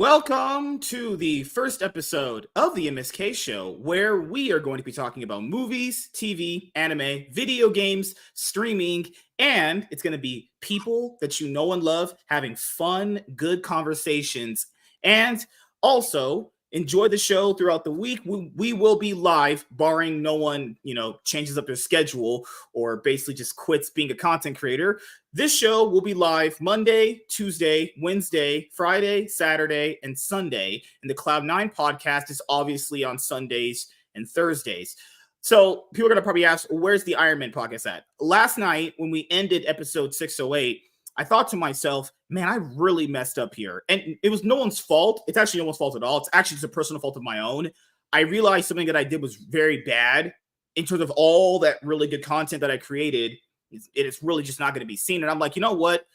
Welcome to the first episode of the MSK show, where we are going to be talking about movies, TV, anime, video games, streaming, and it's going to be people that you know and love having fun, good conversations, and also enjoy the show throughout the week. We will be live, barring no one, changes up their schedule or basically just quits being a content creator. This show will be live Monday, Tuesday, Wednesday, Friday, Saturday, and Sunday. And the Cloud9 podcast is obviously on Sundays and Thursdays. So people are going to probably ask, where's the Iron Man podcast at? Last night, when we ended episode 608, I thought to myself, man, I really messed up here. And it was no one's fault. It's actually no one's fault at all. It's actually just a personal fault of my own. I realized something that I did was very bad in terms of all that really good content that I created. It is really just not going to be seen. And I'm like, you know what?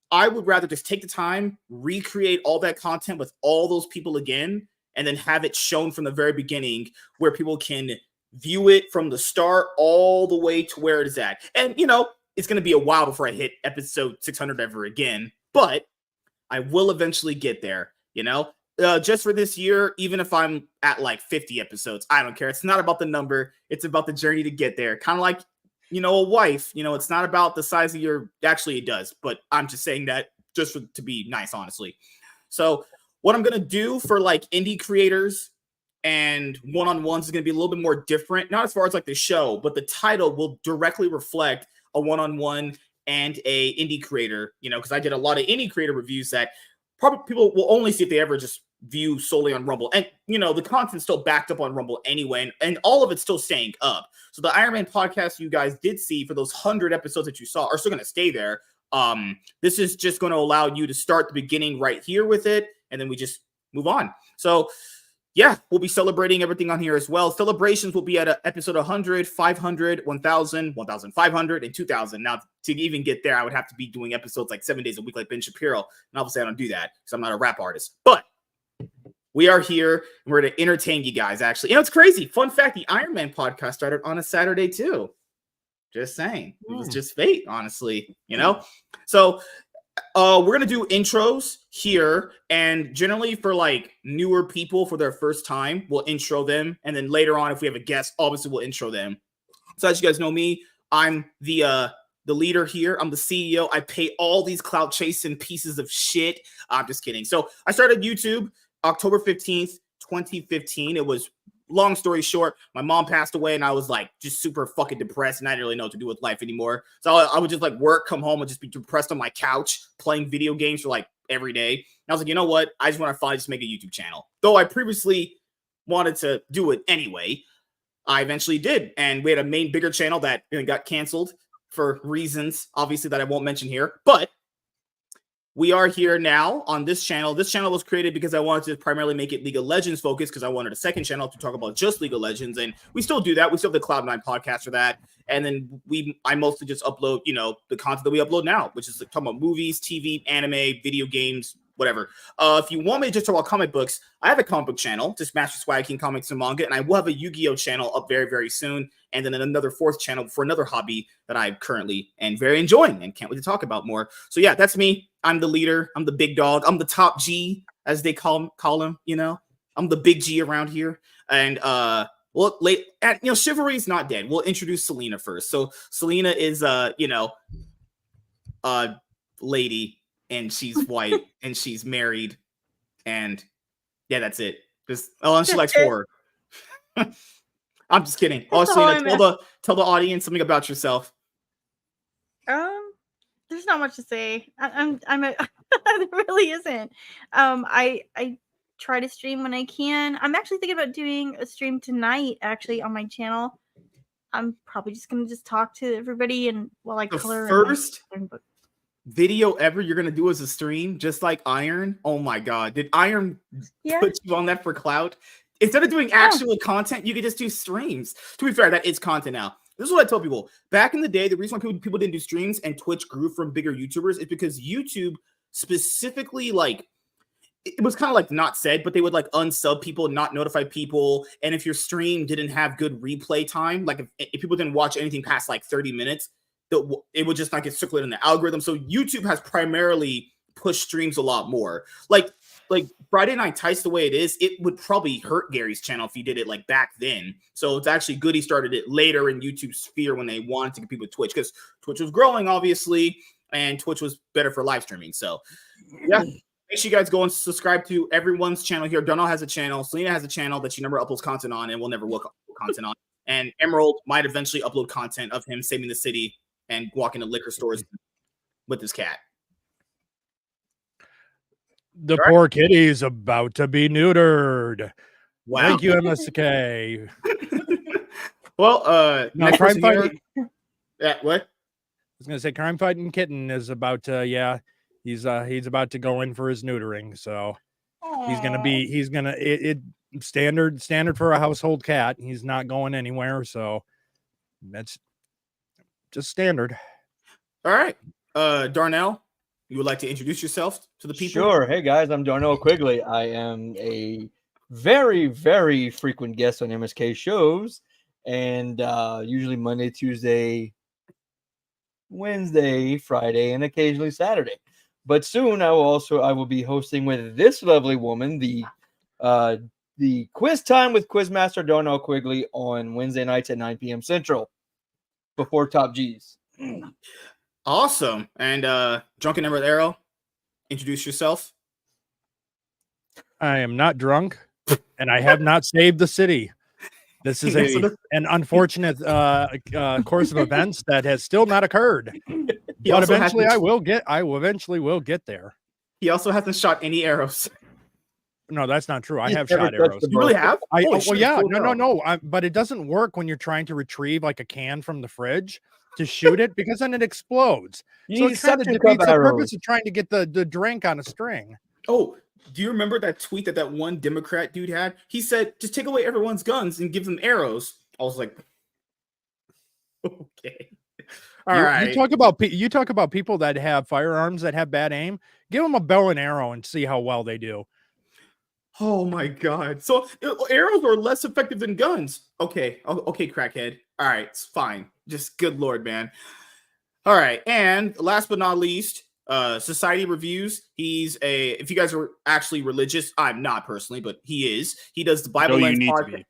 I would rather just take the time, recreate all that content with all those people again, and then have it shown from the very beginning where people can view it from the start all the way to where it is at. And, it's going to be a while before I hit episode 600 ever again, but I will eventually get there, just for this year, even if I'm at like 50 episodes, I don't care. It's not about the number. It's about the journey to get there. Kind of like, a wife, it's not about the size of actually it does, but I'm just saying that just to be nice, honestly. So what I'm going to do for like indie creators and one-on-ones is going to be a little bit more different, not as far as like the show, but the title will directly reflect a one-on-one and a indie creator, because I did a lot of indie creator reviews that probably people will only see if they ever just view solely on Rumble. And, the content's still backed up on Rumble anyway, and all of it's still staying up. So the Iron Man podcast you guys did see for those 100 episodes that you saw are still going to stay there. This is just going to allow you to start the beginning right here with it, and then we just move on. So yeah, we'll be celebrating everything on here as well. Celebrations will be at episode 100, 500, 1,000, 1,500, and 2,000. Now, to even get there, I would have to be doing episodes like 7 days a week like Ben Shapiro. And obviously, I don't do that because I'm not a rap artist. But we are here, and we're going to entertain you guys, actually. It's crazy. Fun fact, the Iron Man podcast started on a Saturday, too. Just saying. It was just fate, honestly, So we're going to do intros here, and generally for like newer people for their first time, we'll intro them. And then later on, if we have a guest, obviously we'll intro them. So as you guys know me, I'm the leader here. I'm the CEO. I pay all these clout chasing pieces of shit. I'm just kidding. So I started YouTube October 15th, 2015. It was, long story short, my mom passed away and I was like just super fucking depressed and I didn't really know what to do with life anymore. So I would just like work, come home and just be depressed on my couch playing video games for like every day. And I was like, you know what? I just want to finally just make a YouTube channel. Though I previously wanted to do it anyway, I eventually did. And we had a main bigger channel that got canceled for reasons, obviously, that I won't mention here. But we are here now on this channel. This channel was created because I wanted to primarily make it League of Legends focused because I wanted a second channel to talk about just League of Legends. And we still do that. We still have the Cloud9 podcast for that. And then I mostly just upload, the content that we upload now, which is like talking about movies, TV, anime, video games, whatever. If you want me to just talk about comic books, I have a comic book channel, just Master Swag King Comics and Manga. And I will have a Yu-Gi-Oh channel up very, very soon. And then another fourth channel for another hobby that I'm currently and very enjoying and can't wait to talk about more. So yeah, that's me. I'm the leader. I'm the big dog. I'm the top G, as they call him. I'm the big G around here. And chivalry's not dead. We'll introduce Selena first. So Selena is lady, and she's white, and she's married, and yeah, that's it. And she likes horror. I'm just kidding. Selena, tell the audience something about yourself. There's not much to say. There really isn't. I try to stream when I can. I'm actually thinking about doing a stream tonight, actually, on my channel. I'm probably just gonna talk to everybody and while I color. First video ever you're gonna do as a stream, just like Iron. Oh my god, did Iron put you on that for clout? Instead of doing actual content, you could just do streams. To be fair, that is content now. This is what I tell people. Back in the day, the reason why people didn't do streams and Twitch grew from bigger YouTubers is because YouTube specifically, it was kind of like not said, but they would unsub people, not notify people. And if your stream didn't have good replay time, if people didn't watch anything past 30 minutes, it would just not get circulated in the algorithm. So YouTube has primarily pushed streams a lot more. like Friday Night Tights the way it is, it would probably hurt Gary's channel if he did it like back then. So it's actually good he started it later in YouTube's sphere when they wanted to compete with Twitch, because Twitch was growing, obviously, and Twitch was better for live streaming. So yeah, make sure you guys go and subscribe to everyone's channel here. Darnell has a channel, Selena has a channel that she never uploads content on, and will never look content on. And Emerald might eventually upload content of him saving the city and walking to liquor stores with his cat. The poor kitty is about to be neutered. Wow. Thank you, MSK. Well, no, crime fighting. Yeah, what? I was gonna say, crime fighting kitten is about to. He's about to go in for his neutering. So he's gonna standard for a household cat. He's not going anywhere. So that's just standard. All right, Darnell, you would like to introduce yourself to the people? Sure. Hey guys, I'm Darnell Quigley. I am a very, very frequent guest on MSK shows, and usually Monday, Tuesday, Wednesday, Friday, and occasionally Saturday. But soon I will be hosting with this lovely woman the Quiz Time with Quizmaster Darnell Quigley on Wednesday nights at 9 p.m. Central before Top G's. Awesome. And Drunken Emerald Arrow, introduce yourself. I am not drunk, and I have not saved the city. This is an unfortunate course of events that has still not occurred. But eventually I will get there. He also hasn't shot any arrows. No, that's not true. I have shot arrows. You really have? No. But it doesn't work when you're trying to retrieve like a can from the fridge to shoot it, because then it explodes. So it kind of defeats the purpose of trying to get the drink on a string. Oh, do you remember that tweet that one Democrat dude had? He said, just take away everyone's guns and give them arrows. I was like, okay. All right. You talk about people that have firearms that have bad aim. Give them a bow and arrow and see how well they do. Oh my God. So arrows are less effective than guns. Okay. Okay, crackhead. All right, it's fine. Just good Lord, man. All right. And last but not least, Society Reviews. If you guys are actually religious, I'm not personally, but he is. He does the Bible Lens podcast.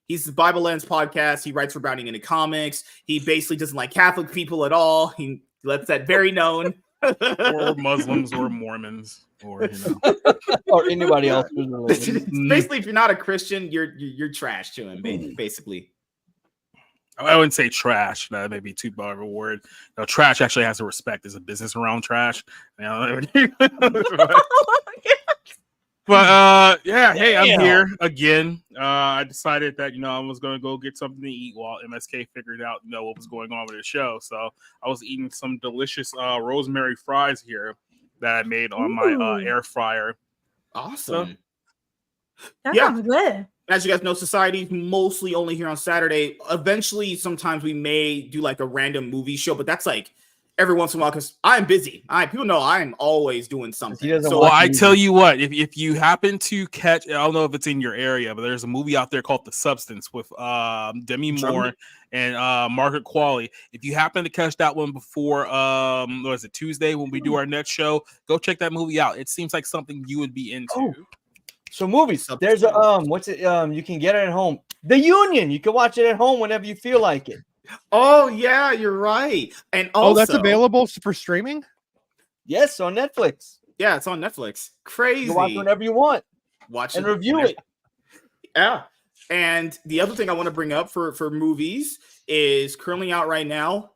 He's the Bible Lens podcast. He writes for Bounding into Comics. He basically doesn't like Catholic people at all. He lets that very known. Or Muslims or Mormons or or anybody else who's religious. Basically, if you're not a Christian, you're trash to him, basically. I wouldn't say trash. That may be too bad of a word. No, trash actually has a respect. There's a business around trash. But hey, I'm here again. I decided that I was going to go get something to eat while MSK figured out what was going on with the show. So I was eating some delicious rosemary fries here that I made on my air fryer. Awesome. That sounds good. As you guys know, Society's mostly only here on Saturday. Eventually, sometimes we may do like a random movie show, but that's like every once in a while because I'm busy. People know I'm always doing something. So I tell you what, if you happen to catch, I don't know if it's in your area, but there's a movie out there called The Substance with Demi Moore and Margaret Qualley. If you happen to catch that one before, what is it, Tuesday when we do our next show, go check that movie out. It seems like something you would be into. Oh. So movies, there's a you can get it at home. The Union, you can watch it at home whenever you feel like it. Oh yeah, you're right. And also, that's available for streaming. Yes, on Netflix. Yeah, it's on Netflix. Crazy. You can watch whenever you want. Watch and review it. Yeah. And the other thing I want to bring up for movies is currently out right now.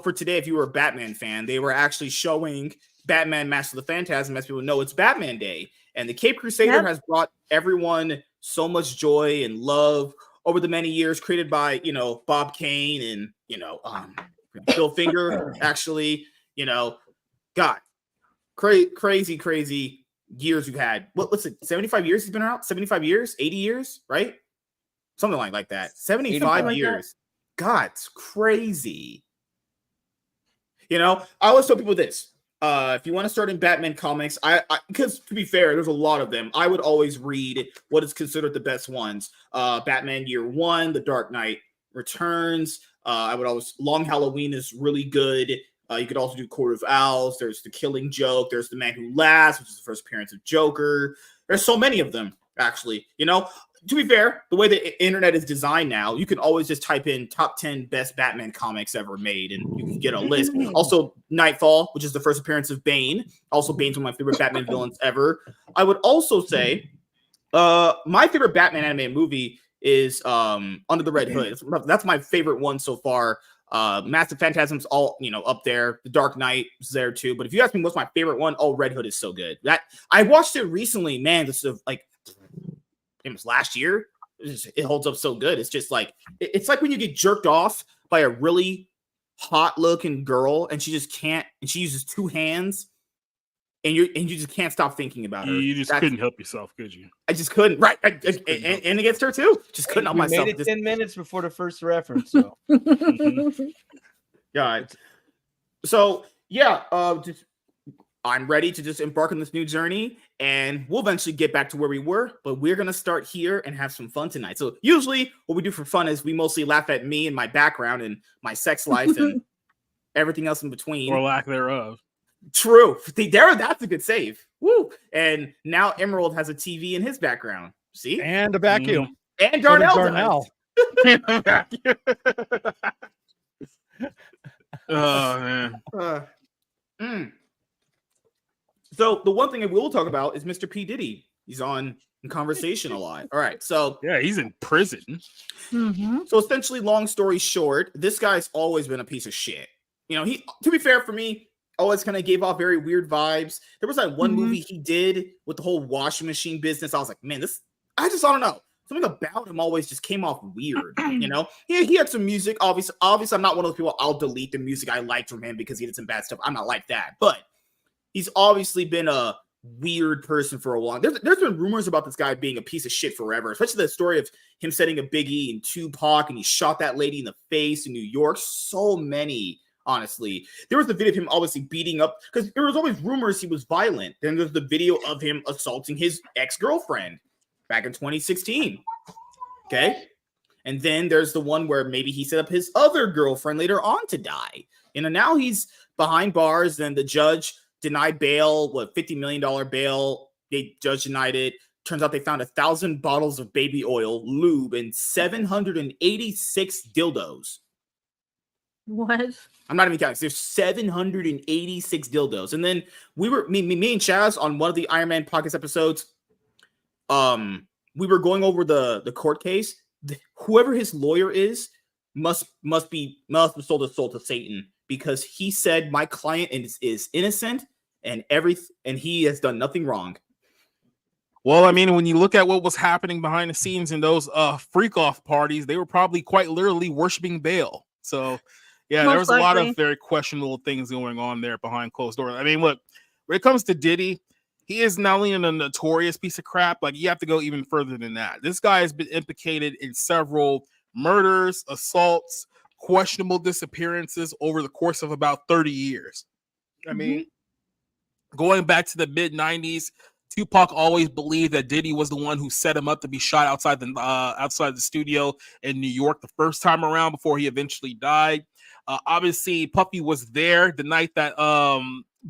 For today, if you were a Batman fan, they were actually showing Batman Mask of the Phantasm. As people know, it's Batman Day. And the Cape Crusader has brought everyone so much joy and love over the many years, created by, Bob Kane and, Phil Finger, actually, God, crazy years we've had. What's it, 75 years he's been around? 75 years? 80 years, right? Something like that. 75 years. God, it's crazy. I always tell people this. If you want to start in Batman comics, because to be fair, there's a lot of them. I would always read what is considered the best ones. Batman Year One, The Dark Knight Returns. I would always Long Halloween is really good. You could also do Court of Owls. There's The Killing Joke. There's The Man Who Laughs, which is the first appearance of Joker. There's so many of them, actually. You know, to be fair, the way the internet is designed now, you can always just type in top 10 best Batman comics ever made, and you can get a list. Also, Nightfall, which is the first appearance of Bane. Also, Bane's one of my favorite Batman villains ever. I would also say my favorite Batman animated movie is Under the Red Hood. That's my favorite one so far. Massive Phantasm's all, you know, up there. The Dark Knight is there too. But if you ask me what's my favorite one, Red Hood is so good. That I watched it recently, man. This is like it was last year. It holds up so good. It's just like it's like when you get jerked off by a really hot looking girl and she just can't, and she uses two hands, and you just can't stop thinking about her. You just couldn't help yourself, could you? I just couldn't. Right, and against her too. Just couldn't help myself. Made it 10 minutes before the first reference. So, yeah. So yeah, I'm ready to just embark on this new journey, and we'll eventually get back to where we were, but we're going to start here and have some fun tonight. So usually what we do for fun is we mostly laugh at me and my background and my sex life and everything else in between. Or lack thereof. True. That's a good save. Woo. And now Emerald has a TV in his background. See? And a vacuum. And Darnell. Oh, man. So the one thing I will talk about is Mr. P. Diddy. He's on in conversation a lot. All right. So yeah, he's in prison. So essentially, long story short, this guy's always been a piece of shit. You know, he, to be fair, for me, always kind of gave off very weird vibes. There was like one movie he did with the whole washing machine business. I was like, man, I don't know. Something about him always just came off weird, you know? He had some music. Obviously, I'm not one of those people, I'll delete the music I liked from him because he did some bad stuff. I'm not like that. But he's obviously been a weird person for a while. There's been rumors about this guy being a piece of shit forever, especially the story of him setting a Biggie and Tupac, and he shot that lady in the face in New York. So many, honestly. There was the video of him obviously beating up, because there was always rumors he was violent. Then there's the video of him assaulting his ex-girlfriend back in 2016. Okay? And then there's the one where maybe he set up his other girlfriend later on to die. And now he's behind bars, and the judge denied bail, $50 million bail. The judge denied it. Turns out they found 1,000 bottles of baby oil, lube, and 786 dildos. What? I'm not even counting. There's 786 dildos. And then me and Chaz on one of the Iron Man podcast episodes, we were going over the court case. Whoever his lawyer is must have sold his soul to Satan, because he said my client is innocent and he has done nothing wrong. Well, I mean, when you look at what was happening behind the scenes in those freak off parties, they were probably quite literally worshiping Baal. So yeah, there was a lot of very questionable things going on there behind closed doors. I mean, look, when it comes to Diddy, he is not only a notorious piece of crap, like you have to go even further than that. This guy has been implicated in several murders, assaults, questionable disappearances over the course of about 30 years. I mean, going back to the mid 90s, Tupac always believed that Diddy was the one who set him up to be shot outside the studio in New York the first time around before he eventually died. Obviously, Puffy was there the night that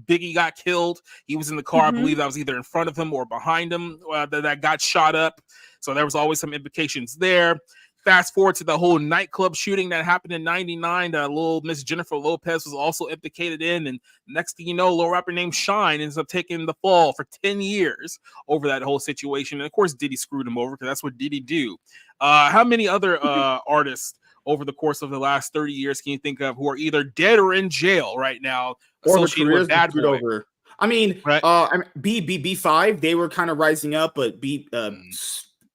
Biggie got killed. He was in the car. I believe that was either in front of him or behind him that got shot up. So there was always some implications there. Fast forward to the whole nightclub shooting that happened in '99 that little Miss Jennifer Lopez was also implicated in. And next thing you know, a little rapper named Shine ends up taking the fall for 10 years over that whole situation. And of course, Diddy screwed him over because that's what Diddy do. How many other artists over the course of the last 30 years can you think of who are either dead or in jail right now associated with Bad Boy? Over. I mean, right. B5, they were kind of rising up, but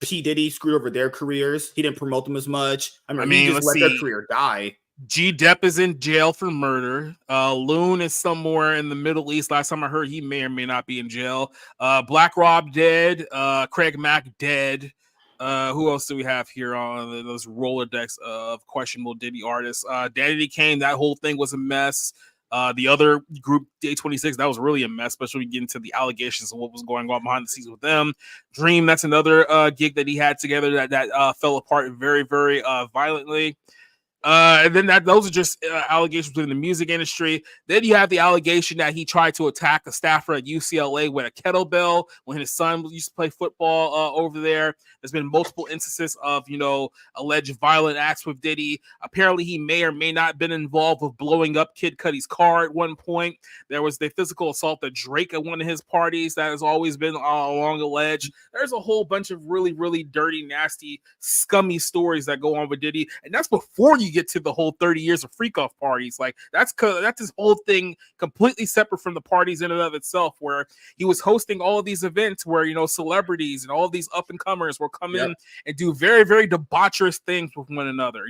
P. Diddy screwed over their careers. He didn't promote them as much. I mean he just let their career die. G. Depp is in jail for murder. Loon is somewhere in the Middle East. Last time I heard, he may or may not be in jail. Black Rob dead. Craig Mack dead. Who else do we have here on those Rolodex of questionable Diddy artists? Danity Kane, that whole thing was a mess. The other group, Day 26, that was really a mess, especially when you get into the allegations of what was going on behind the scenes with them. Dream, that's another gig that he had together that fell apart very, very violently. And then those are just allegations within the music industry. Then you have the allegation that he tried to attack a staffer at UCLA with a kettlebell when his son used to play football over there. There's been multiple instances of, alleged violent acts with Diddy. Apparently, he may or may not have been involved with blowing up Kid Cudi's car at one point. There was the physical assault of Drake at one of his parties that has always been along alleged. There's a whole bunch of really, really dirty, nasty, scummy stories that go on with Diddy. And that's before you get to the whole 30 years of freak off parties. Like that's this whole thing completely separate from the parties in and of itself, where he was hosting all of these events where celebrities and all of these up and comers will come in and do very, very debaucherous things with one another.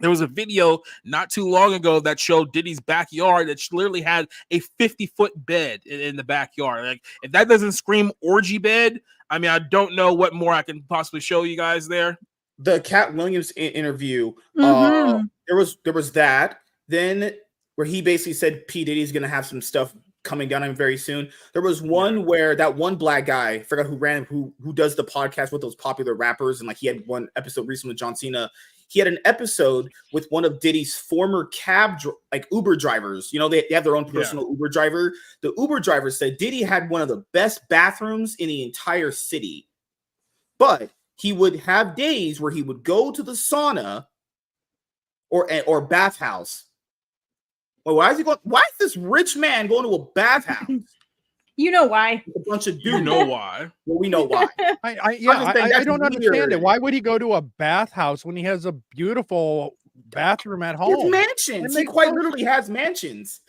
There was a video not too long ago that showed Diddy's backyard that literally had a 50-foot bed in the backyard. Like, if that doesn't scream orgy bed, I mean, I don't know what more I can possibly show you guys there. The Cat Williams interview, there was that. Then where he basically said P. Diddy's going to have some stuff coming down on him very soon. There was one where that one black guy, I forgot who does the podcast with those popular rappers, and like he had one episode recently with John Cena. He had an episode with one of Diddy's former Uber drivers. They have their own personal Uber driver. The Uber driver said Diddy had one of the best bathrooms in the entire city, but he would have days where he would go to the sauna or bathhouse. Well, why is he going? Why is this rich man going to a bathhouse? You know why? A bunch of dudes. You know why? Well, we know why. I don't understand it. Why would he go to a bathhouse when he has a beautiful bathroom at home? He has mansions. He quite literally has mansions.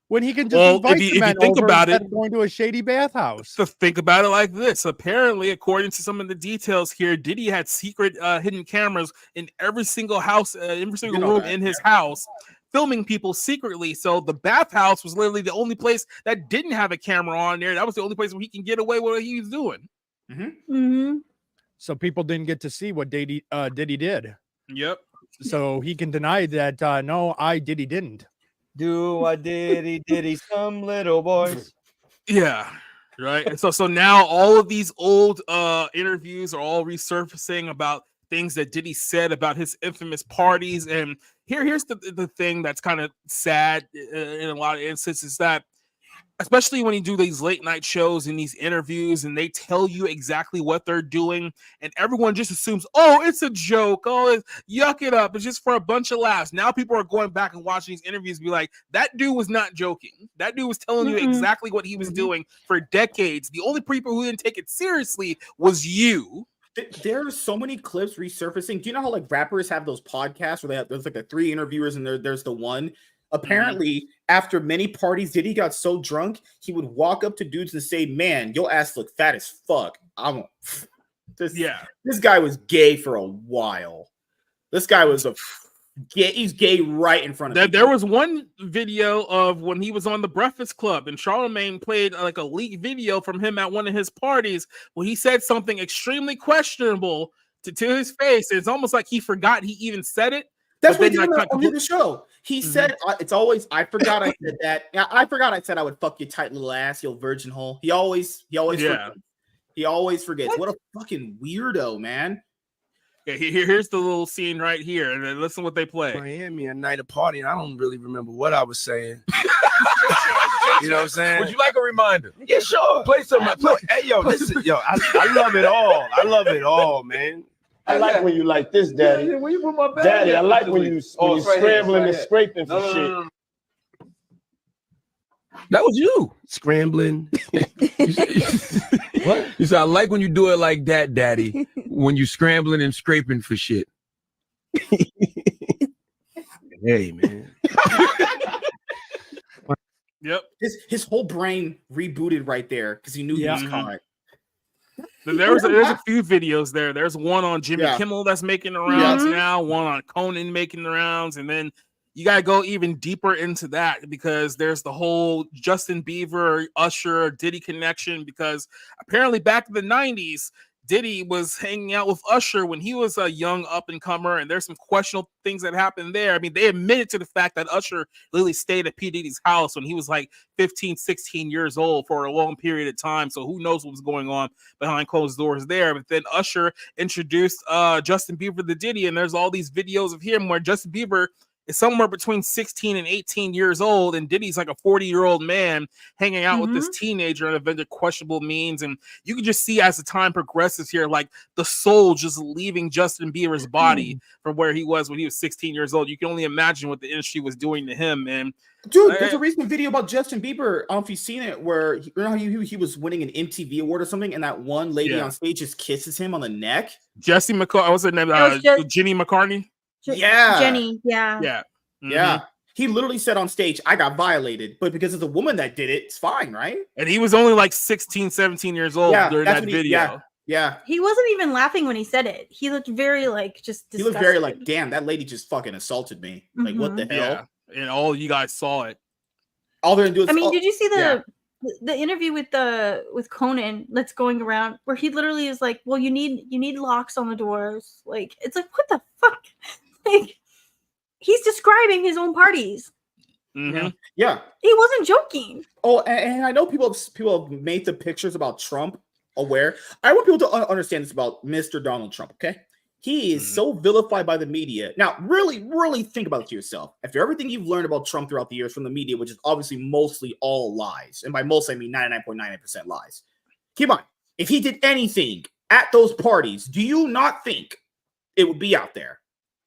When he can just invite the men think over about instead it, of going to a shady bathhouse. So think about it like this. Apparently, according to some of the details here, Diddy had secret hidden cameras in every single house, every single room in his house, filming people secretly. So the bathhouse was literally the only place that didn't have a camera on there. That was the only place where he can get away with what he was doing. So people didn't get to see what Diddy did. Yep. So he can deny that. No, Diddy didn't. Do I diddy some little boys? Yeah. Right. And so now all of these old interviews are all resurfacing about things that Diddy said about his infamous parties. And here's the thing that's kind of sad in a lot of instances, that especially when you do these late night shows and these interviews and they tell you exactly what they're doing, and everyone just assumes, oh, it's a joke. Oh, yuck it up. It's just for a bunch of laughs. Now people are going back and watching these interviews and be like, that dude was not joking. That dude was telling you exactly what he was doing for decades. The only people who didn't take it seriously was you. There are so many clips resurfacing. Do you know how like rappers have those podcasts where there's like the 3 interviewers and there's the one? Apparently, after many parties, Diddy got so drunk, he would walk up to dudes and say, man, your ass look fat as fuck. This guy was gay for a while. This guy was he's gay right in front of me. There was one video of when he was on the Breakfast Club and Charlemagne played like a leaked video from him at one of his parties where he said something extremely questionable to his face. It's almost like he forgot he even said it. That's what he did on the show. He said, it's always, I forgot I said that. I forgot I said I would fuck your tight little ass, you virgin hole. He always forgets. He always forgets. What a fucking weirdo, man. Yeah, here's the little scene right here. And then listen what they play. Miami, a night of party, and I don't really remember what I was saying. You know what I'm saying? Would you like a reminder? Yeah, sure. Play some. Hey, yo, listen, I love it all. I love it all, man. I like when you like this, Daddy. Where you put my bag? Daddy, I like when you scrambling and scraping for shit. No. That was you Scrambling. What? You said I like when you do it like that, Daddy. When you scrambling and scraping for shit. Hey, man. Yep. His whole brain rebooted right there because he knew he was caught. There's a few videos there. There's one on Jimmy Kimmel that's making the rounds now, one on Conan making the rounds, and then you gotta go even deeper into that because there's the whole Justin Bieber, Usher, Diddy connection, because apparently back in the 90s, Diddy was hanging out with Usher when he was a young up and comer, and there's some questionable things that happened there. I mean, they admitted to the fact that Usher literally stayed at P. Diddy's house when he was like 15, 16 years old for a long period of time. So who knows what was going on behind closed doors there. But then Usher introduced Justin Bieber to Diddy, and there's all these videos of him where Justin Bieber is somewhere between 16 and 18 years old, and Diddy's like a 40-year-old man hanging out with this teenager and under questionable means. And you can just see as the time progresses here, like the soul just leaving Justin Bieber's body from where he was when he was 16 years old. You can only imagine what the industry was doing to him. And dude, there's a recent video about Justin Bieber. I don't know if you've seen it, where you know how he was winning an MTV award or something, and that one lady on stage just kisses him on the neck. Jesse McCartney, what's her name? Jenny McCartney. Jenny, yeah. He literally said on stage, I got violated, but because it's a woman that did it, it's fine, right? And he was only like 16, 17 years old during that video. He wasn't even laughing when he said it. He looked very like just disgusted. He looked very like, damn, that lady just fucking assaulted me. Like, what the hell? And all you guys saw it. All they're gonna do is, I mean, did you see the interview with Conan that's going around where he literally is like, well, you need locks on the doors. Like, it's like, what the fuck? Like, he's describing his own parties. Yeah, he wasn't joking. Oh, and I know people have made the pictures about Trump aware. I want people to understand this about Mr. Donald Trump. Okay, he is so vilified by the media. Now, really, really think about it to yourself. After everything you've learned about Trump throughout the years from the media, which is obviously mostly all lies, and by most I mean 99.99% lies. Keep on. If he did anything at those parties, do you not think it would be out there?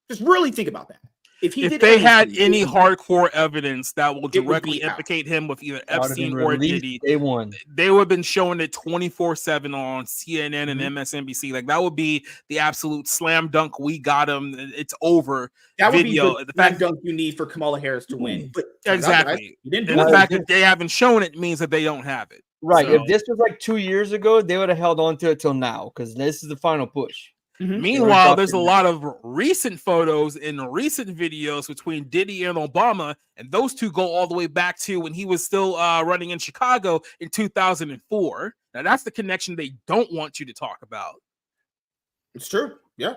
Just really think about that. If they had any hardcore evidence that will directly implicate him with either Epstein or Diddy, they would have been showing it 24/7 on CNN and MSNBC. Like, that would be the absolute slam dunk. We got him. It's over. That would video. be the slam dunk you need for Kamala Harris to win. But exactly. The fact that they haven't shown it means that they don't have it. Right. So, if this was like 2 years ago, they would have held on to it till now, because this is the final push. Meanwhile, there's a lot of recent photos and recent videos between Diddy and Obama, and those two go all the way back to when he was still running in Chicago in 2004. Now, that's the connection they don't want you to talk about. It's true. Yeah.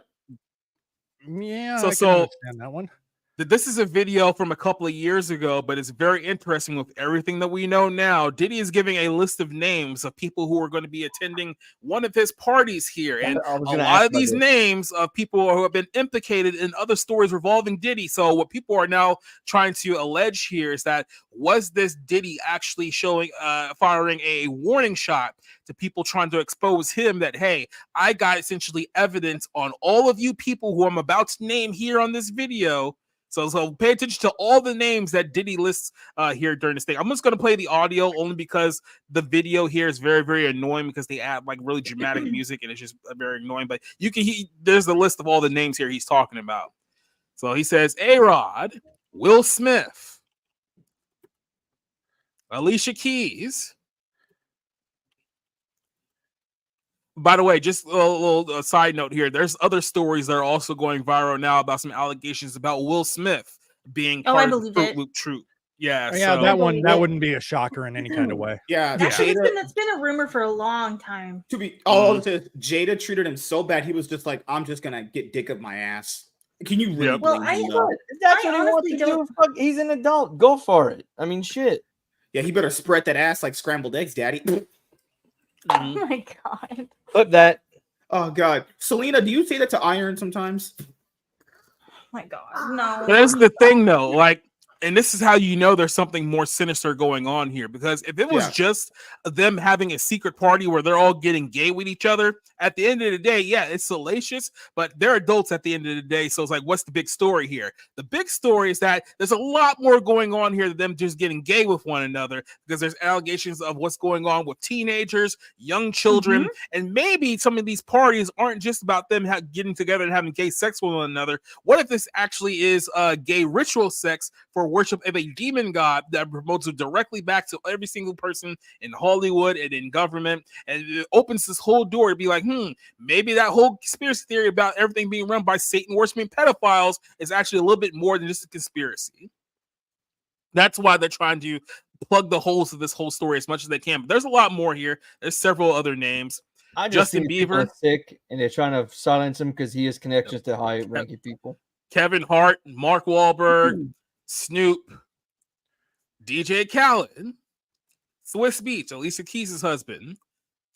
Yeah. So I can understand that one. This is a video from a couple of years ago, but it's very interesting with everything that we know now. Diddy is giving a list of names of people who are going to be attending one of his parties here. And a lot of these names of people who have been implicated in other stories revolving Diddy. So what people are now trying to allege here is that, was this Diddy actually firing a warning shot to people trying to expose him that, hey, I got essentially evidence on all of you people who I'm about to name here on this video. So pay attention to all the names that Diddy lists here during this thing. I'm just going to play the audio only because the video here is very, very annoying because they add like really dramatic music and it's just very annoying. But there's a list of all the names here he's talking about. So he says A-Rod, Will Smith, Alicia Keys. By the way, just a little side note here. There's other stories that are also going viral now about some allegations about Will Smith being part of the Fruit Loop troop. Yeah, that wouldn't be a shocker in any kind of way. Yeah, actually, it's been a rumor for a long time. Jada treated him so bad. He was just like, "I'm just gonna get dick up my ass." Can you really? Well, that's what he wants to do. Fuck, he's an adult. Go for it. I mean, shit. Yeah, he better spread that ass like scrambled eggs, daddy. Oh my god. Flip that. Oh god. Selena, do you say that to Iron sometimes? Oh my god. No. But that's the thing though. Like, and this is how you know there's something more sinister going on here. Because if it was just them having a secret party where they're all getting gay with each other, at the end of the day, yeah, it's salacious, but they're adults at the end of the day. So it's like, what's the big story here? The big story is that there's a lot more going on here than them just getting gay with one another, because there's allegations of what's going on with teenagers, young children, and maybe some of these parties aren't just about them getting together and having gay sex with one another. What if this actually is gay ritual sex for worship of a demon god that promotes it directly back to every single person in Hollywood and in government, and it opens this whole door to be like, maybe that whole conspiracy theory about everything being run by Satan worshiping pedophiles is actually a little bit more than just a conspiracy. That's why they're trying to plug the holes of this whole story as much as they can. But there's a lot more here. There's several other names. I just Justin think people Bieber. are sick, and they're trying to silence him because he has connections to high-ranking people. Kevin Hart, Mark Wahlberg, Snoop, DJ Khaled, Swiss Beats, Alicia Keys' husband,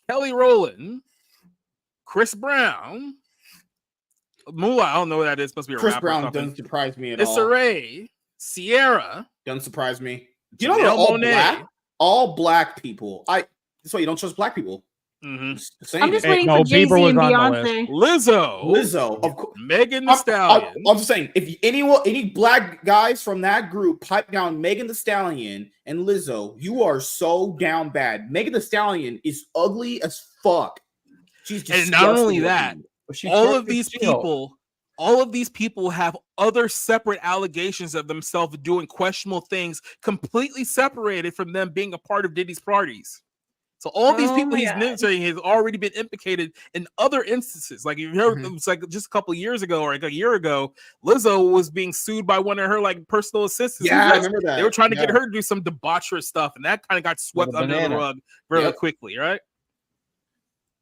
Kelly Rowland, Chris Brown, Moolah, I don't know what that is. Must be a Chris rapper or Brown something. doesn't surprise me at Issa all. Rae, Sierra, Doesn't surprise me. You know Janelle they're all Monáe. black. All black people. That's why you don't trust black people. Mhm. I'm just Hey, waiting no, for Jay Z Bieber was and on the Beyonce. Lizzo, of course. Megan Thee Stallion. I'm just saying, if any black guys from that group pipe down Megan Thee Stallion and Lizzo, you are so down bad. Megan Thee Stallion is ugly as fuck. She's just And not only that, all of these people have other separate allegations of themselves doing questionable things, completely separated from them being a part of Diddy's parties. So all these people he's mentioning has already been implicated in other instances. Like you heard, it was like just a couple of years ago or like a year ago, Lizzo was being sued by one of her like personal assistants. Yeah, I remember that. They were trying to get her to do some debaucherous stuff, and that kind of got swept under the rug very quickly, right?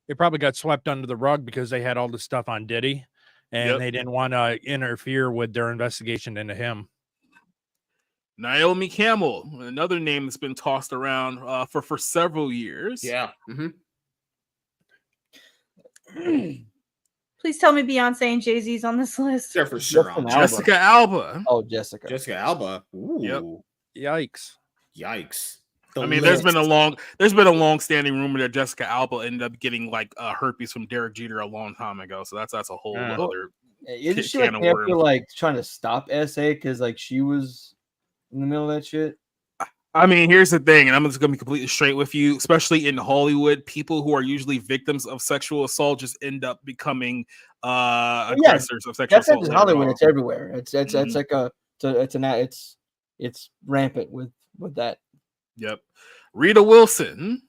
It probably got swept under the rug because they had all the stuff on Diddy, and they didn't want to interfere with their investigation into him. Naomi Campbell, another name that's been tossed around for several years. Yeah. Please tell me Beyonce and Jay-Z's on this list. They're for sure on. Jessica Alba. Oh, Jessica Alba. Ooh. Yikes. The I mean, list. there's been a long-standing rumor that Jessica Alba ended up getting like herpes from Derek Jeter a long time ago. So that's a whole other. Isn't she like after like trying to stop SA because like she was in the middle of that shit? I mean, here's the thing, and I'm just gonna be completely straight with you. Especially in Hollywood, people who are usually victims of sexual assault just end up becoming aggressors of sexual assault. That's not just Hollywood; it's everywhere. It's like it's rampant with that. Yep. Rita Wilson,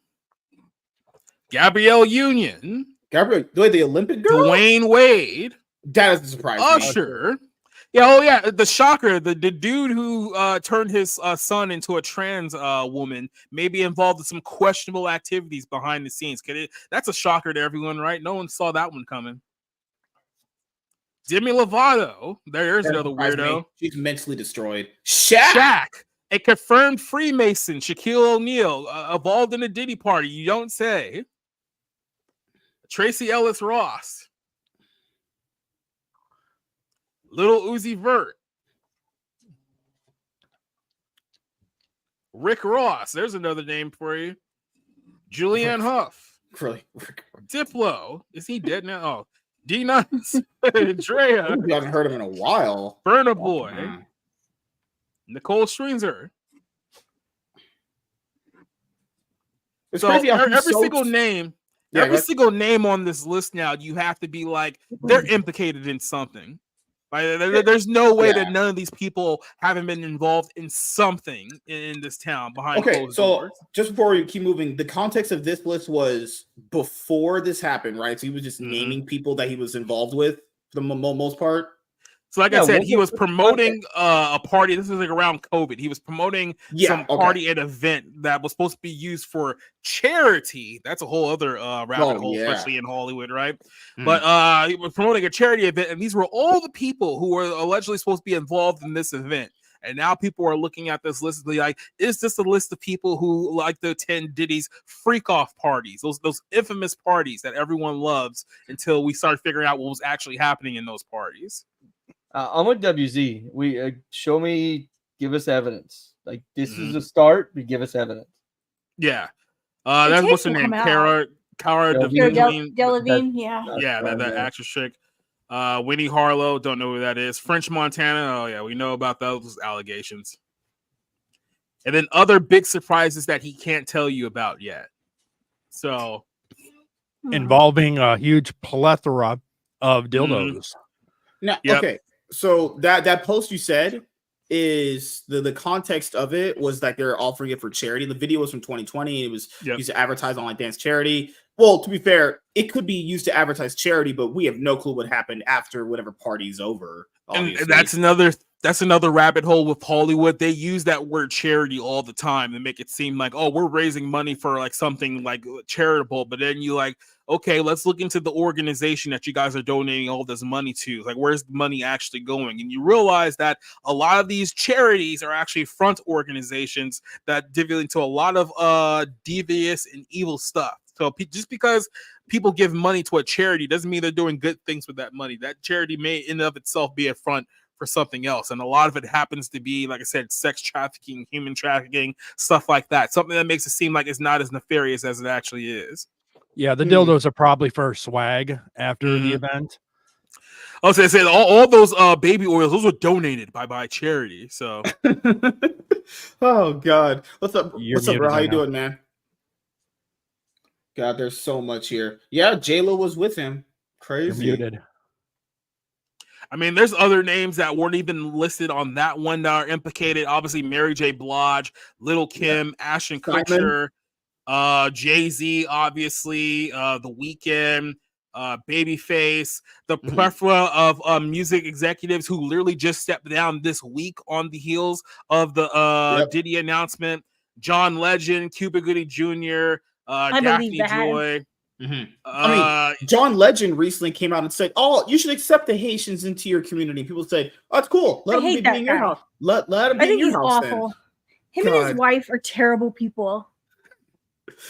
Gabrielle Union, the Olympic girl, Dwayne Wade. That doesn't surprise me. Usher. Yeah, the shocker, the dude who turned his son into a trans woman may be involved in some questionable activities behind the scenes. That's a shocker to everyone, right? No one saw that one coming. Demi Lovato, there's another weirdo. She's mentally destroyed. Shaq, a confirmed Freemason, Shaquille O'Neal, involved in a Diddy party. You don't say. Tracy Ellis Ross. Little Uzi Vert. Rick Ross. There's another name for you. Julianne Hough. Really? Diplo. Is he dead now? Oh. D-Nuts. Drea. We haven't heard of him in a while. Burna Boy. Nicole Stringer. It's so crazy every single name. Every single name on this list now, you have to be like, they're implicated in something. Like, there's no way that none of these people haven't been involved in something in this town behind closed doors. Just before we keep moving, the context of this list was before this happened, right? So he was just naming people that he was involved with for the most part. So like I said, he was promoting a party. This was like around COVID. He was promoting some party and event that was supposed to be used for charity. That's a whole other rabbit hole, especially in Hollywood, right? But he was promoting a charity event, and these were all the people who were allegedly supposed to be involved in this event. And now people are looking at this list and be like, is this a list of people who like to attend Diddy's freak off parties, those infamous parties that everyone loves, until we start figuring out what was actually happening in those parties? I'm with WZ. We give us evidence. Like this is a start, but give us evidence. Yeah, that's what's her name, Cara Delevingne. Yeah, that actress chick. Winnie Harlow, don't know who that is. French Montana. Oh yeah, we know about those allegations. And then other big surprises that he can't tell you about yet. So involving a huge plethora of dildos. Now, okay. So that post you said is the context of it was that they're offering it for charity. The video was from 2020. It was used to advertise online dance charity. Well, to be fair, it could be used to advertise charity, but we have no clue what happened after whatever party's over. And that's another That's another rabbit hole with Hollywood. They use that word charity all the time and make it seem like, oh, we're raising money for like something like charitable. But then you like, okay, let's look into the organization that you guys are donating all this money to. Like, where's the money actually going? And you realize that a lot of these charities are actually front organizations that deviate into a lot of devious and evil stuff. So just because people give money to a charity doesn't mean they're doing good things with that money. That charity may in and of itself be a front for something else. And a lot of it happens to be, like I said, sex trafficking, human trafficking, stuff like that. Something that makes it seem like it's not as nefarious as it actually is. Yeah, the dildos are probably for swag after the event. I was gonna say all those baby oils, those were donated by charity. So Oh God. What's up? You're What's up, bro? muted How you right now. doing, man? God, there's so much here. Yeah, J-Lo was with him. You're Crazy. muted. I mean, there's other names that weren't even listed on that one that are implicated. Obviously, Mary J. Blige, Little Kim, Ashton Simon. Kutcher, Jay-Z, obviously, The Weeknd, Babyface, the plethora of music executives who literally just stepped down this week on the heels of the Diddy announcement. John Legend, Cuba Gooding Jr., Daphne Joy. I mean, John Legend recently came out and said, "Oh, you should accept the Haitians into your community." People say, "Oh, that's cool. Let them be in your house. Let them be in your house." Awful. Him and his wife are terrible people.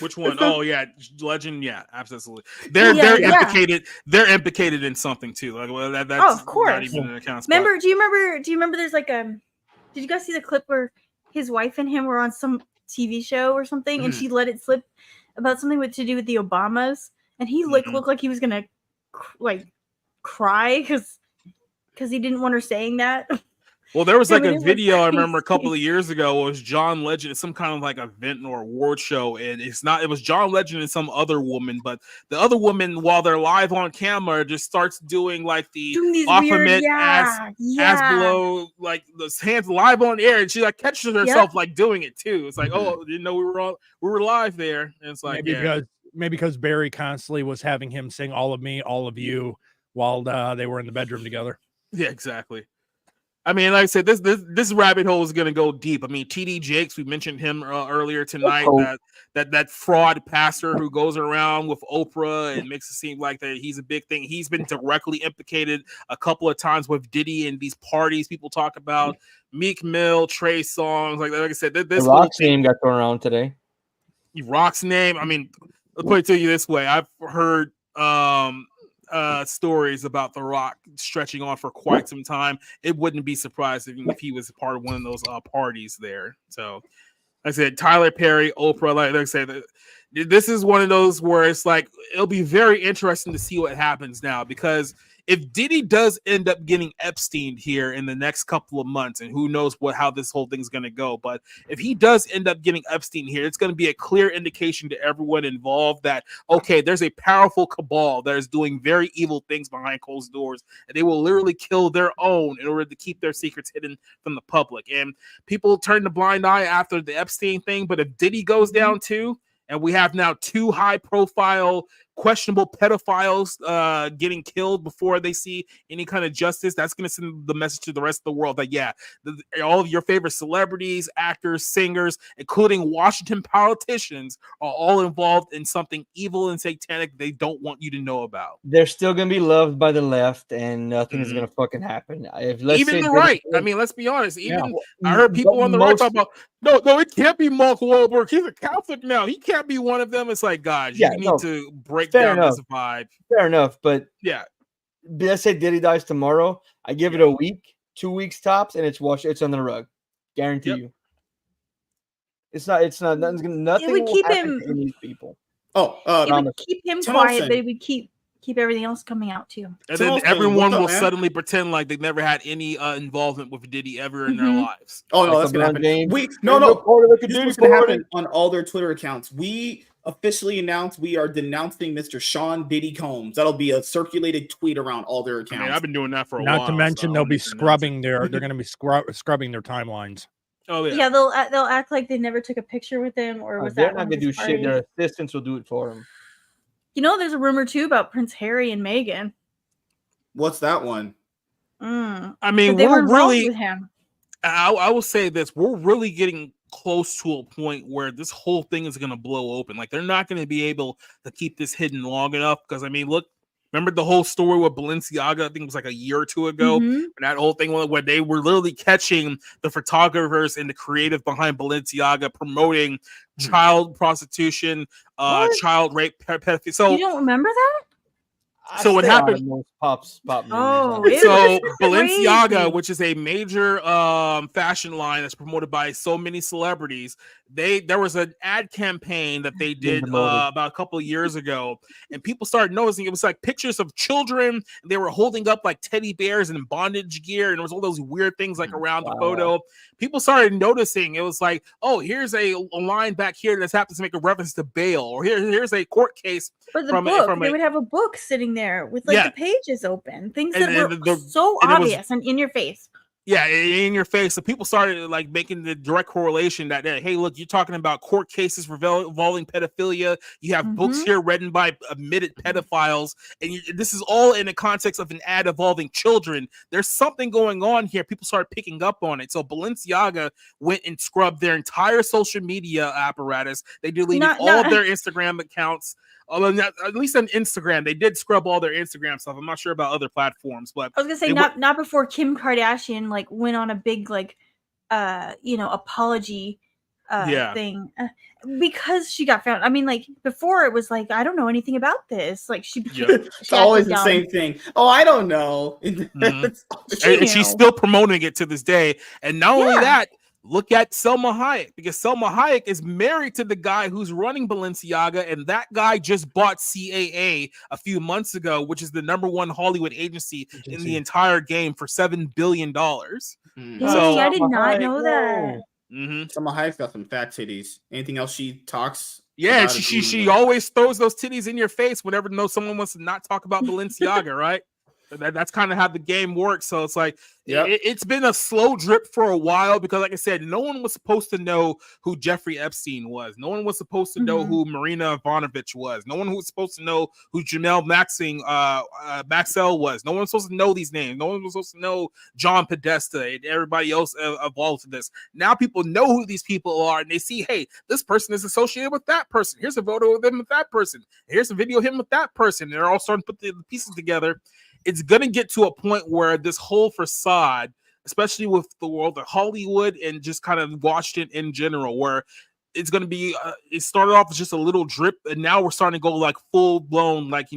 Which one? Oh yeah, Legend. Yeah, absolutely. They're implicated. They're implicated in something too. Like, well, that's of course. not even an account spot. Remember? Do you remember? There's like did you guys see the clip where his wife and him were on some TV show or something, and she let it slip about something to do with the Obamas, and he looked like he was gonna cry because he didn't want her saying that. Well, there was like a video I remember a couple of years ago. It was John Legend at some kind of like event or award show, and it was John Legend and some other woman, but the other woman, while they're live on camera, just starts doing like the Baphomet ass below, like the hands live on air, and she like catches herself like doing it too. It's like, oh, didn't know we were live there. And it's like maybe because Barry constantly was having him sing "All of Me, All of You" while they were in the bedroom together. Yeah, exactly. I mean, like I said, this rabbit hole is going to go deep. I mean, TD Jakes, we mentioned him earlier tonight. That fraud pastor who goes around with Oprah and makes it seem like that he's a big thing. He's been directly implicated a couple of times with Diddy and these parties people talk about. Meek Mill, Trey Songz, like I said, this Rock's name got thrown around today. Rock's name. I mean, let's put it to you this way: I've heard stories about The Rock stretching on for quite some time. It wouldn't be surprising if he was part of one of those parties there. So, like I said, Tyler Perry, Oprah, like I said, this is one of those where it's like it'll be very interesting to see what happens now, because if Diddy does end up getting Epstein here in the next couple of months, and who knows how this whole thing's going to go, but if he does end up getting Epstein here, it's going to be a clear indication to everyone involved that, okay, there's a powerful cabal that is doing very evil things behind closed doors, and they will literally kill their own in order to keep their secrets hidden from the public. And people turn the blind eye after the Epstein thing, but if Diddy goes down too, and we have now two high-profile, questionable pedophiles getting killed before they see any kind of justice, that's going to send the message to the rest of the world that, yeah, all of your favorite celebrities, actors, singers, including Washington politicians, are all involved in something evil and satanic they don't want you to know about. They're still going to be loved by the left, and nothing is going to fucking happen. Even the right. I mean, let's be honest. Even I heard people on the right talk about, no, it can't be Mark Wahlberg. He's a Catholic now. He can't be one of them. It's like, guys, you need to break down this vibe. Fair enough, but yeah, let's say Diddy dies tomorrow. I give it a week, 2 weeks tops, and it's under the rug. Guarantee you. It's not. Nothing. It would keep him. These people. It would keep him quiet, but it would keep everything else coming out too. And then everyone will suddenly pretend like they've never had any involvement with Diddy ever in their lives. Oh no, that's gonna happen. This is gonna happen on all their Twitter accounts. We officially announced we are denouncing Mr. Sean Diddy Combs. That'll be a circulated tweet around all their accounts. I mean, I've been doing that for a while. Not to mention they'll be scrubbing they're going to be scrubbing their timelines. Oh yeah. Yeah, they'll act like they never took a picture with him, or was they're that not gonna do shit. Their assistants will do it for him. You know, there's a rumor too about Prince Harry and Meghan. What's that one? I mean, But they were we're involved really. with him. I will say this: we're really getting close to a point where this whole thing is going to blow open. Like they're not going to be able to keep this hidden long enough. Because I mean, look, remember the whole story with Balenciaga? I think it was like a year or two ago, Mhm. and that whole thing where they were literally catching the photographers and the creative behind Balenciaga promoting child prostitution, What? child rape, pedophilia. You So, don't remember that? so what happened? Most pop movies. Oh, honestly. it So was Balenciaga, crazy. which is a major fashion line that's promoted by so many celebrities, there was an ad campaign that they did demoted. about a couple of years ago, and people started noticing it was like pictures of children. And they were holding up like teddy bears and bondage gear, and there was all those weird things like around the photo. People started noticing it was like, oh, here's a line back here that happens to make a reference to bail, or here's a court case. But the from book, from they a- would have a book sitting there with like Yeah. the pages open, things And- that and were so and it was- obvious and in your face. Yeah, in your face. So people started like making the direct correlation that, hey, look, you're talking about court cases involving pedophilia. You have books here written by admitted pedophiles, and this is all in the context of an ad involving children. There's something going on here. People started picking up on it. So Balenciaga went and scrubbed their entire social media apparatus. They deleted all of their Instagram accounts. At least on Instagram, they did scrub all their Instagram stuff. I'm not sure about other platforms, but I was gonna say not before Kim Kardashian like went on a big like apology thing because she got found. I mean, like before it was like I don't know anything about this. Like she became it's always the same thing. Oh, I don't know. and she's still promoting it to this day. And not only that, look at Selma Hayek, because Selma Hayek is married to the guy who's running Balenciaga, and that guy just bought CAA a few months ago, which is the #1 Hollywood agency in the entire game, for $7 billion. So I did not know that. Selma Hayek's got some fat titties. Anything else she talks? Yeah, she always throws those titties in your face whenever someone wants to not talk about Balenciaga, right? That's kind of how the game works. So it's like it's been a slow drip for a while because, like I said, no one was supposed to know who Jeffrey Epstein was. No one was supposed to know who Marina Ivanovich was. No one was supposed to know who Jamel Maxell was. No one was supposed to know these names. No one was supposed to know John Podesta and everybody else involved in this. Now people know who these people are, and they see, hey, this person is associated with that person. Here's a photo of them with that person. Here's a video of him with that person. And they're all starting to put the pieces together. It's going to get to a point where this whole facade, especially with the world of Hollywood and just kind of Washington in general, where it's going to be, it started off as just a little drip, and now we're starting to go like full blown, like,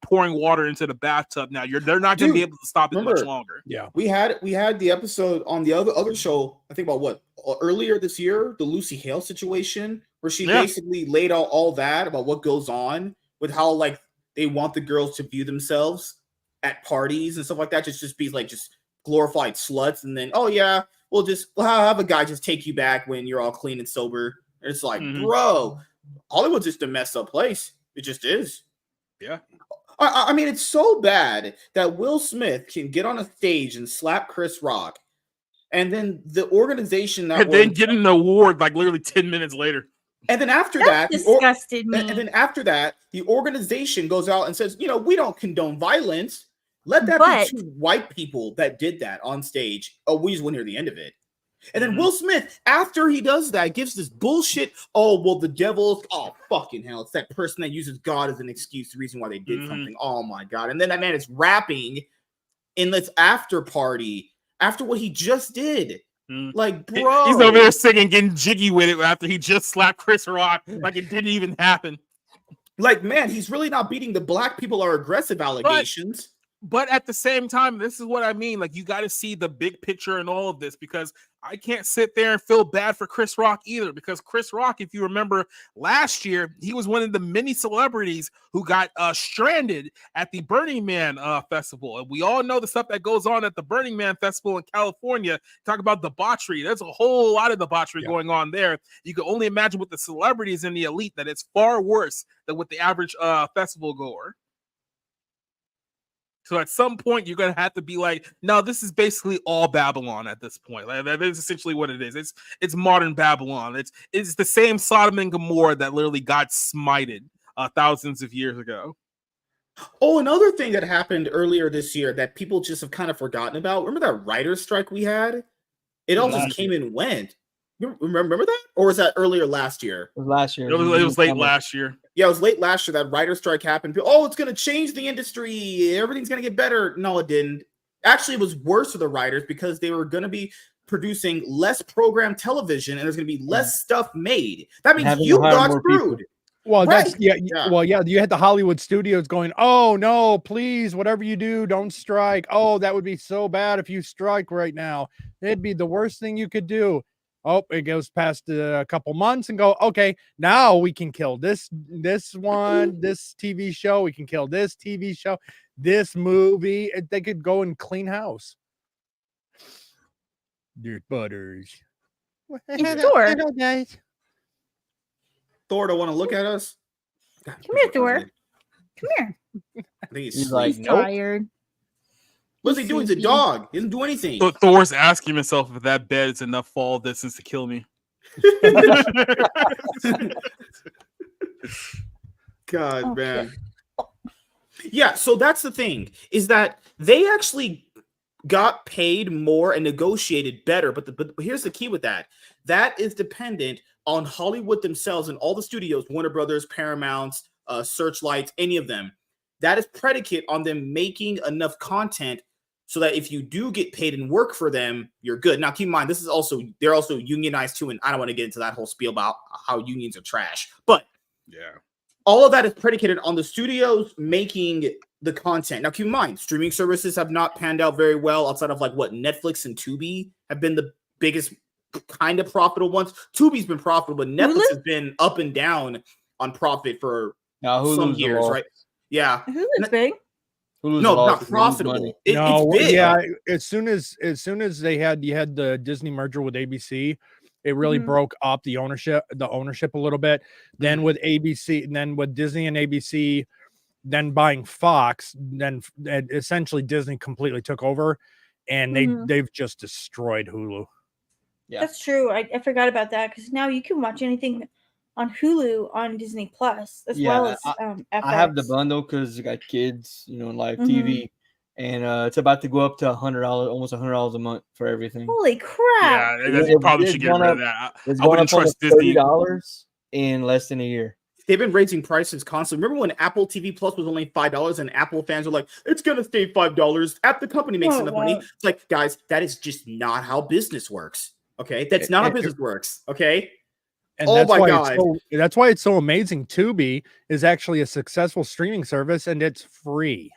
pouring water into the bathtub. Now they're not going to be able to stop it much longer. Yeah, we had the episode on the other show. I think about earlier this year, the Lucy Hale situation, where she basically laid out all that about what goes on with how like they want the girls to view themselves at parties and stuff like that, just be like just glorified sluts, and then we'll have a guy just take you back when you're all clean and sober. And it's like, bro, Hollywood's just a messed up place. It just is. Yeah. I mean, it's so bad that Will Smith can get on a stage and slap Chris Rock, and then the organization that then get an award like literally 10 minutes later. And then after that, disgusted me. And then after that, the organization goes out and says, we don't condone violence. Let that be two white people that did that on stage. Oh, we just wouldn't hear the end of it. And then Will Smith, after he does that, gives this bullshit. Oh, well, the devil's, oh, fucking hell. It's that person that uses God as an excuse, the reason why they did something. Oh, my God. And then that man is rapping in this after party after what he just did. Like, bro. He's over there singing, getting jiggy with it after he just slapped Chris Rock. Like it didn't even happen. Like, man, he's really not beating the black people are aggressive allegations. But at the same time, this is what I mean. Like, you got to see the big picture in all of this, because I can't sit there and feel bad for Chris Rock either. Because Chris Rock, if you remember last year, he was one of the many celebrities who got stranded at the Burning Man festival. And we all know the stuff that goes on at the Burning Man festival in California. Talk about debauchery. There's a whole lot of debauchery going on there. You can only imagine with the celebrities and the elite that it's far worse than with the average festival goer. So at some point, you're going to have to be like, no, this is basically all Babylon at this point. Like, that is essentially what it is. It's modern Babylon. It's the same Sodom and Gomorrah that literally got smited thousands of years ago. Oh, another thing that happened earlier this year that people just have kind of forgotten about. Remember that writer's strike we had? It all just Last came and went. You remember that? Or was that earlier last year? It was last year. It was late last year. Yeah, it was late last year that writer's strike happened. Oh, it's going to change the industry. Everything's going to get better. No, it didn't. Actually, it was worse for the writers because they were going to be producing less program television and there's going to be less stuff made. That means Having to you hire got more people. screwed. Well, Right. that's yeah. Well, yeah, you had the Hollywood studios going, "Oh no, please, whatever you do, don't strike. Oh, that would be so bad if you strike right now. It'd be the worst thing you could do." Oh, it goes past a couple months and go, "Okay, now we can kill this one, this TV show. We can kill this TV show, this movie. They could go and clean house." Dirt butters. It's Thor. Hello, guys. Thor don't want to look at us. God, Come here, Thor. Come here. I think He's he's like, He's nope. tired. what's he doing? He's a sleepy. dog. He doesn't do anything. So Thor's asking himself if that bed is enough fall distance to kill me. God, Oh, man. Yeah, so that's the thing, is that they actually got paid more and negotiated better. But here's the key with that. That is dependent on Hollywood themselves and all the studios, Warner Brothers, Paramounts, Searchlights, any of them. That is predicate on them making enough content so that if you do get paid and work for them, you're good. Now, keep in mind, they're also unionized too, and I don't want to get into that whole spiel about how unions are trash. But Yeah. all of that is predicated on the studios making the content. Now, keep in mind, streaming services have not panned out very well outside of like what Netflix and Tubi have been the biggest kind of profitable ones. Tubi's been profitable, but Netflix Hulu? has been up and down on profit for Now, some Hulu's years, right? Yeah. Hulu's big. Hulu's No, lost not money. profitable. No, it's big. yeah. As soon as you had the Disney merger with ABC, it really Mhm. broke up the ownership a little bit. Then with ABC, and then with Disney and ABC, then buying Fox, then essentially Disney completely took over, and Mhm. they've just destroyed Hulu. Yeah. That's true. I forgot about that because now you can watch anything on Hulu on Disney Plus as Yeah, well as FX. I have the bundle because I got kids, and live Mhm. TV, and it's about to go up to $100, almost $100 a month for everything. Holy crap! Yeah, It- you probably it's should get gone rid of up- that. It's I going wouldn't up trust almost Disney. $30 in less than a year. They've been raising prices constantly. Remember when Apple TV Plus was only $5 and Apple fans were like, it's going to stay $5. The company makes No, it enough money. won't. It's like, guys, that is just not how business works. Okay? That's not how business works. Okay? And Oh that's my why God. that's why it's so amazing. Tubi is actually a successful streaming service, and it's free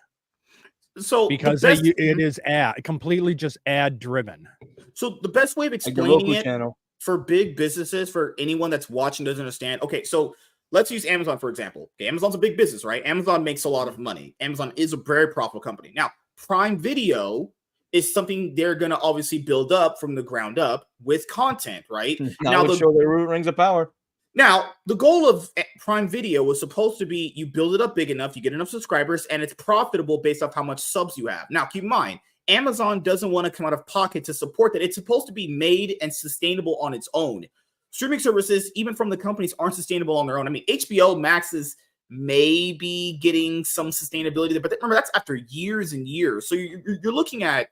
So because the best, it is completely just ad driven. so the best way of Like the explaining local it channel. for big businesses, for anyone that's watching doesn't understand. Okay, so let's use Amazon for example. Okay, Amazon's a big business, right? Amazon makes a lot of money. Amazon is a very profitable company. Now, Prime Video is something they're going to obviously build up from the ground up with content, right? Now the show their root rings of power. Now, the goal of Prime Video was supposed to be you build it up big enough, you get enough subscribers, and it's profitable based off how much subs you have. Now, keep in mind, Amazon doesn't want to come out of pocket to support that. It's supposed to be made and sustainable on its own. Streaming services, even from the companies, aren't sustainable on their own. I mean, HBO Max is maybe getting some sustainability there, but remember, that's after years and years. So you're looking at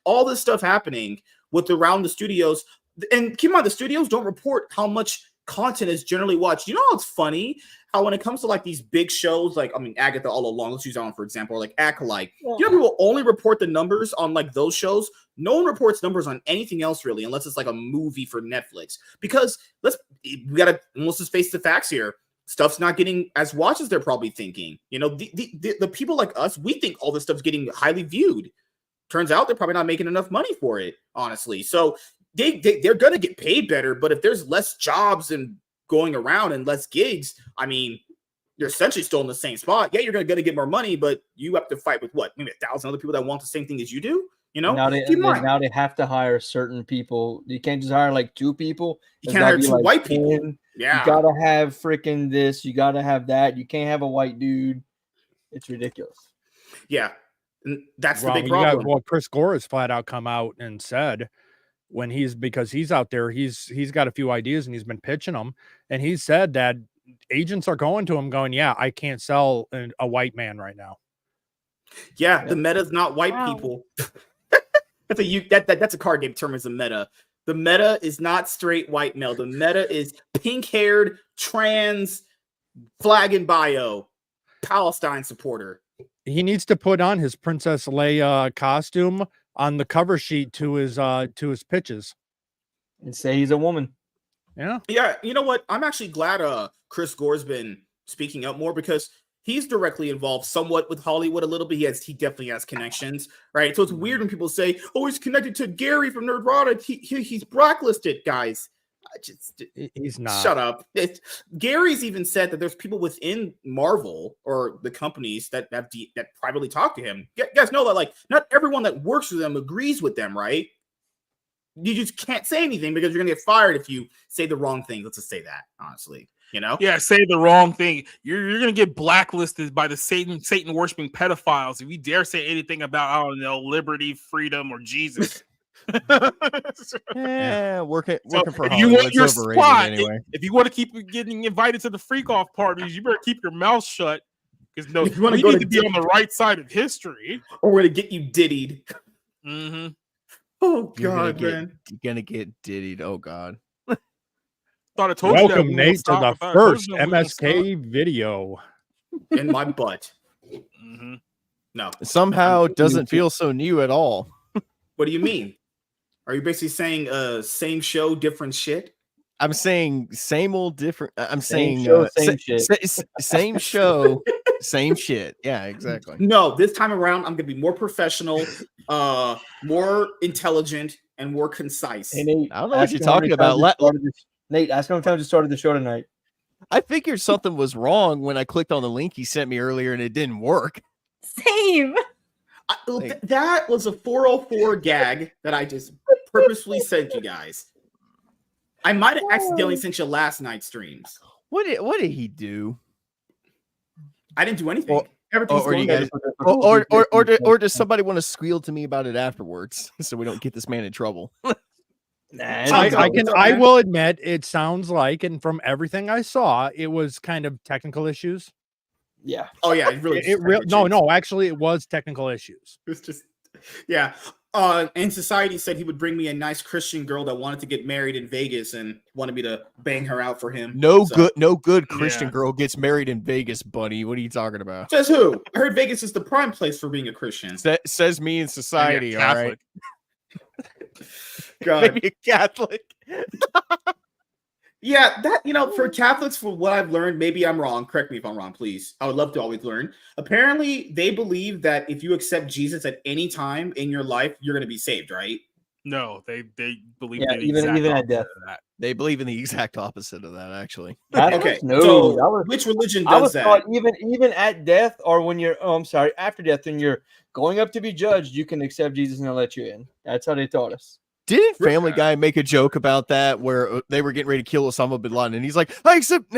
all this stuff happening with around the studios. And keep in mind, the studios don't report how much content is generally watched. You know how it's funny how when it comes to like these big shows, like Agatha all along, let's use that one for example, or like Acolyte. Yeah. You know, people only report the numbers on like those shows. No one reports numbers on anything else really, unless it's like a movie for let's just face the facts here. Stuff's not getting as watched as they're probably thinking. You know, the people like us, we think all this stuff's getting highly viewed. Turns out they're probably not making enough money for it, honestly. So they're going to get paid better, but if there's less jobs and going around and less gigs, I mean, you're essentially still in the same spot. Yeah, you're going to get more money, but you have to fight with what? Maybe 1,000 other people that want the same thing as you do. You know, now they have to hire certain people. You can't just hire like 2 people. You can't hire 2 white people. 10. Yeah, You gotta have freaking this. You gotta have that. You can't have a white dude. It's ridiculous. Yeah, and that's the big problem. Chris Gore has flat out come out and said because he's out there, he's got a few ideas and he's been pitching them, and he said that agents are going to him going, yeah, I can't sell a white man right now. Yeah, the meta's not white Wow. people. That's a card game term as a meta. The meta is not straight white male. The meta is pink-haired, trans, flag in bio, Palestine supporter. He needs to put on his Princess Leia costume on the cover sheet to his pitches. And say he's a woman. Yeah. Yeah, you know what? I'm actually glad Chris Gore's been speaking up more because he's directly involved somewhat with Hollywood a little bit. He definitely has connections, right? So it's weird when people say, "Oh, he's connected to Gary from Nerdrotic. He's blacklisted." Guys, He's not. shut up. Gary's even said that there's people within Marvel or the companies that privately talk to him. You guys know that like not everyone that works with them agrees with them, right? You just can't say anything because you're gonna get fired if you say the wrong thing. Let's just say that, honestly. You know? Yeah, say the wrong thing. You're gonna get blacklisted by the Satan worshiping pedophiles if you dare say anything about, I don't know, liberty, freedom, or Jesus. Yeah, working So for if you want Hollywood's your overrated spot, anyway. if you want to keep getting invited to the freak off parties, you better keep your mouth shut. Because no, If you wanna we go need to to be on the right side of history. Or we're gonna get you diddied. Mm-hmm. Oh You're God, man. You're gonna get diddied. Oh God. Thought I told you that Welcome, we Nate, won't to stop. the I thought I told first you that we won't stop. MSK video. In my butt. Mm-hmm. No. Somehow doesn't feel so new at all. What do you mean? Are you basically saying same show, different shit? I'm saying same old different. I'm Same saying show, same shit. Same show, same shit. Yeah, exactly. No, this time around I'm gonna be more professional, more intelligent, and more concise. Hey, Nate, I don't know what ask you're him how talking many about. times you started this- Nate, ask him how many times you started the show tonight. I figured something was wrong when I clicked on the link he sent me earlier and it didn't work. Same. That was a 404 gag that I just purposefully sent you guys. I might have accidentally sent you last night's streams. What did he do? I didn't do anything. Or- Everything's or you going guys- good. Or does somebody want to squeal to me about it afterwards so we don't get this man in trouble? I will admit it sounds like, and from everything I saw, it was kind of technical issues. Yeah. Oh yeah, it really. No, actually, it was technical issues. It was just, yeah. And Society said he would bring me a nice Christian girl that wanted to get married in Vegas and wanted me to bang her out for him. No So- good Christian girl gets married in Vegas, buddy. What are you talking about? Says who? I heard Vegas is the prime place for being a Christian. Says me in society, all right. God. Maybe a Catholic. Yeah, that, for Catholics, for what I've learned, maybe I'm wrong. Correct me if I'm wrong, please. I would love to always learn. Apparently, they believe that if you accept Jesus at any time in your life, you're going to be saved, right? No, they believe Yeah, the even exact at opposite death. of that. They believe in the exact opposite of that, actually. Okay, No, so that was- which religion I does was that? taught even at death, or when you're after death, when you're going up to be judged, you can accept Jesus and they'll let you in. That's how they taught us. Didn't Family Guy make a joke about that where they were getting ready to kill Osama bin Laden, and he's like, I accept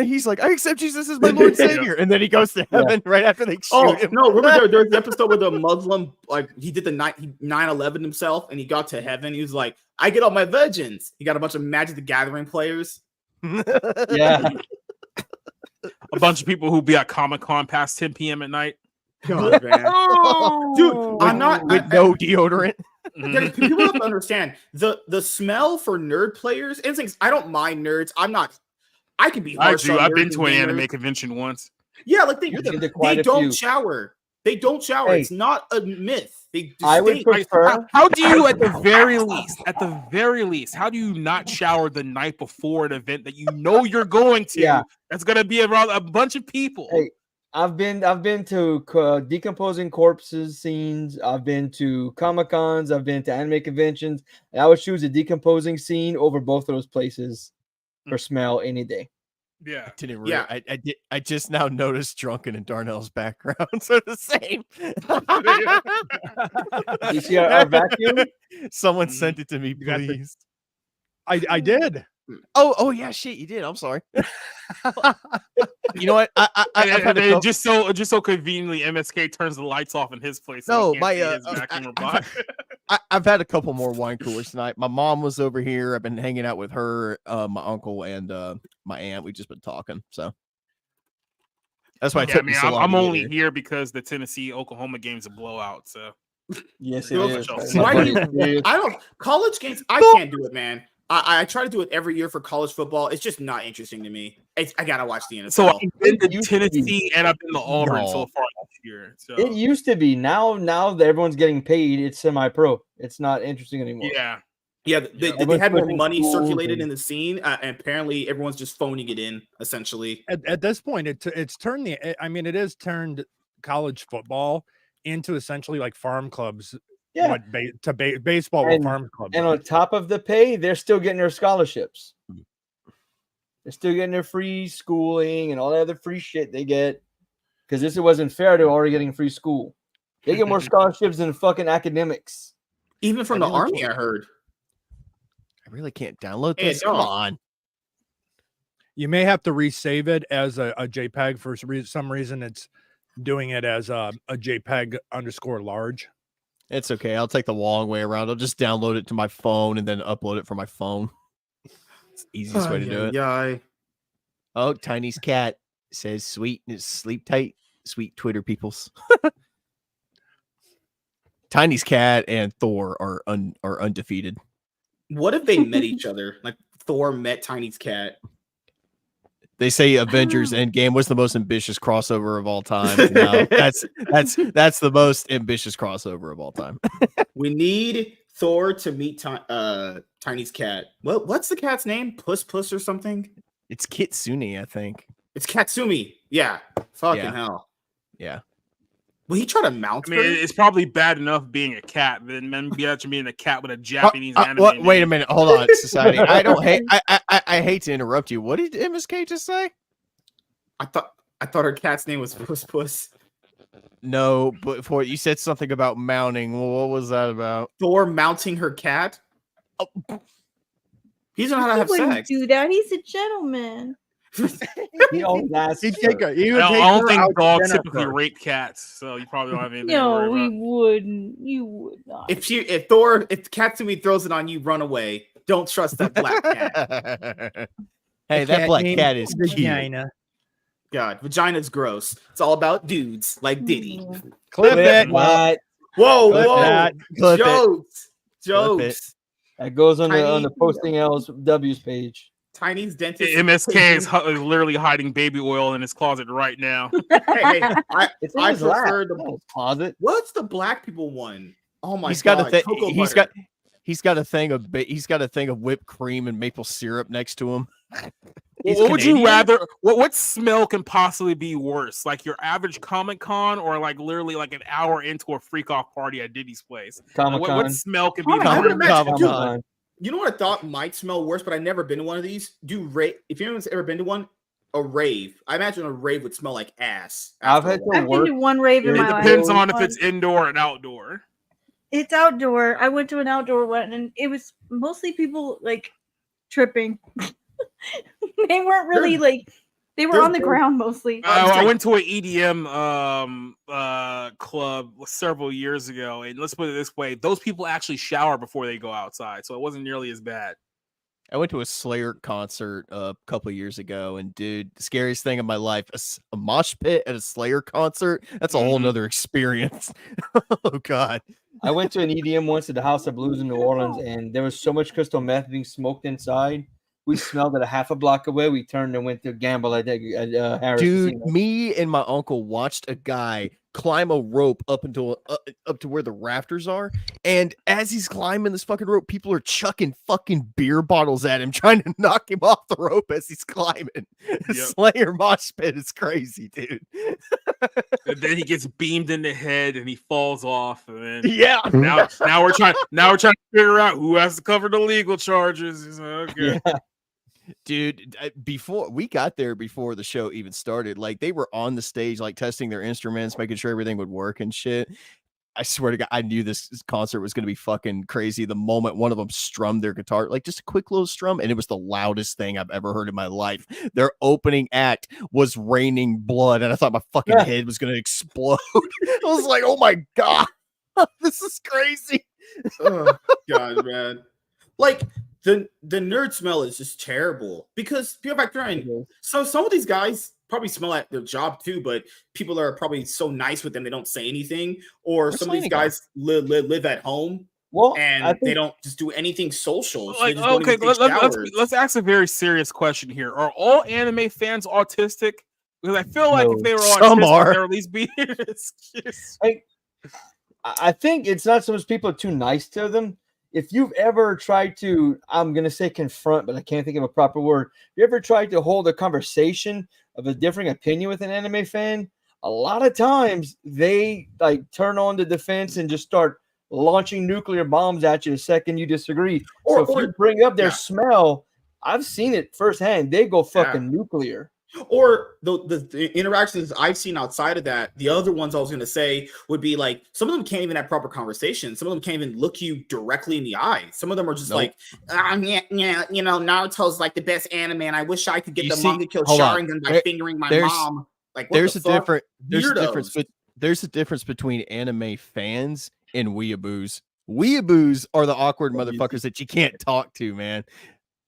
Jesus as my Lord and Savior, and then he goes to heaven right after they shoot Oh him. no! Remember there's an episode where the Muslim, like, he did the 9/11 himself, and he got to heaven. He was like, "I get all my virgins." He got a bunch of Magic the Gathering players. Yeah. A bunch of people who be at Comic-Con past 10 p.m. at night. God, man. Dude, I'm not with no deodorant. Guys, people have to understand the smell for nerd players and things. I don't mind nerds. I can be I harsh do. on I've nerds been and to an gamers. anime convention once. Yeah, like they quite a don't few. shower. They don't shower. Hey. It's not a myth. They just I would stink. prefer. How do you, at the very least, how do you not shower the night before an event that you know you're going to? Yeah. That's gonna be around a bunch of people. Hey, I've been to decomposing corpses scenes. I've been to Comic-Cons. I've been to anime conventions. And I would choose a decomposing scene over both of those places for smell any day. Yeah. Didn't Yeah. I just now noticed Drunken in Darnell's background, so the same. You see our vacuum? Someone sent it to me, got the- please. I did. Oh yeah, shit, you did. I'm sorry. You know what? I've had a couple- just so conveniently, MSK turns the lights off in his place. So No, we can't my, see his I- vacuum I- robot. I've had a couple more wine coolers tonight. My mom was over here. I've been hanging out with her, my uncle, and my aunt. We've just been talking. So That's why it Yeah, took me so long. I'm to get only here. here because the Tennessee Oklahoma game's a blowout. So Yes, it Well, is. why do It you? is. I don't college games. I can't do it, man. I try to do it every year for college football. It's just not interesting to me. I gotta watch the NFL. so I've been to It used to be. Tennessee and I've been to Auburn so Y'all. far this year. So It used to be. Now that everyone's getting paid, it's semi-pro. It's not interesting anymore. yeah. Yeah, they Everyone's had more pushing money schools circulated and- in the scene, and apparently everyone's just phoning it in. Essentially, At this point, it's turned it has turned college football into essentially like farm clubs. Yeah. What baseball And- what farm clubs. And are. on top of the pay, they're still getting their scholarships. They're still getting their free schooling and all that other free shit they get. Because this wasn't fair, they're already getting free school. They get more scholarships than fucking academics. even from I the really army, can't- I heard. I really can't download Hey, this. Come dog. on. You may have to resave it as a JPEG for some reason. It's doing it as a JPEG _ large. It's okay. I'll take the long way around. I'll just download it to my phone and then upload it from my phone. It's the easiest way to do it. Yeah. Oh, Tiny's cat says sweet and sleep tight. Sweet Twitter peoples. Tiny's cat and Thor are undefeated. What if they met each other? Like Thor met Tiny's cat. They say Avengers Endgame was the most ambitious crossover of all time. No, that's the most ambitious crossover of all time. We need Thor to meet Tiny's cat. What's the cat's name? Puss or something? It's Kitsune, I think. It's Katsumi. Yeah. Fucking Yeah. hell. Yeah. Will he try to mount I mean, her? it's probably bad enough being a cat, but then maybe actually being a cat with a Japanese anime. Wait a name. minute. Hold on, society. I don't hate. I hate to interrupt you. What did MSK just say? I thought her cat's name was Puss. No, but for you said something about mounting. Well, what was that about? Thor mounting her cat. Oh. He doesn't know how to He have wouldn't sex. do that. He's a gentleman. He always asks He'd for take it. a, he I would don't, take I don't her think out to dogs dinner typically first. rape cats, so you probably don't have anything to No, worry we about. wouldn't. You would not. If Katsumi throws it on you, run away. Don't trust that black cat. Hey, A that black named cat is cute. Vagina. God, vagina's gross. It's all about dudes like Diddy. Mm. Clip it. That, Whoa, Clip whoa. that. Clip it. Jokes. Clip it. Jokes. that goes on the Tiny- posting LW's page. Tiny's dentist. MSK is literally hiding baby oil in his closet right now. Hey, It's in I his lap, prefer not the. his closet. What's the black people one? Oh my He's god. got a thing. Cocoa He's butter. got a thing of whipped cream and maple syrup next to him. He's What would you Canadian? rather? What smell can possibly be worse? Like your average Comic Con, or like literally like an hour into a freak off party at Diddy's place? Comic What Con. smell can be? I would worse? imagine, dude, Comic-Con. you know what I thought might smell worse, but I've never been to one of these. If anyone's ever been to one, a rave. I imagine a rave would smell like ass. I've after a had while. I've been to one rave in It It my life. depends on if One. it's indoor and outdoor. It's outdoor. I went to an outdoor one, and it was mostly people like tripping. They weren't really like. They were There's on the been- ground mostly. I went to an EDM club several years ago, and let's put it this way: those people actually shower before they go outside, so it wasn't nearly as bad. I went to a Slayer concert a couple of years ago, and dude, the scariest thing in my life, a mosh pit at a Slayer concert. That's a whole Mhm. nother experience. Oh god. I went to an EDM once at the House of Blues in New Orleans, and there was so much crystal meth being smoked inside. We smelled it a half a block away. We turned and went to gamble at Harris Dude, Casino. me and my uncle watched a guy climb a rope up to where the rafters are, and as he's climbing this fucking rope, people are chucking fucking beer bottles at him, trying to knock him off the rope as he's climbing. Slayer mosh pit is crazy, dude. And then he gets beamed in the head, and he falls off. And then Yeah. now we're trying to figure out who has to cover the legal charges. He's like, okay. Yeah. Dude, before we got there, before the show even started, like they were on the stage, like testing their instruments, making sure everything would work and shit. I swear to God, I knew this concert was going to be fucking crazy the moment one of them strummed their guitar, like just a quick little strum, and it was the loudest thing I've ever heard in my life. Their opening act was Raining Blood, and I thought my fucking head was going to explode. I was like, oh my God, this is crazy. Oh god, man. Like the nerd smell is just terrible because people factor in. So some of these guys probably smell at their job too, but people are probably so nice with them they don't say anything. Or some of these guys live at home. Well, and they don't just do anything social. So Like, they just don't okay, even take showers. let's ask a very serious question here. Are all anime fans autistic? Because I feel like if they were autistic, they'd at least be excuse. I think it's not so much people are too nice to them. If you've ever tried to, I'm gonna say confront, but I can't think of a proper word. If you ever tried to hold a conversation of a differing opinion with an anime fan, a lot of times they like turn on the defense and just start launching nuclear bombs at you the second you disagree. So if you bring up their smell, I've seen it firsthand. They go fucking nuclear. Or the interactions I've seen outside of that, the other ones I was going to say would be like some of them can't even have proper conversations. Some of them can't even look you directly in the eye. Some of them are just like, yeah, you know, Naruto's like the best anime, and I wish I could get the Mangekyo Sharingan by fingering my mom. Like, there's a difference between anime fans and weeaboos. Weeaboos are the awkward motherfuckers that you can't talk to, man.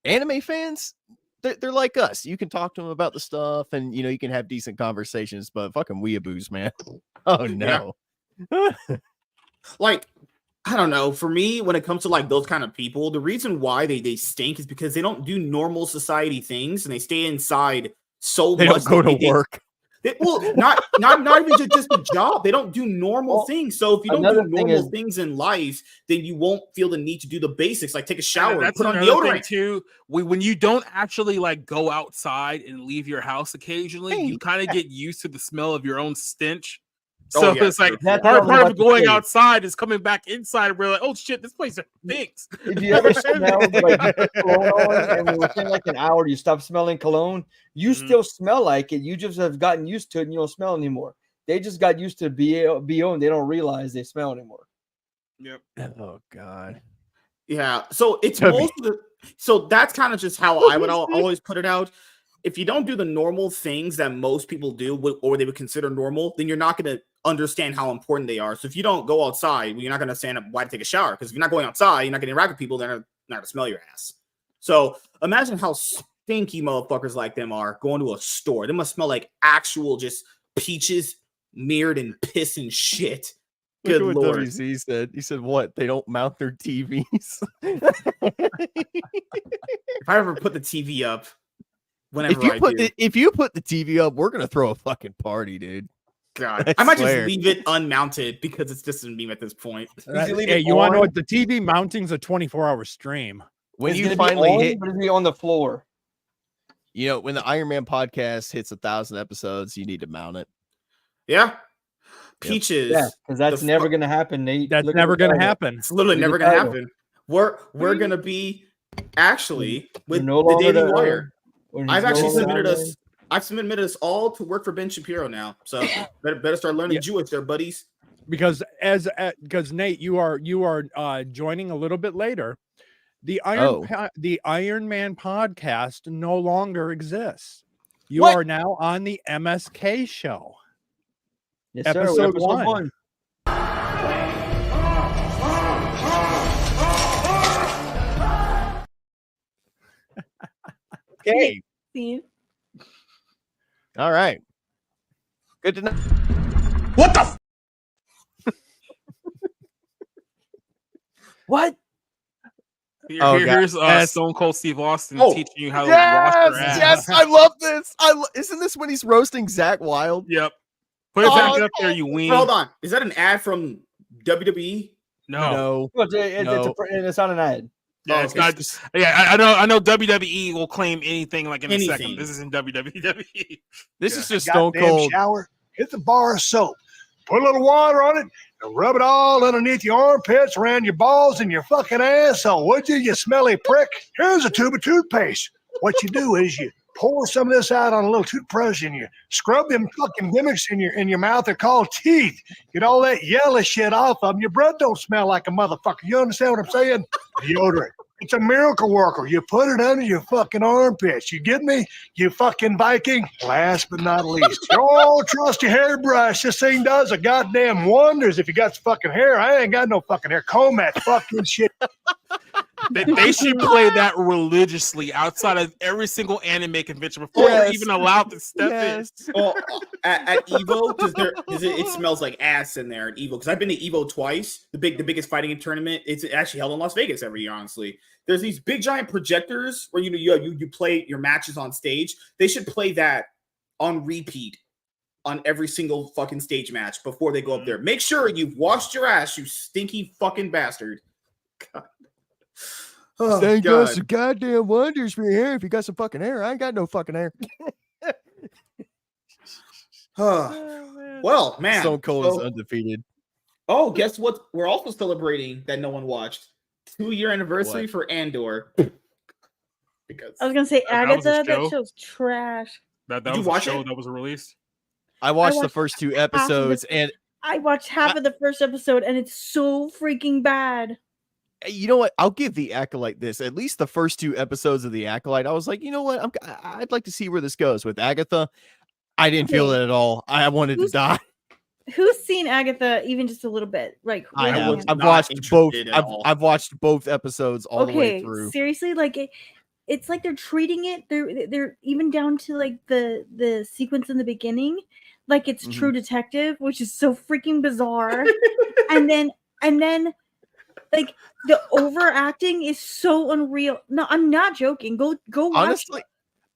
Anime fans, they're like us. You can talk to them about the stuff, and you know you can have decent conversations. But fucking weeaboos, man. Oh no. Yeah. Like, I don't know. For me, when it comes to like those kind of people, the reason why they stink is because they don't do normal society things, and they stay inside so they much. They don't go to work. Not even just a job. They don't do normal things. So if you don't do normal things in life, then you won't feel the need to do the basics, like take a shower, and put on deodorant too. When you don't actually like go outside and leave your house occasionally, you kind of get used to the smell of your own stench. So it's like part of going outside is coming back inside and we're like, oh shit, this place stinks. If you ever smell like you put cologne on and within like an hour you stop smelling cologne, you still smell like it. You just have gotten used to it and you don't smell anymore. They just got used to BO and they don't realize they smell anymore. Yep. Oh god. Yeah. So it's most of the. So that's kind of just how I would always put it out. If you don't do the normal things that most people do, or they would consider normal, then you're not going to understand how important they are. So if you don't go outside, you're not going to stand up why to take a shower. Because if you're not going outside, you're not going to interact with people. They're not going to smell your ass. So imagine how stinky motherfuckers like them are going to a store. They must smell like actual just peaches mirrored in piss and shit. Good Look at Lord. what WZ said. He said, what? They don't mount their TVs. If I ever put the TV up, if you put the TV up, we're gonna throw a fucking party, dude. God, I might just leave it unmounted because it's just a meme at this point. Hey, you want to know what? The TV mounting's a 24-hour stream. When you finally hit, but it'll be on the floor. You know, when the Iron Man podcast hits 1,000 episodes, you need to mount it. Yeah. Peaches. Yeah, because that's never going to happen, Nate. That's never going to happen. It's literally never going to happen. We're going to be actually with the Daily Wire. I've actually submitted us. I've submitted us all to work for Ben Shapiro now. So better start learning Jewish there, buddies. Because Nate, you are joining a little bit later. The Iron Man podcast no longer exists. You are now on the MSK show. Yes, episode sir. 1. Okay. Steve. All right. Good to know. What the? What? Here's Stone Cold Steve Austin teaching you how to wash your ass. Yes, I love this. Isn't this when he's roasting Zach Wilde? Yep. Put it back up there, you ween. Hold on. Is that an ad from WWE? No. It's not an ad. Yeah, it's not. Yeah, I know WWE will claim anything like in a second. This isn't WWE. This is just Stone Cold. Shower. Hit the bar of soap. Put a little water on it and rub it all underneath your armpits, around your balls, and your fucking asshole. Would you, you smelly prick? Here's a tube of toothpaste. What you do is you pour some of this out on a little toothbrush and you scrub them fucking gimmicks in your mouth. They're called teeth. Get all that yellow shit off of them. Your breath don't smell like a motherfucker. You understand what I'm saying? Deodorant. It's a miracle worker. You put it under your fucking armpits. You get me? You fucking Viking. Last but not least, your trusty hairbrush. This thing does a goddamn wonders if you got some fucking hair. I ain't got no fucking hair. Comb that fucking shit. They should play that religiously outside of every single anime convention before you're even allowed to step in. Well, at Evo, because it smells like ass in there at Evo. Because I've been to Evo twice, the biggest fighting tournament. It's actually held in Las Vegas every year. Honestly, there's these big giant projectors where you play your matches on stage. They should play that on repeat on every single fucking stage match before they go up there. Make sure you've washed your ass, you stinky fucking bastard. God. Oh, thank God. Some goddamn wonders for your hair. If you got some fucking hair, I ain't got no fucking hair. Well, man. Stone Cold is undefeated. Oh, guess what? We're also celebrating that no one watched. 2-year anniversary for Andor. Because I was gonna say Agatha. That show's trash. That was a show that was released. I watched the first 2 episodes, and I watched half of the first episode, and it's so freaking bad. You know what? I'll give the Acolyte this. At least the first 2 episodes of the Acolyte, I was like, you know what? I'd like to see where this goes. With Agatha, I didn't feel that at all. I wanted to die. Who's seen Agatha even just a little bit? Like I have. I've watched both. I've watched both episodes all the way through. Seriously, like it's like they're treating it. They're even down to like the sequence in the beginning, like it's True Detective, which is so freaking bizarre. and then like the overacting is so unreal. No, I'm not joking. Go watch.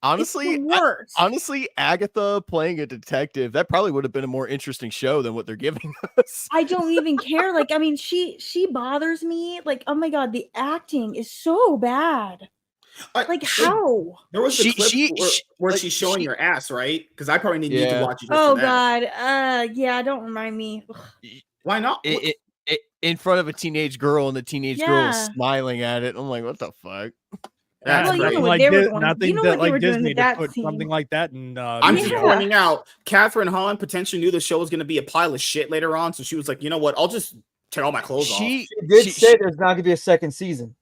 Honestly, Agatha playing a detective, that probably would have been a more interesting show than what they're giving us. I don't even care. Like, I mean, she bothers me. Like, oh my God, the acting is so bad. Like, how? There was the clip where she's showing her ass, right? Because I probably need to watch it. Oh God, yeah, don't remind me. Why not? In front of a teenage girl, and the teenage girl is smiling at it. I'm like, what the fuck? That's nothing like Disney to put something like that in. I'm just pointing out, Catherine Hahn potentially knew the show was going to be a pile of shit later on, so she was like, you know what? I'll just tear all my clothes off. She did say there's not going to be a second season.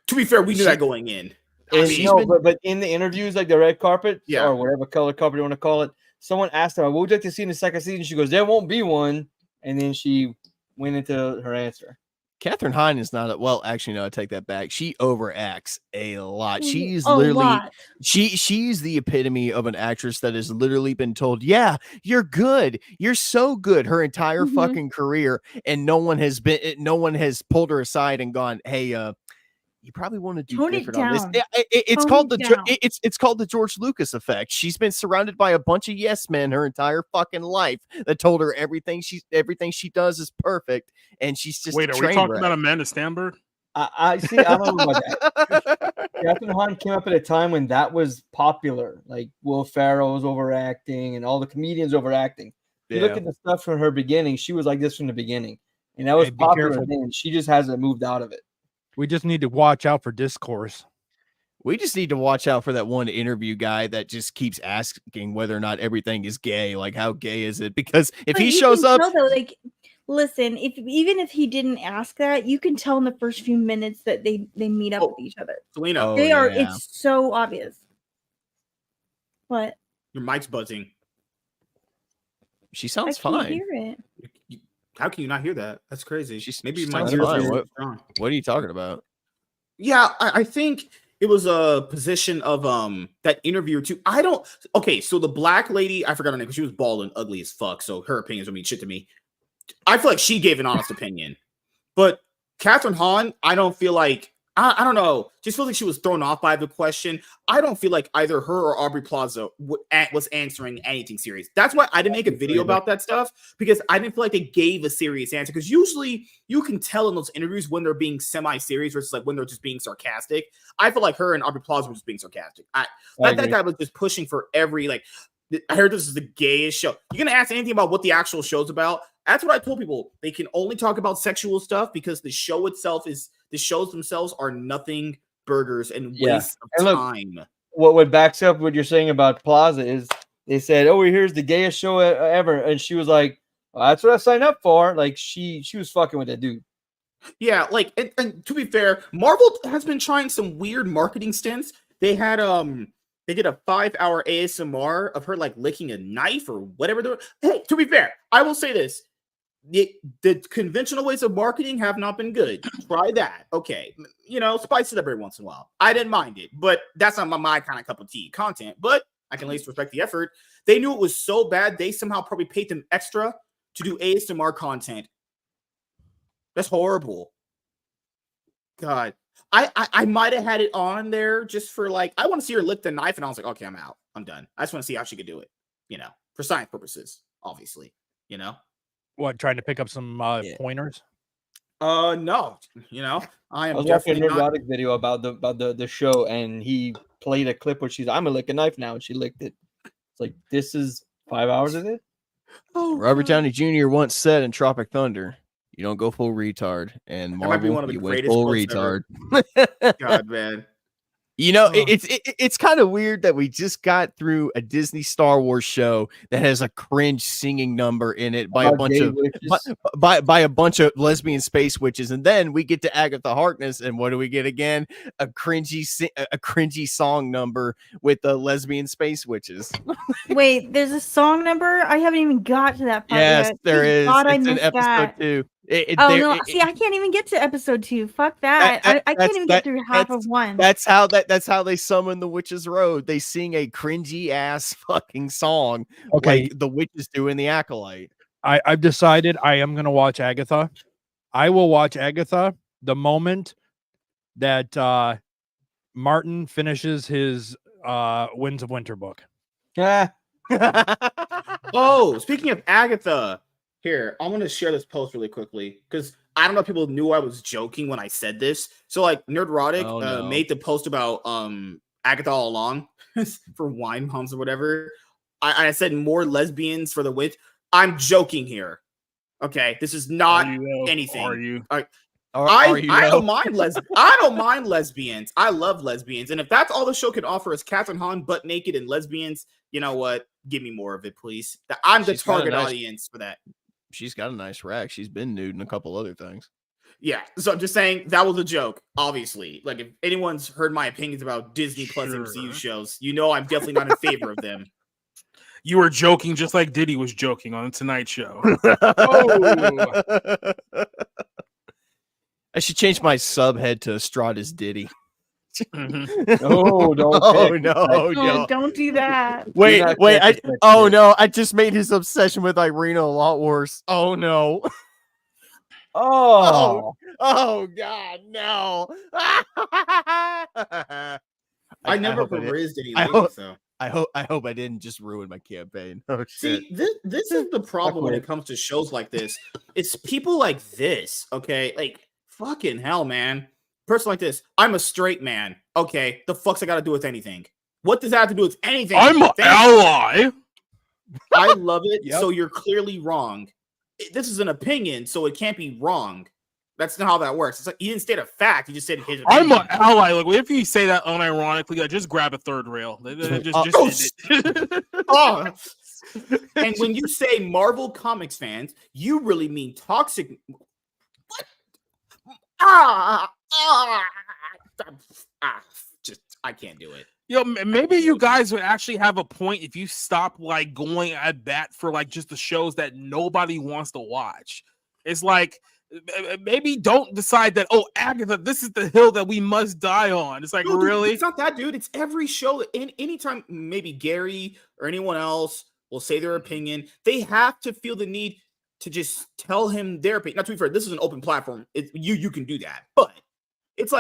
To be fair, we knew that going in. But in the interviews, like the red carpet, or whatever color carpet you want to call it, someone asked her, "What would you like to see in the second season?" She goes, "There won't be one," and then she went into her answer. Catherine Hahn is not actually no, I take that back. She overacts a lot. She's she's the epitome of an actress that has literally been told, yeah, you're good. You're so good her entire fucking career. And no one has pulled her aside and gone, hey, you probably want to do different on this. It's called the George Lucas effect. She's been surrounded by a bunch of yes men her entire fucking life that told her everything she does is perfect, and she's just wait. Are we talking about Amanda Stenberg? I see. I don't know about that. Catherine Hahn came up at a time when that was popular. Like Will Ferrell was overacting, and all the comedians overacting. Yeah. You look at the stuff from her beginning; she was like this from the beginning, and that was popular. Then she just hasn't moved out of it. We just need to watch out for discourse. We just need to watch out for that one interview guy that just keeps asking whether or not everything is gay. Like, how gay is it? Because if he shows up, like, listen, even if he didn't ask that, you can tell in the first few minutes that they meet up with each other. Selena, they are. It's so obvious. What? Your mic's buzzing. She sounds fine. Hear it. How can you not hear that? That's crazy. Maybe my ears are strong. What are you talking about? Yeah, I think it was a position of that interviewer too. Okay, so the black lady, I forgot her name because she was bald and ugly as fuck. So her opinions don't mean shit to me. I feel like she gave an honest opinion, but Catherine Hahn, I don't feel like I don't know. Just feel like she was thrown off by the question. I don't feel like either her or Aubrey Plaza was answering anything serious. That's why I didn't make a video about that stuff, because I didn't feel like they gave a serious answer. Because usually you can tell in those interviews when they're being semi-serious versus like when they're just being sarcastic. I feel like her and Aubrey Plaza were just being sarcastic. That guy was just pushing for every like. I heard this is the gayest show. You're gonna ask anything about what the actual show's about? That's what I told people. They can only talk about sexual stuff because the show itself the shows themselves are nothing burgers and waste of time. What backs up what you're saying about Plaza is they said, "Oh, here's the gayest show ever," and she was like, well, "That's what I signed up for." Like she was fucking with that dude. Yeah, like and to be fair, Marvel has been trying some weird marketing stints. They had they did a 5-hour ASMR of her like licking a knife or whatever. Hey, to be fair, I will say this. the conventional ways of marketing have not been good. Try that. Okay. Spice it up every once in a while. I didn't mind it, but that's not my kind of cup of tea content. But I can at least respect the effort. They knew it was so bad, they somehow probably paid them extra to do ASMR content. That's horrible. God. I might have had it on there just for I want to see her lick the knife, and I was like, okay, I'm out. I'm done. I just want to see how she could do it, for science purposes, obviously, What, trying to pick up some pointers? No, I am was watching a definitely not. Nerdrotic video about the show, and he played a clip where she's, I'm gonna lick a knife now, and she licked it. It's like, this is 5 hours of it. Robert Downey Jr. once said in Tropic Thunder, "You don't go full retard," and That might be Marvel, one of the you went greatest full quotes ever. retard. God, man. It's kind of weird that we just got through a Disney Star Wars show that has a cringe singing number in it by a bunch of by a bunch of lesbian space witches, and then we get to Agatha Harkness, and what do we get again? A cringy song number with the lesbian space witches. Wait, there's a song number? I haven't even got to that part Yes, yet. there Thank is. God I It's in missed episode that. 2. See, I can't even get to episode 2. Fuck that. I can't even get through half of 1. That's how they summon the Witch's Road. They sing a cringy ass fucking song, Okay. like the witches do in the Acolyte. I've decided I am going to watch Agatha. I will watch Agatha the moment that Martin finishes his Winds of Winter book. Yeah. Oh, speaking of Agatha, here, I'm going to share this post really quickly because I don't know if people knew I was joking when I said this. So, Nerdrotic made the post about Agatha all along for wine moms or whatever. I said more lesbians for the width. I'm joking here. Okay, this is not anything. Are you? I don't mind I don't mind lesbians. I love lesbians, and if that's all the show could offer is Catherine Hahn butt naked and lesbians, you know what? Give me more of it, please. I'm the target audience for that. She's got a nice rack. She's been nude in a couple other things. Yeah, so I'm just saying that was a joke. Obviously, if anyone's heard my opinions about Disney Plus MCU shows, I'm definitely not in favor of them. You were joking just like Diddy was joking on the Tonight Show. I should change my subhead to Estrada's Diddy. Oh, Don't do that. Wait. I just made his obsession with Irina a lot worse. Oh no. Oh God, no. I never perused any ladies, though. I hope I didn't just ruin my campaign. Oh, shit. See, this is the problem when it comes to shows like this. It's people like this, okay? Fucking hell, man. Person like this. I'm a straight man. Okay, the fuck's I got to do with anything? What does that have to do with anything? I'm an ally. I love it. Yep. So you're clearly wrong. This is an opinion, so it can't be wrong. That's not how that works. It's you didn't state a fact. You just said his opinion. I'm an ally. What if you say that unironically? Just grab a third rail. Just end it. And when you say Marvel Comics fans, you really mean toxic. What? I can't do it. Maybe you guys would actually have a point if you stop going at bat for just the shows that nobody wants to watch. It's maybe don't decide that, Agatha, this is the hill that we must die on. It's No, really? Dude, it's not that, dude. It's every show. Anytime maybe Gary or anyone else will say their opinion, they have to feel the need to just tell him their opinion. Not to be fair, this is an open platform. You can do that. But it's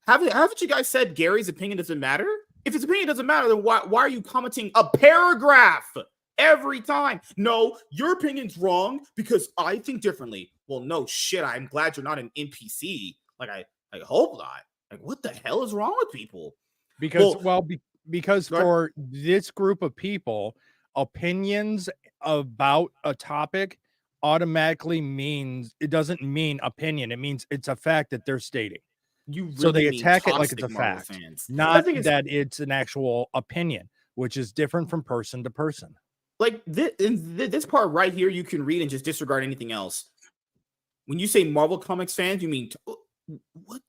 haven't you guys said Gary's opinion doesn't matter? If his opinion doesn't matter, then why are you commenting a paragraph every time? No, your opinion's wrong because I think differently. Well, no shit. I'm glad you're not an NPC. I hope not. What the hell is wrong with people? Because for this group of people, opinions about a topic automatically means it doesn't mean opinion. It means it's a fact that they're stating. So they attack it like it's a fact, not that it's an actual opinion, which is different from person to person. This part right here, you can read and just disregard anything else. When you say Marvel Comics fans, you mean what?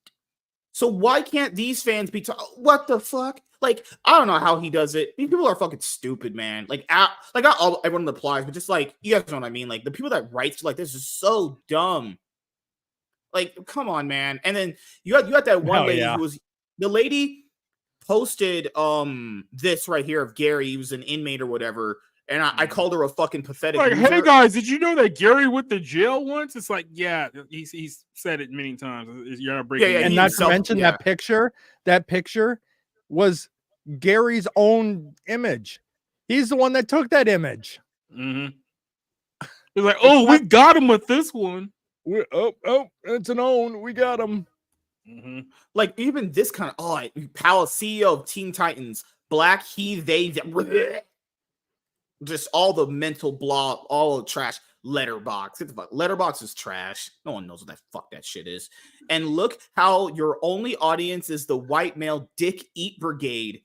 So why can't these fans be what the fuck? Like, I don't know how he does it. These people are fucking stupid, man. Like, not all everyone applies, but just like, you guys know what I mean. Like, the people that write like this is so dumb. Like, come on, man. And then you had that one lady who was the lady posted this right here of Gary. He was an inmate or whatever. And I called her a fucking pathetic. Like, loser. hey guys, did you know that Gary went to jail once? It's like, yeah, he's said it many times. You're not breaking. And not to mention that picture. That picture was Gary's own image. He's the one that took that image. Mm-hmm. He's like, oh, we got him with this one. It's an own. We got him. Mm-hmm. Like even this kind of Palace CEO of Teen Titans, Black he they. Just all the mental blah, all the trash. Letterbox. Get the fuck. Letterbox is trash. No one knows what that fuck that shit is. And look how your only audience is the white male dick eat brigade.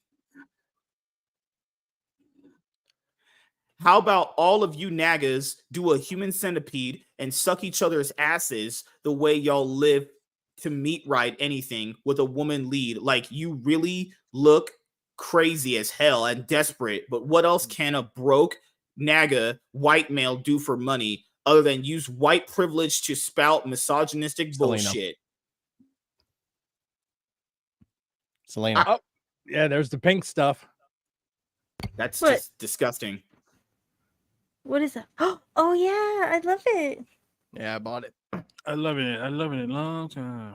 How about all of you nagas do a human centipede and suck each other's asses the way y'all live to meet right anything with a woman lead? Like, you really look crazy as hell and desperate, but what else can a broke naga white male do for money other than use white privilege to spout misogynistic bullshit? Selena. Yeah, there's the pink stuff. That's just disgusting. What is that? Oh yeah, I love it. Yeah, I bought it. I love it. I love it a long time.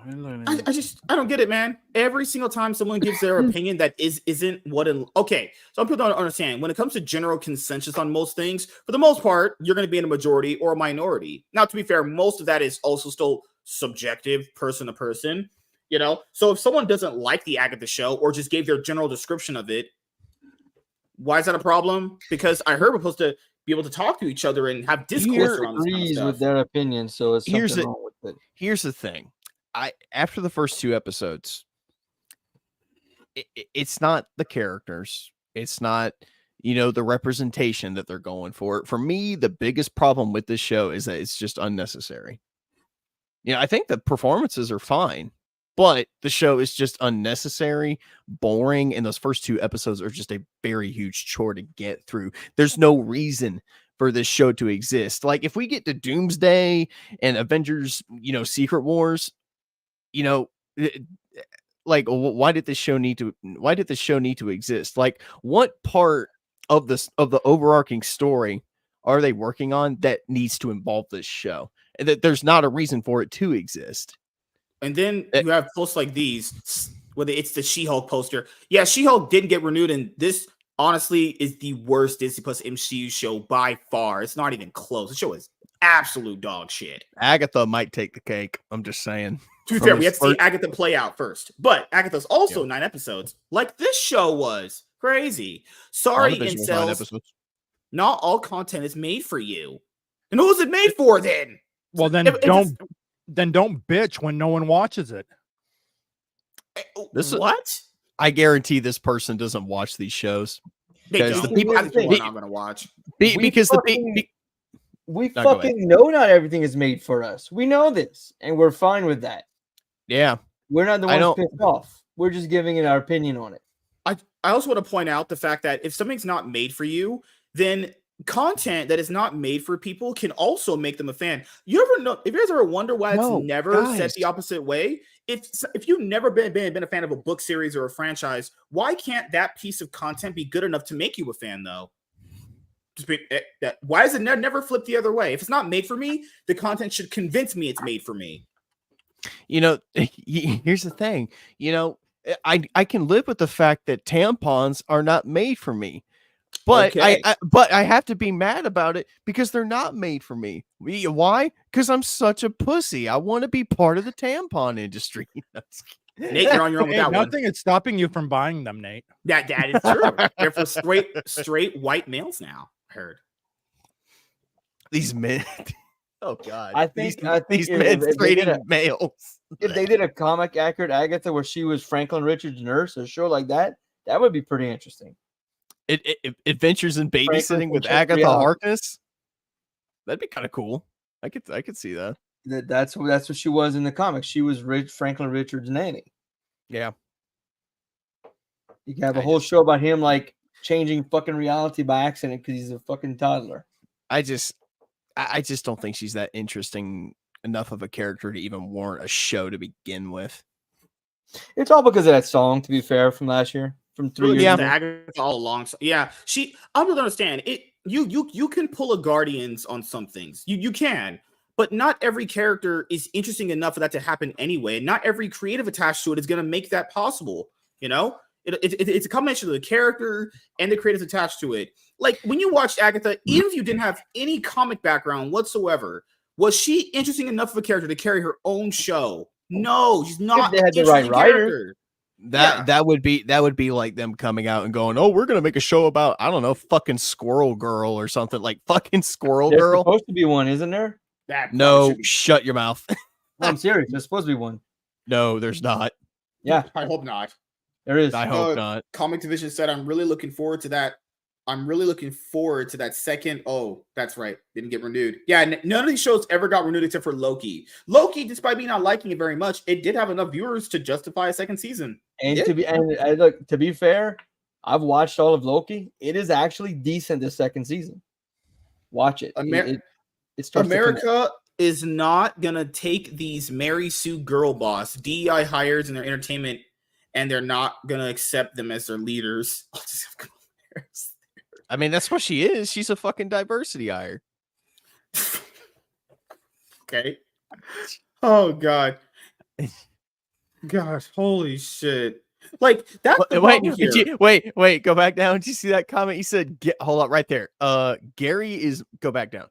I don't get it, man. Every single time someone gives their opinion that isn't what okay. Some people don't understand when it comes to general consensus on most things. For the most part, you're going to be in a majority or a minority. Now, to be fair, most of that is also still subjective, person to person. You know, so if someone doesn't like the Agatha show or just gave their general description of it, why is that a problem? Because I heard we're supposed to be able to talk to each other and have discourse around this kind of stuff. With their opinion, so it's something wrong with it. Here's the thing. After the first 2 episodes, it's not the characters. It's not, the representation that they're going for. For me, the biggest problem with this show is that it's just unnecessary. I think the performances are fine, but the show is just unnecessary, boring, and those first 2 episodes are just a very huge chore to get through. There's no reason for this show to exist. Like, if we get to Doomsday and Avengers, Secret Wars, like, why did this show need to exist? Like, what part of the overarching story are they working on that needs to involve this show? And that there's not a reason for it to exist. And then you have posts like these, whether it's the She-Hulk poster. Yeah, She-Hulk didn't get renewed, and this honestly is the worst Disney Plus MCU show by far. It's not even close. The show is absolute dog shit. Agatha might take the cake. I'm just saying. To be fair, we have to see Agatha play out first. But Agatha's also 9 episodes, like this show was. Crazy. Sorry, incels. Not all content is made for you. And who is it made for then? Well, then don't bitch when no one watches it. What? I guarantee this person doesn't watch these shows. Because the people I'm not going to watch. We fucking know not everything is made for us. We know this, and we're fine with that. Yeah. We're not the ones pissed off. We're just giving it our opinion on it. I also want to point out the fact that if something's not made for you, then content that is not made for people can also make them a fan. You ever know? If you guys ever wonder why it's never set the opposite way, if you've never been a fan of a book series or a franchise, why can't that piece of content be good enough to make you a fan though? Why does it never flip the other way? If it's not made for me, the content should convince me it's made for me. Here's the thing. I can live with the fact that tampons are not made for me. But I have to be mad about it because they're not made for me. Why? Because I'm such a pussy. I want to be part of the tampon industry. Nate, you're on your own with that one. Nothing is stopping you from buying them, Nate. That is true. They're for straight white males now. I heard these men. Oh God! I think these men trading males. If they did a comic accurate Agatha where she was Franklin Richards' nurse, a show like that would be pretty interesting. Adventures in Babysitting with Agatha Harkness. That'd be kind of cool. I could see that. That's what she was in the comics. She was Franklin Richards' nanny. Yeah. You can have a whole show about him like changing fucking reality by accident because he's a fucking toddler. I just don't think she's that interesting enough of a character to even warrant a show to begin with. It's all because of that song, to be fair, from last year, from 3 years Yeah, ago. Agatha all along. Yeah, I don't understand it. You can pull a Guardians on some things. You can, but not every character is interesting enough for that to happen anyway. And not every creative attached to it is going to make that possible. You know, it's a combination of the character and the creatives attached to it. Like when you watched Agatha, even if you didn't have any comic background whatsoever, was she interesting enough of a character to carry her own show? No, she's not. If they had the right writer. That would be like them coming out and going, "Oh, we're gonna make a show about, I don't know, fucking Squirrel Girl or something, like fucking Squirrel There's Girl." supposed to be one, isn't there? No, shut your mouth. No, I'm serious. There's supposed to be one. No, there's not. Yeah, I hope not. there is. I hope not. Comic Division said, "I'm really looking forward to that. I'm really looking forward to that second." Oh, that's right. Didn't get renewed. Yeah, none of these shows ever got renewed except for Loki. Loki, despite me not liking it very much, it did have enough viewers to justify a second season. And look, to be fair, I've watched all of Loki. It is actually decent this second season. Watch it. It starts America is not gonna take these Mary Sue girl boss DEI hires in their entertainment, and they're not gonna accept them as their leaders. I'll just have I mean, that's what she is. She's a fucking diversity hire. Okay. Oh God. Gosh, holy shit. Like that's the problem here. Wait, go back down. Did you see that comment? You said hold up right there. Gary is go back down.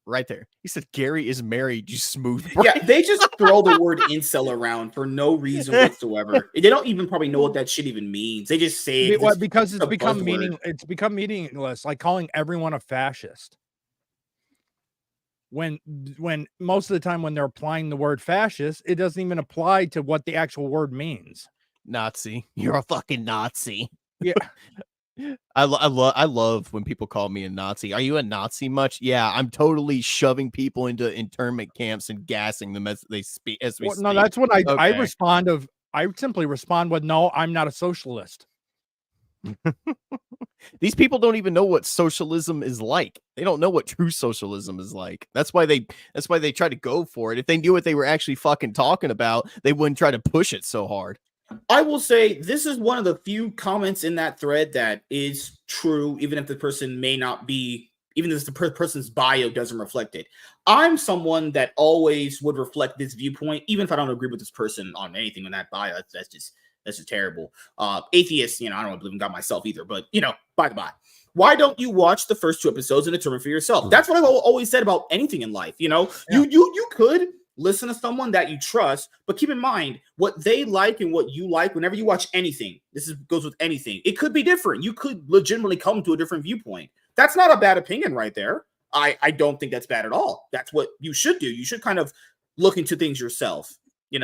Right there. He said Gary is married, you smooth brain. Yeah, they just throw the word incel around for no reason whatsoever. They don't even probably know what that shit even means. They just say it because it's become meaningless, like calling everyone a fascist. When most of the time when they're applying the word fascist, it doesn't even apply to what the actual word means. Nazi. You're a fucking Nazi. Yeah. I love when people call me a Nazi. Are you a Nazi much? Yeah, I'm totally shoving people into internment camps and gassing them as they speak. No, that's what I respond of. I simply respond with, "No, I'm not a socialist." These people don't even know what socialism is like. They don't know what true socialism is like. That's why they try to go for it. If they knew what they were actually fucking talking about, they wouldn't try to push it so hard. I will say this is one of the few comments in that thread that is true, even if the person may not be, even if the person's bio doesn't reflect it. I'm someone that always would reflect this viewpoint, even if I don't agree with this person on anything in that bio. That's just terrible. Atheist, I don't believe in God myself either, but by the by. Why don't you watch the first 2 episodes and determine for yourself? That's what I've always said about anything in life. You could listen to someone that you trust, but keep in mind what they like and what you like whenever you watch anything. Goes with anything. It could be different. You could legitimately come to a different viewpoint. That's not a bad opinion right there. I don't think that's bad at all. That's what you should do. You should kind of look into things yourself. You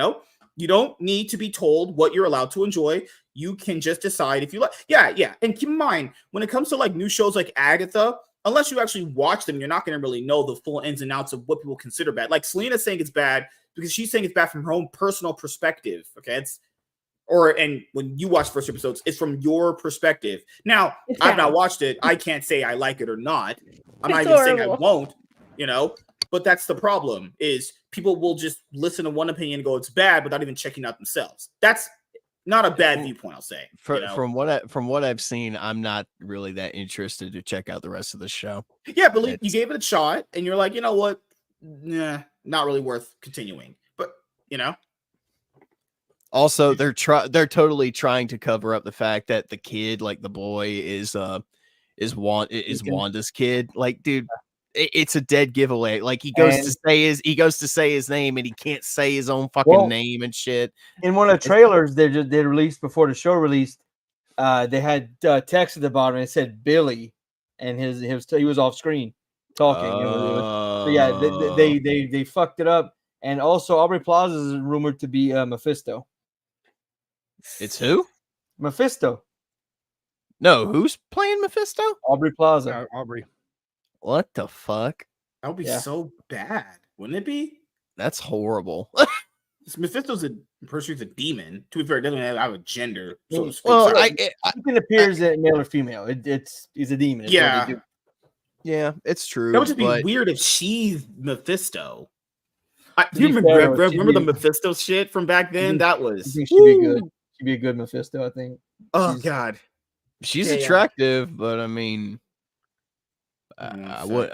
don't need to be told what you're allowed to enjoy. You can just decide if you like. Yeah. And keep in mind, when it comes to like new shows like Agatha, unless you actually watch them, you're not going to really know the full ins and outs of what people consider bad. Like Selena's saying it's bad because she's saying it's bad from her own personal perspective. Okay. And when you watch the first episodes, it's from your perspective. Now, I've not watched it. I can't say I like it or not. I'm not even saying I won't, but that's the problem is people will just listen to one opinion and go, it's bad, without even checking out themselves. That's not a bad viewpoint, I'll say. From what I've seen, I'm not really that interested to check out the rest of the show. Yeah, but you gave it a shot, and you're like, you know what? Nah, not really worth continuing. But also they're totally trying to cover up the fact that the kid, like the boy, is Wanda's kid. Like, dude. It's a dead giveaway. Like he goes to say his name and he can't say his own fucking name and shit. In one of the trailers they released before the show released, they had text at the bottom and it said Billy, and he was off screen talking. So yeah, they fucked it up. And also Aubrey Plaza is rumored to be Mephisto. It's who? Mephisto. No, who's playing Mephisto? Aubrey Plaza. Aubrey. What the fuck? That would be so bad, wouldn't it be? That's horrible. Mephisto's a person who's a demon. To be fair, it doesn't have a gender. So to speak. Well, So, It can appear as male or female. He's a demon. It's what yeah, they do. yeah, it's true. that would just be but weird if she's Mephisto. Do be you fair, remember the she'd be- Mephisto shit from back then? That I was think she'd be good. She'd be a good Mephisto, I think. oh She's- god. she's Yeah. attractive, but I mean, I would.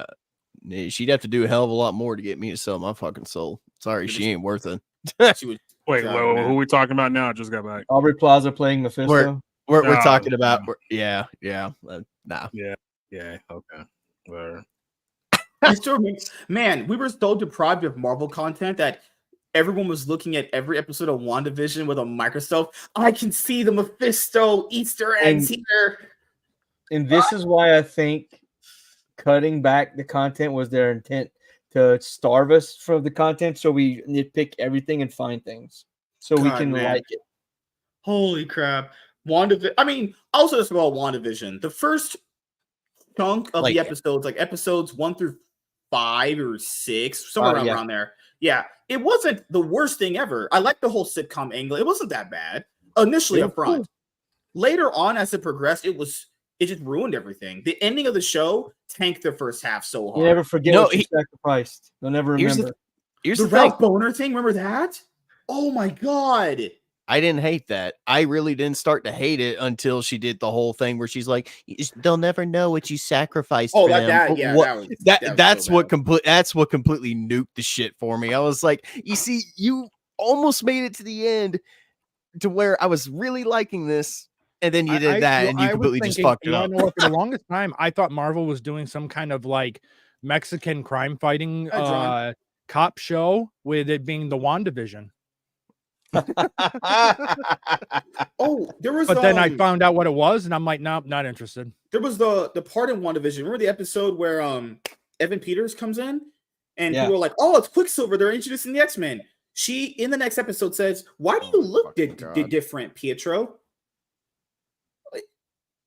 She'd have to do a hell of a lot more to get me to sell my fucking soul. Sorry, she ain't worth it. She would. Wait, God, who man. are we talking about now? I just got back. Aubrey Plaza playing Mephisto. We're No, talking about no. yeah. Nah. Yeah, okay. Whatever. I still remember, man, we were so deprived of Marvel content that everyone was looking at every episode of WandaVision with a microscope. I can see the Mephisto Easter eggs here. And this is why I think cutting back the content was their intent, to starve us from the content so we nitpick everything and find things so we God, can man. like it. Holy crap. WandaVision. I mean, also just about WandaVision. The first chunk of Like the it. episodes, like episodes 1 through 5 or 6, somewhere Yeah. around there. Yeah, it wasn't the worst thing ever. I like the whole sitcom angle. It wasn't that bad initially Yeah, up front. Later on, as it progressed, it just ruined everything. The ending of the show tanked the first half so hard. You never forget No, what you sacrificed. You'll never Here's the remember. Here's the the thing. Ralph Boner thing, remember that? Oh my god. I didn't hate that. I really didn't start to hate it until she did the whole thing where she's like, "They'll never know what you sacrificed Oh, for them." that was so That's what bad. that's what completely nuked the shit for me. I was like, you see, you almost made it to the end to where I was really liking this, and then you did that, and you I was completely just thinking, fucked it you up. wanna know what, for the longest time, I thought Marvel was doing some kind of like Mexican crime fighting John. cop show, with it being the WandaVision. Oh, there was But then I found out what it was, and I'm like, nope, not interested. there was the part in WandaVision. Remember the episode where Evan Peters comes in and Yeah. people are like, "Oh, it's Quicksilver. They're introducing the X-Men." She in the next episode says, "Why do you look different, Pietro?" Like,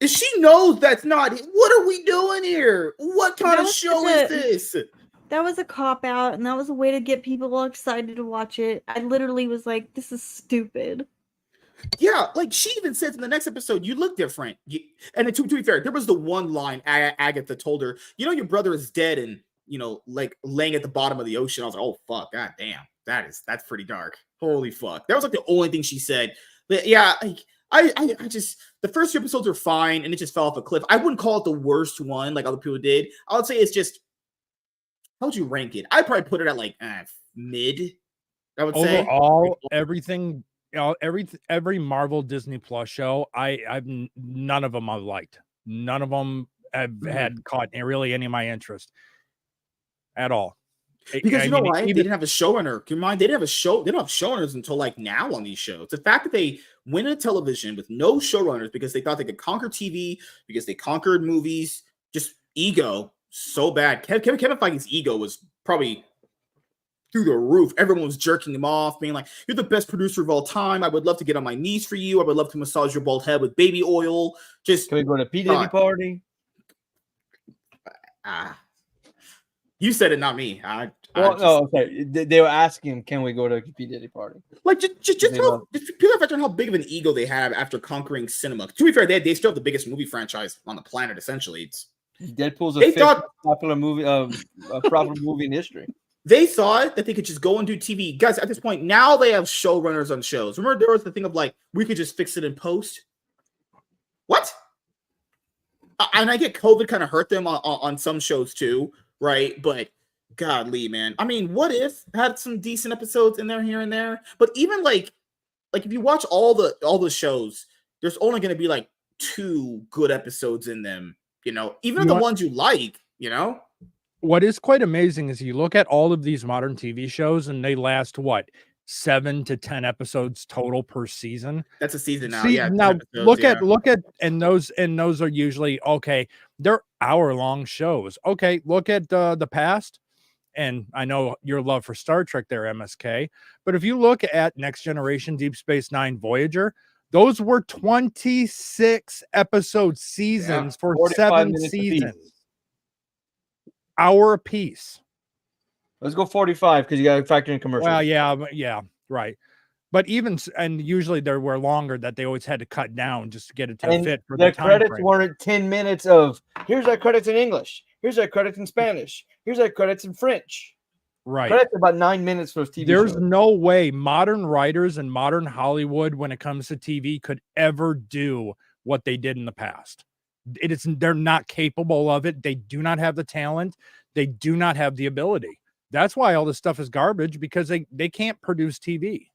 she knows that's not. What are we doing here? What kind That of was show such is this? That was a cop out, and that was a way to get people all excited to watch it. I literally was like, "This is stupid." Yeah, like she even says in the next episode, "You look different." And then to be fair, there was the one line Agatha told her, "You know, your brother is dead, and like laying at the bottom of the ocean." I was like, "Oh fuck, god damn, that's pretty dark. Holy fuck." That was like the only thing she said. But yeah, like I just the first 2 episodes were fine, and it just fell off a cliff. I wouldn't call it the worst one like other people did. I would say it's just, how would you rank it? I'd probably put it at like mid. I would say Overall, everything, every Marvel Disney Plus show, none of them I've liked. None of them have had caught really any of my interest at all. Because you know why? They even didn't have a showrunner. Keep in mind, they didn't have a show. They don't have showrunners until like now on these shows. The fact that they went into television with no showrunners because they thought they could conquer TV, because they conquered movies, just ego so bad. Kevin Feige's ego was probably through the roof. Everyone was jerking him off, being like, "You're the best producer of all time. I would love to get on my knees for you. I would love to massage your bald head with baby oil." Just Can we go to P. Diddy party? You said it, not me. Okay. They were asking him, "Can we go to a P. Diddy party?" Like just people have how big of an ego they have after conquering cinema. To be fair, they still have the biggest movie franchise on the planet. Essentially, it's Deadpool's a fifth popular movie, a profitable movie in history. They thought that they could just go and do TV. Guys, at this point, now they have showrunners on shows. Remember, there was the thing of like, we could just fix it in post. What? And I get COVID kind of hurt them on some shows too, right? But godly, man. I mean, What If had some decent episodes in there here and there. But even like if you watch all the shows, there's only going to be like 2 good episodes in them. Even the ones you like. What is quite amazing is you look at all of these modern TV shows, and they last what, 7 to 10 episodes total per season. That's a season now. See, Yeah. now episodes, look at and those are usually okay. They're hour-long shows. Okay, look at the past, and I know your love for Star Trek there, MSK. But if you look at Next Generation, Deep Space Nine, Voyager, those were 26 episode seasons for 7 seasons. Hour a piece. Let's go 45 because you got to factor in commercials. Well, yeah. Right. But and usually they were longer that they always had to cut down just to get it to And fit for the the time credits frame. weren't 10 minutes of here's our credits in English, here's our credits in Spanish, here's our credits in French. Right. Credits about 9 minutes for TV There's shows. no way modern writers and modern Hollywood, when it comes to TV, could ever do what they did in the past. They're not capable of it. They do not have the talent. They do not have the ability. That's why all this stuff is garbage, because they can't produce TV.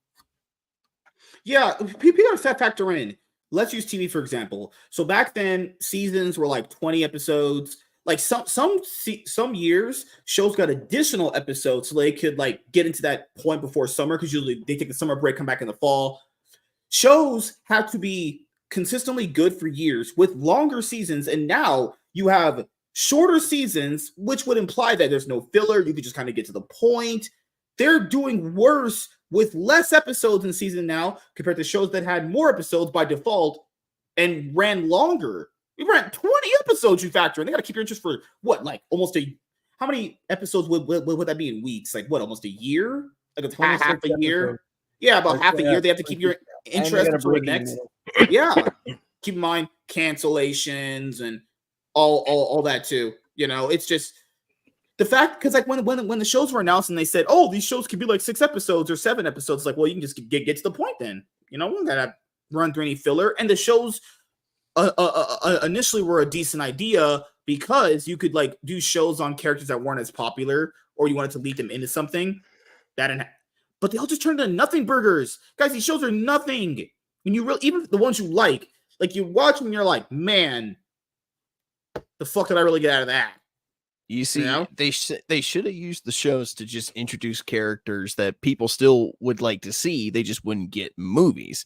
Yeah, people gotta factor in. Let's use TV for example. So back then, seasons were like 20 episodes. Like some years, shows got additional episodes so they could like get into that point before summer, because usually they take the summer break, come back in the fall. Shows have to be consistently good for years with longer seasons, and now you have shorter seasons, which would imply that there's no filler. You could just kind of get to the point. They're doing worse with less episodes in season now compared to shows that had more episodes by default and ran longer. We ran 20 episodes, you factor in. They got to keep your interest for what, like almost how many episodes would that be in weeks? Like what, almost a year? Like it's half a year? episodes. Yeah, about That's half a yeah, year. They have to keep your and you interest gotta until the break next. even. Yeah. Keep in mind cancellations and all that too. You know, it's just the fact, because like when the shows were announced and they said, oh, these shows could be like 6 episodes or 7 episodes, like, well, you can just get to the point then. You know, we don't gotta run through any filler. And the shows initially were a decent idea because you could like do shows on characters that weren't as popular, or you wanted to lead them into something but they all just turned into nothing burgers. Guys, these shows are nothing. When you really, even the ones you like you watch them and you're like, man, the fuck did I really get out of that? You see, You know? they should have used the shows to just introduce characters that people still would like to see. They just wouldn't get movies.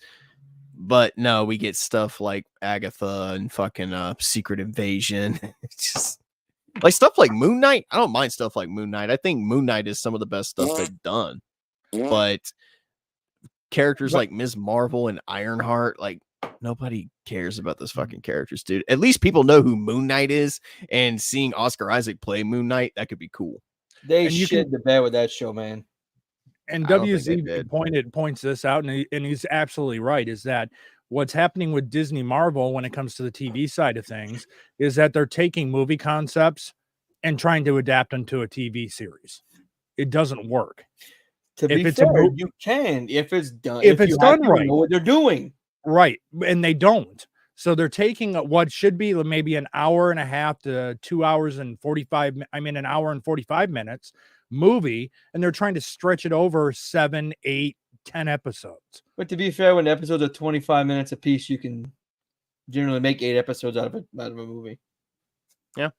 But no, we get stuff like Agatha and fucking Secret Invasion. It's just like stuff like Moon Knight. I don't mind stuff like Moon Knight. I think Moon Knight is some of the best stuff they've done. But characters like Ms. Marvel and Ironheart, like nobody cares about those fucking characters, dude. At least people know who Moon Knight is, and seeing Oscar Isaac play Moon Knight, that could be cool. They shit the bed with that show, man. And I don't think they WZ did. points this out, and he's absolutely right, is that what's happening with Disney Marvel when it comes to the TV side of things is that they're taking movie concepts and trying to adapt them to a TV series. It doesn't work. To be fair, you can if it's done. If it's done right, know what they're doing. Right, and they don't. So they're taking what should be maybe an hour and a half to 2 hours and 45. I mean, an hour and 45 minutes movie, and they're trying to stretch it over 7, 8, 10 episodes. But to be fair, when episodes are 25 minutes a piece, you can generally make 8 episodes out of a movie. Yeah.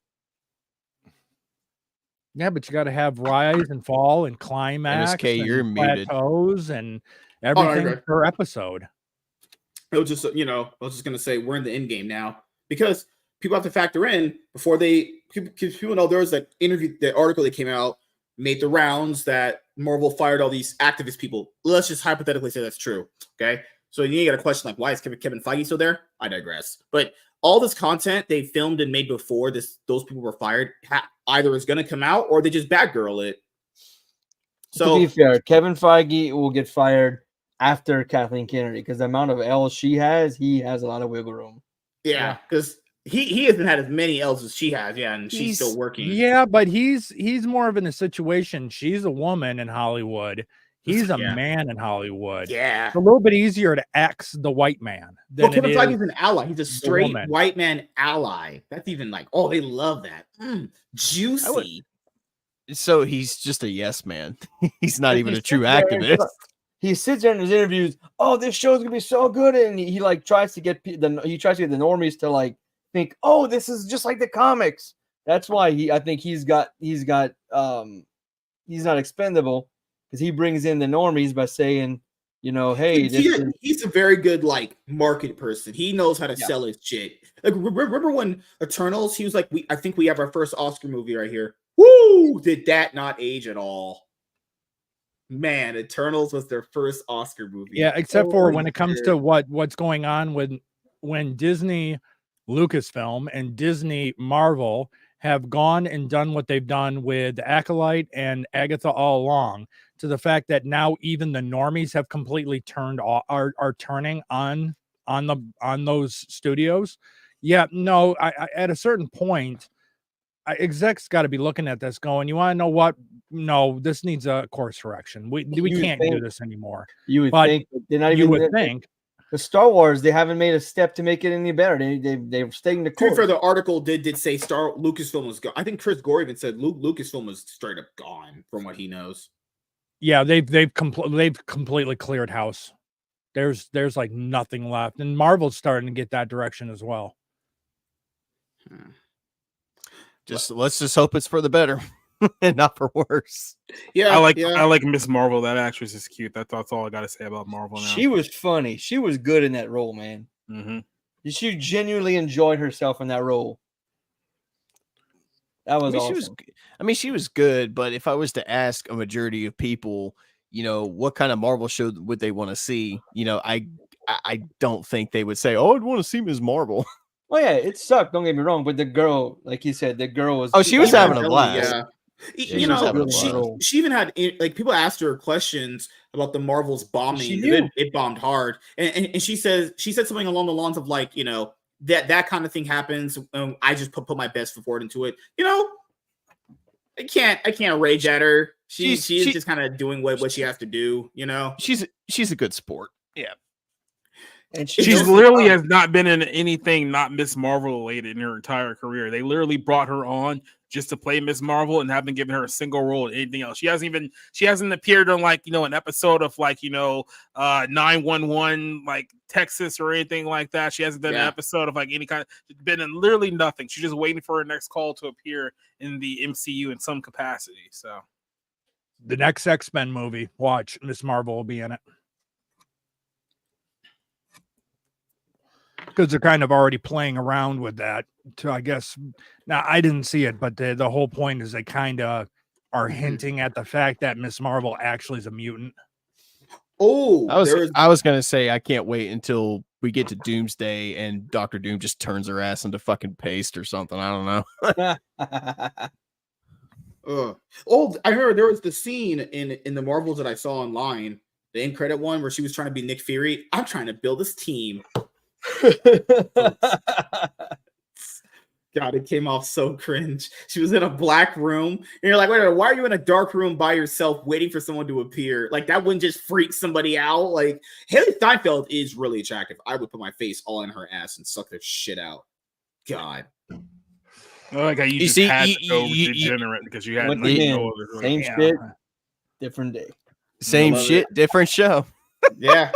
Yeah, but you got to have rise and fall and climax. MSK, and you're muted. Plateaus and everything per episode. It was just, I was just gonna say we're in the end game now, because people have to factor in before people know there was that interview, the article that came out made the rounds that Marvel fired all these activist people. Let's just hypothetically say that's true. Okay, so you got a question like, why is Kevin Feige still there? I digress. But all this content they filmed and made before those people were fired either is going to come out or they just bad girl it. So to be fair, Kevin Feige will get fired after Kathleen Kennedy, because the amount of L's he has a lot of wiggle room. Yeah, because he hasn't had as many L's as she has. Yeah, and she's still working. Yeah, but he's more of in a situation. She's a woman in Hollywood. He's a man in Hollywood. Yeah. It's a little bit easier to X the white man than Kevin Feige's an ally. He's a straight woman. white man ally. That's even like, oh, they love that. Juicy. So he's just a yes man. He's not even a true activist. He sits there in his interviews. Oh, this show's gonna be so good, and he like tries to get the normies to like think, oh, this is just like the comics. That's why I think he's not expendable, because he brings in the normies by saying, hey, he's a very good like market person. He knows how to sell his shit. Like, remember when Eternals? He was like, I think we have our first Oscar movie right here. Woo! Did that not age at all? Man, Eternals was their first Oscar movie. Yeah, except for when it comes to what's going on when Disney Lucasfilm and Disney Marvel have gone and done what they've done with Acolyte and Agatha all along, to the fact that now even the normies have completely turned off, are turning on those studios. Yeah, no, I at a certain point, execs got to be looking at this going, you want to know what? No, this needs a course correction. We can't do this anymore. You would But think they're not even. You would think. The Star Wars, they haven't made a step to make it any better. They're staying the To course. be fair, the article did say Lucasfilm was gone. I think Chris Gore even said Lucasfilm was straight up gone from what he knows. Yeah, they've completely cleared house. There's like nothing left, and Marvel's starting to get that direction as well. Let's just hope it's for the better and not for worse. Yeah, I like Miss Marvel. That actress is cute. That's all I got to say about Marvel now. She was funny. She was good in that role, man. Mm-hmm. She genuinely enjoyed herself in that role. That was awesome. She was good, but if I was to ask a majority of people, what kind of Marvel show would they want to see? I don't think they would say, "Oh, I'd want to see Ms. Marvel." Oh yeah, it sucked. Don't get me wrong, but the girl, like you said, the girl was. Oh, she was having a blast. Yeah. She even had people asked her questions about the Marvel's bombing. It bombed hard, and she said something along the lines of that kind of thing happens. I just put my best foot forward into it. I can't rage at her. She's just kind of doing what she has to do. She's a good sport. Yeah. And she's literally has not been in anything not Miss Marvel related in her entire career. They literally brought her on just to play Miss Marvel and haven't given her a single role in anything else. She hasn't appeared on an episode of 911 Texas or anything like that. She hasn't done an episode of any kind of been in literally nothing. She's just waiting for her next call to appear in the MCU in some capacity. So the next X-Men movie, watch, Miss Marvel will be in it. Because they're kind of already playing around with that. So I guess now I didn't see it, but the whole point is they kind of are hinting at the fact that Miss Marvel actually is a mutant. Oh, I was gonna say I can't wait until we get to Doomsday and Dr. Doom just turns her ass into fucking paste or something. I don't know. I heard there was the scene in the Marvels that I saw online, the end credit one where she was trying to be Nick Fury. I'm trying to build this team. God, it came off so cringe. She was in a black room, and you're like, wait, why are you in a dark room by yourself waiting for someone to appear? That wouldn't just freak somebody out. Haley Steinfeld is really attractive. I would put my face all in her ass and suck their shit out. God. Like how you just had to go degenerate because you had no other. Same shit, different day. Same shit, different show. Yeah.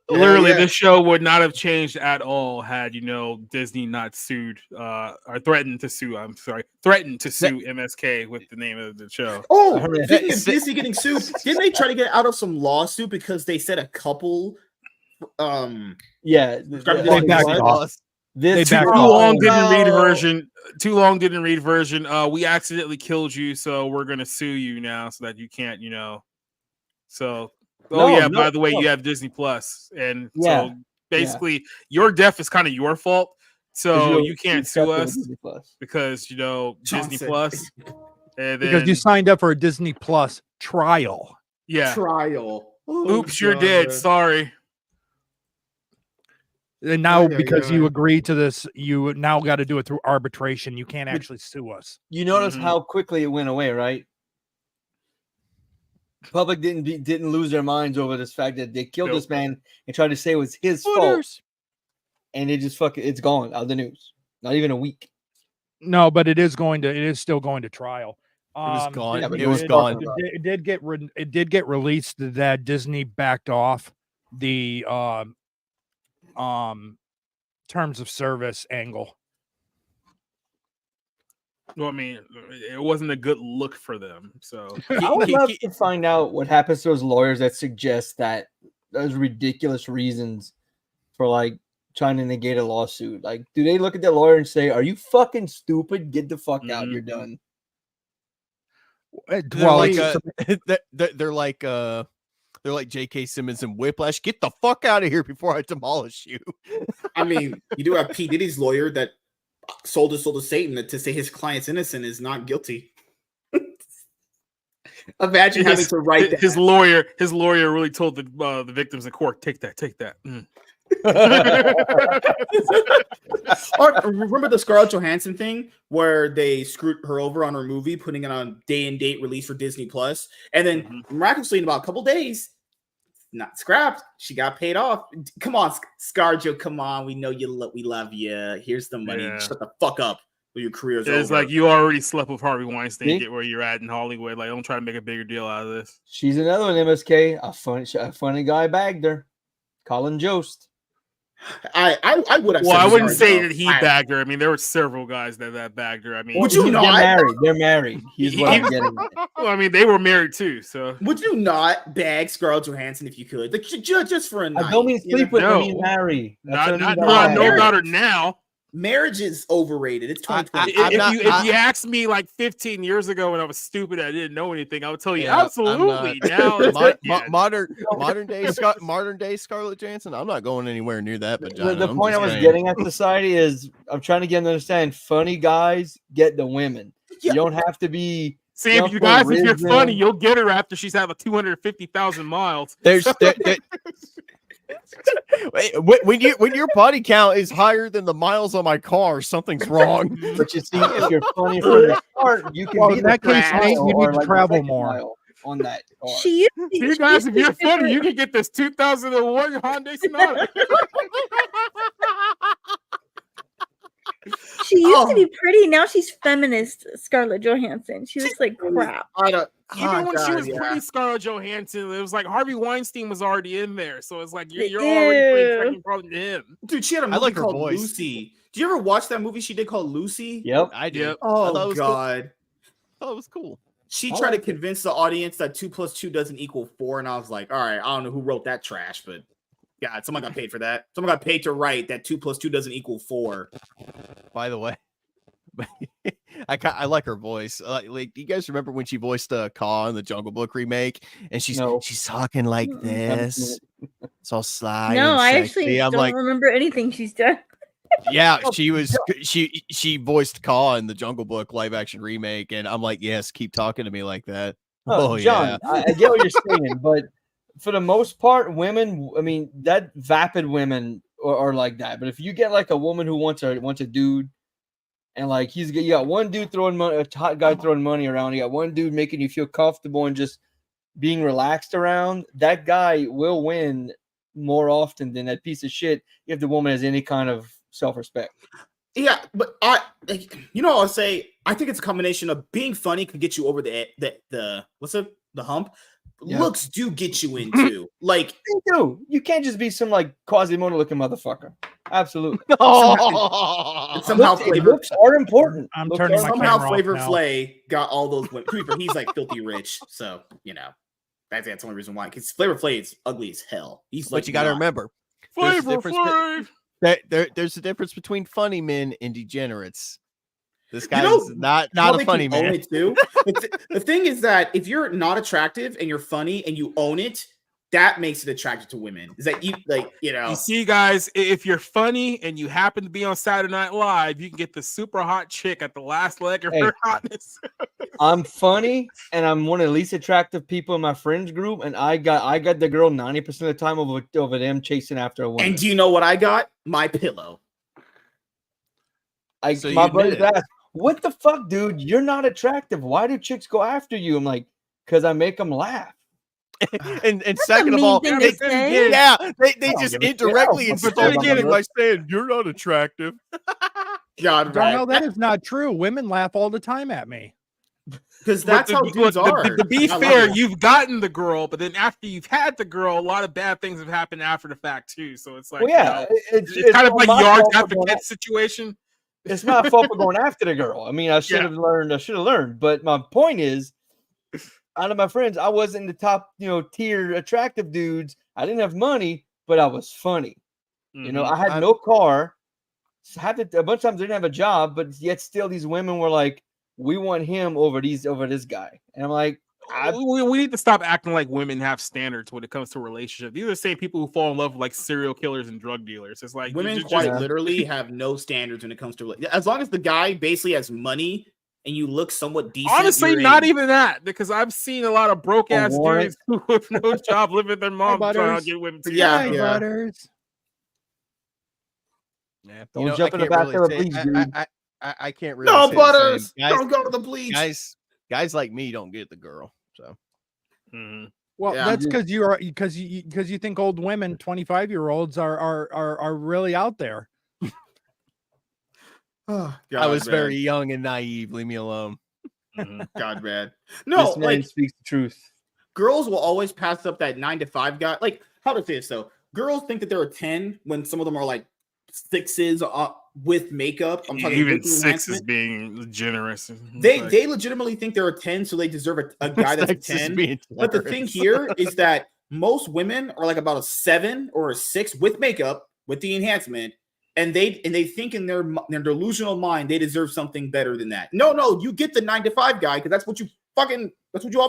Literally, this show would not have changed at all had Disney not sued or threatened to sue. I'm sorry, threatened to sue MSK with the name of the show. Oh, speaking of Disney getting sued, didn't they try to get out of some lawsuit because they said a couple? They backed off. Too long didn't read version. We accidentally killed you, so we're gonna sue you now, so that you can't, So. By the way, you have Disney Plus, and so basically your death is kind of your fault. So you can't sue us because Disney Plus, and then, because you signed up for a Disney Plus trial. Yeah, trial. Oops, you're dead. Sorry. And now because you agreed to this, you now got to do it through arbitration. You can't actually sue us. You notice how quickly it went away, right? Public didn't lose their minds over this fact that they killed this man and tried to say it was his fault, and it just it's gone out of the news. Not even a week. No, but it is still going to trial. It was gone. It was gone. It did get released that Disney backed off the terms of service angle. Well, I mean, it wasn't a good look for them. So I would love to find out what happens to those lawyers that suggest that those ridiculous reasons for trying to negate a lawsuit. Do they look at the lawyer and say, "Are you fucking stupid? Get the fuck out. You're done." They're like J.K. Simmons and Whiplash. Get the fuck out of here before I demolish you. I mean, you do have P. Diddy's lawyer that sold his soul to Satan to say his client's innocent is not guilty. Imagine having to write that. His lawyer really told the victims in court, take that. Mm. Or remember the Scarlett Johansson thing where they screwed her over on her movie, putting it on day and date release for Disney Plus, and then miraculously in about a couple days, not scrapped. She got paid off. Come on, ScarJo, come on. We know we love you. Here's the money. Yeah. Shut the fuck up. Your career's It's over. like you already slept with Harvey Weinstein. See? Get where you're at in Hollywood. Like, don't try to make a bigger deal out of this. She's another one, MSK. A funny guy bagged her. Colin Jost. I would have. Well, I wouldn't say ScarJo. that he bagged her. I mean, there were several guys that bagged her. I mean, Would you They're not? married. They're married. He's what I'm getting at. Well, I mean, they were married too. So Would you not bag Scarlett Johansson if you could? Like, just for a night. I don't mean you know? sleep with No. I mean marry. That's not what I mean what by I that. know about her now. Marriage is overrated. It's 2020. If you asked me like 15 years ago when I was stupid, I didn't know anything, I would tell you Yeah, absolutely. Now, it's modern day Scarlett Johansson. I'm not going anywhere near that vagina. The I'm point I just was saying. getting at society is I'm trying to get them to understand funny guys get the women. Yeah. You don't have to be. See, if you Jump guys, if you're charisma. funny, you'll get her after she's had 250,000 miles. Wait, when your body count is higher than the miles on my car, something's wrong. But you see, if you're funny from the start, you can Well, be in the that case, first Nate, mile you or need to like the travel second more. mile on that car. She used to, You she guys, used if to you're be funny, pretty- you can get this 2001 Hyundai Sonata. She used to be pretty. Now she's feminist. Scarlett Johansson. She looks like crap. I don't. Even oh, when she God, was yeah. pretty Scarlett Johansson, it was like Harvey Weinstein was already in there. So it's like you're already putting second problem to him. Dude, she had a movie like her called voice. Lucy. Do you ever watch that movie she did called Lucy? Yep. I did. Yep. I thought Oh it was God. Cool. I thought it was cool. She I tried to like it. convince the audience that 2 + 2 doesn't equal 4, and I was like, all right, I don't know who wrote that trash, but God, someone got paid for that. Someone got paid to write that 2 + 2 doesn't equal 4. By the way, I like her voice. Like, do you guys remember when she voiced Kaw in the Jungle Book remake? And she's talking like this. It's all sly. No, and I sexy. actually I'm don't like, remember anything she's done. yeah, she voiced Kaw in the Jungle Book live action remake, and I'm like, yes, keep talking to me like that. Oh, John, yeah. I get what you're saying, but for the most part, women, I mean, that vapid women are like that. But if you get like a woman who wants a dude, and like you got one dude throwing money, a hot guy throwing money around, you got one dude making you feel comfortable and just being relaxed around, that guy will win more often than that piece of shit if the woman has any kind of self-respect. Yeah, but I'll say I think it's a combination of being funny can get you over the what's the hump. Yeah. Looks do get you into like You do. You can't just be some like Quasimodo looking motherfucker. Absolutely. somehow Flavor looks are important. I'm Looks turning are my important. somehow camera off Flavor now. Flay got all those women. He's like filthy rich, so that's the only reason why. Because Flavor Flay is ugly as hell. He's But like, you got to not. remember, there's a Flavor difference Flav. there's a difference between funny men and degenerates. This You guy know is not how a they funny can own man. it too? The thing is that if you're not attractive and you're funny and you own it, that makes it attractive to women. Is that You see, guys, if you're funny and you happen to be on Saturday Night Live, you can get the super hot chick at the last leg of her hotness. I'm funny and I'm one of the least attractive people in my friends group, and I got the girl 90% of the time over them chasing after a woman. And do you know what I got? My pillow. So My you buddies admit it. ask, "What the fuck, dude? You're not attractive. Why do chicks go after you?" I'm like, "Cause I make them laugh." and second of mean all, thing they, to say. yeah, they don't just give a shit. indirectly But insult then you again, by saying you're not attractive. God, Darnell, that is not true. Women laugh all the time at me. because that's how dudes are. To be I love fair, it. you've gotten the girl, but then after you've had the girl, a lot of bad things have happened after the fact too. So it's like, Well, yeah, it's kind of like my yards fault for after going catch situation. It's my fault for going after the girl. I mean, I should have learned. But my point is, out of my friends, I wasn't the top, tier attractive dudes. I didn't have money, but I was funny. I had no car. A bunch of times I didn't have a job, but yet still these women were like, "We want him over this guy," and I'm like, we need to stop acting like women have standards when it comes to relationships. These are the same people who fall in love with like serial killers and drug dealers. It's like Women just- quite literally have no standards when it comes to as long as the guy basically has money and you look somewhat decent. honestly, you're not in. even that, because I've seen a lot of broke ass warrant. dudes who have no job living with their mom trying to Butters. get women. To Yeah, Hi, yeah. Butters. Yeah, Don't jump in the bathtub with bleach, dude. I can't really. No say the Butters, same. don't go to the bleach. Guys like me don't get the girl. So Well, Yeah. that's because you think old women, 25-year-olds are really out there. Oh, God, I was man. very young and naive. Leave me alone. God, man. No, This man like speaks the truth. girls will always pass up that 9 to 5 guy. Like, how to say this though? Girls think that they're a 10 when some of them are like 6s with makeup. I'm talking even with the 6 is enhancement. being generous. They legitimately think they're a 10, so they deserve a guy that's a 6 is 10. being But the thing generous. here is that most women are like about a 7 or a 6 with makeup, with the enhancement, and they think in their delusional mind they deserve something better than that. No, you get the 9 to 5 guy because that's what you offer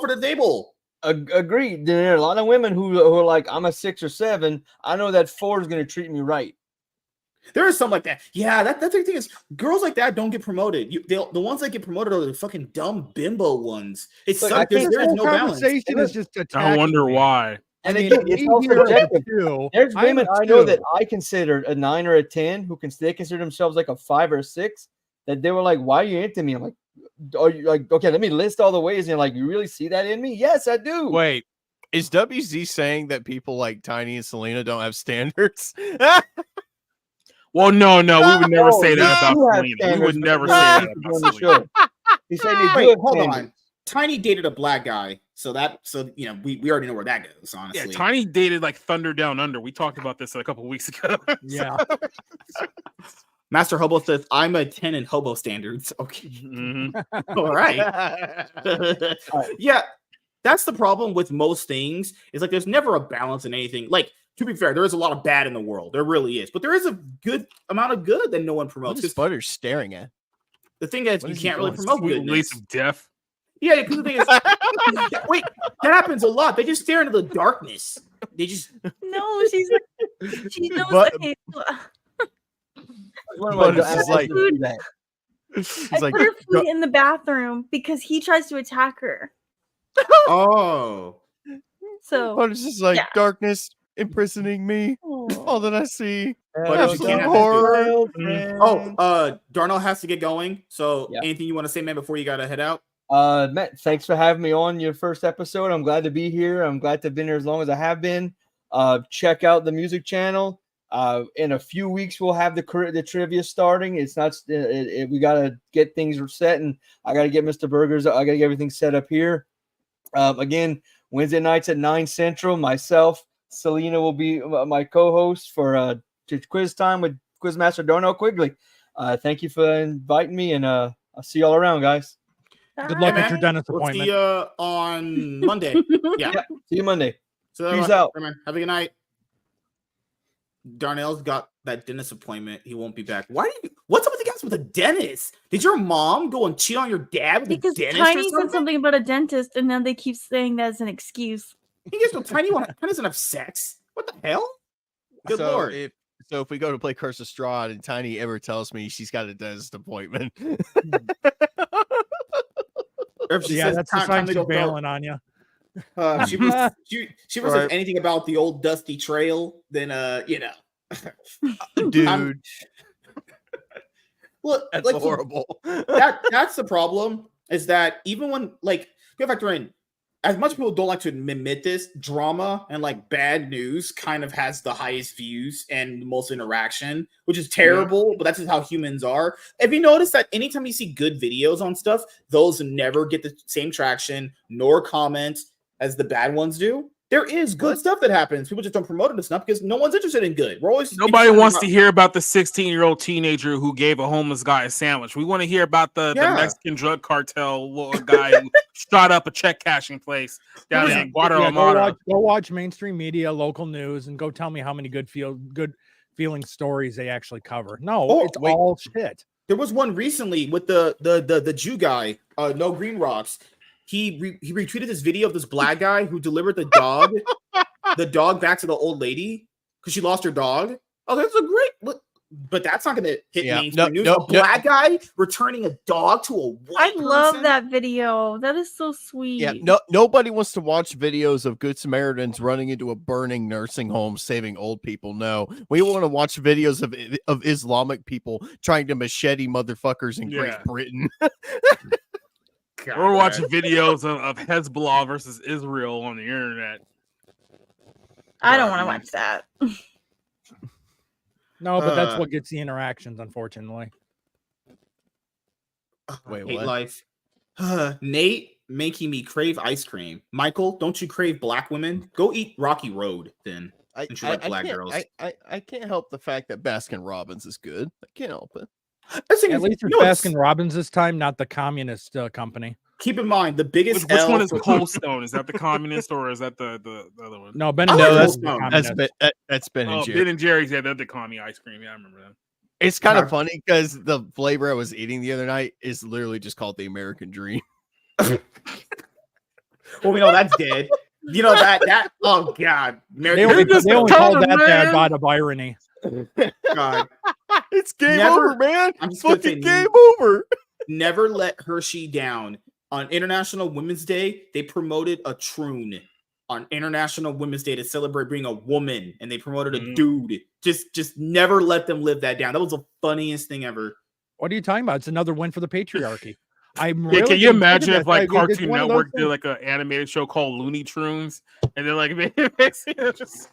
to the table. Agreed. There are a lot of women who are like, I'm a 6 or 7. I know that 4 is going to treat me right. There is some like that. Yeah, that's the thing is girls like that don't get promoted. The ones that get promoted are the fucking dumb bimbo ones. It's Look, such, This there is whole no balance. conversation is just I attacking wonder me. why. And I mean, again, it's we also here are the subjective. two. There's I'm women a I know that 2. I considered a 9 or a 10 who they consider themselves like a 5 or a 6. That they were like, "Why are you into me?" I'm like, "Are you like okay? Let me list all the ways." And you're like, "You really see that in me?" Yes, I do. Wait, is WZ saying that people like Tiny and Selena don't have standards? Well, no, we would never No, say that they about do have Selena. We standards, would but never they say don't that keep about on the Selena. show. He said they do Wait, have hold standards. on. Tiny dated a black guy, so we already know where that goes. Yeah, Honestly, Tiny dated like Thunder Down Under. We talked about this a couple weeks ago. Yeah. Master Hobo says I'm a 10 in hobo standards. Okay, Mhm. all right. Yeah, that's the problem with most things. Is like there's never a balance in anything. Like, to be fair, there is a lot of bad in the world. There really is, but there is a good amount of good that no one What promotes. is 'Cause Butters staring at? the thing is, What you is he can't really doing? promote Sweet release goodness. of death. Yeah, because the thing is, wait, that happens a lot. They just stare into the darkness. They just No, she knows But- okay. One of But my it's just I like- do that. He's I like, put her food in the bathroom because he tries to attack her. oh. So Butters is like yeah. darkness imprisoning me. All that I see. But Have you some can't have horror. Darnell has to get going. So Yeah. anything you want to say, man, before you gotta head out? Matt, thanks for having me on your first episode. I'm glad to be here. I'm glad to have been here as long as I have been. Check out the music channel. In a few weeks, we'll have the trivia starting. It's not. We gotta get things set, and I gotta get Mr. Burgers. I gotta get everything set up here. Again, Wednesday nights at 9 Central. Myself, Selena will be my co-host for quiz time with Quizmaster Darnell Quigley. Thank you for inviting me, and I'll see y'all around, guys. Good luck Hey, at your man. dentist We'll see appointment. you on Monday. Yeah. See you Monday. So Peace out. hey, man. Have a good night. Darnell's got that dentist appointment. He won't be back. What's up with the guys with the dentist? Did your mom go and cheat on your dad with because a dentist Tiny or said something? something about a dentist, and now they keep saying that as an excuse. He gets no Tiny doesn't have sex. What the hell? Good so lord. If we go to play Curse of Strahd and Tiny ever tells me she's got a dentist appointment, Or if she Yeah, says that's the time sign to she's go throw- bailing on you. she says Right. anything about the old dusty trail, then dude, look, that's like, horrible. that's the problem. Is that even when you factor in, as much people don't like to admit this, drama and like bad news kind of has the highest views and the most interaction, which is terrible, but that's just how humans are. Have you noticed that anytime you see good videos on stuff, those never get the same traction nor comments as the bad ones do? There is good stuff that happens. People just don't promote it enough because no one's interested in good. We're always Nobody wants to hear about the 16-year-old teenager who gave a homeless guy a sandwich. We want to hear about the Mexican drug cartel little guy who shot up a check cashing place down in Guadalajara. Go watch mainstream media, local news, and go tell me how many good feeling stories they actually cover. No, it's all shit. There was one recently with the Jew guy, No Green Rocks. he retweeted this video of this black guy who delivered the dog back to the old lady because she lost her dog. Oh, that's a great. But that's not going to hit mainstream news. A black guy returning a dog to a white person? love that video. That is so sweet. Yeah, nobody wants to watch videos of Good Samaritans running into a burning nursing home saving old people. No, we want to watch videos of Islamic people trying to machete motherfuckers in Great Britain. We're watching videos of Hezbollah versus Israel on the internet. I don't want to watch that. No, but that's what gets the interactions, unfortunately. Wait, hate what? life. Nate making me crave ice cream. Michael, don't you crave black women? Go eat Rocky Road then. Since you like black girls. I can't help the fact that Baskin Robbins is good. I can't help it. At least it's Baskin Robbins this time, not the communist company. Keep in mind the biggest. Which one is Cold Stone? Is that the communist or is that the other one? No, Ben and Jerry's. That's Ben and Jerry's. Ben and Jerry's. Yeah, they're the commie ice cream. Yeah, I remember that. It's kind of funny because the flavor I was eating the other night is literally just called the American Dream. Well, we know that's dead. You know that. Oh God, they only call that out of irony. God, it's game over, man. I'm just fucking game over. Never let Hershey down. On International Women's Day, they promoted a troon on International Women's Day to celebrate being a woman, and they promoted a dude. Just never let them live that down. That was the funniest thing ever. What are you talking about? It's another win for the patriarchy. Can you imagine if like Cartoon Network did like an animated show called Looney Tunes, and then like just.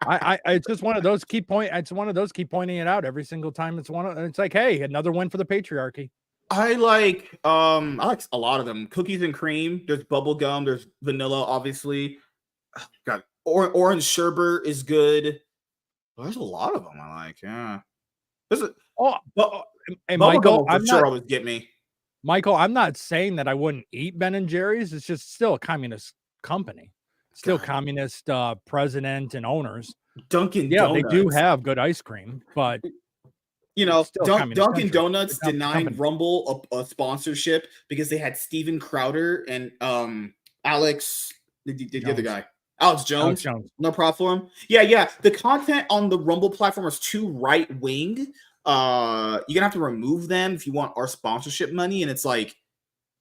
It's just one of those It's one of those keep pointing it out every single time. It's like, hey, another win for the patriarchy. I like a lot of them. Cookies and cream. There's bubble gum. There's vanilla, obviously. God, orange sherbet is good. There's a lot of them I like. Yeah. And Michael, I'm sure always get me. Michael, I'm not saying that I wouldn't eat Ben and Jerry's. It's just still a communist company. Still communist president and owners. Dunkin' Donuts. They do Donuts. have good ice cream, but Dunkin' Donuts denied Rumble a sponsorship because they had Steven Crowder and Alex, the other guy, Alex Jones. No problem for him. Yeah. The content on the Rumble platform is too right wing. You're gonna have to remove them if you want our sponsorship money. And it's like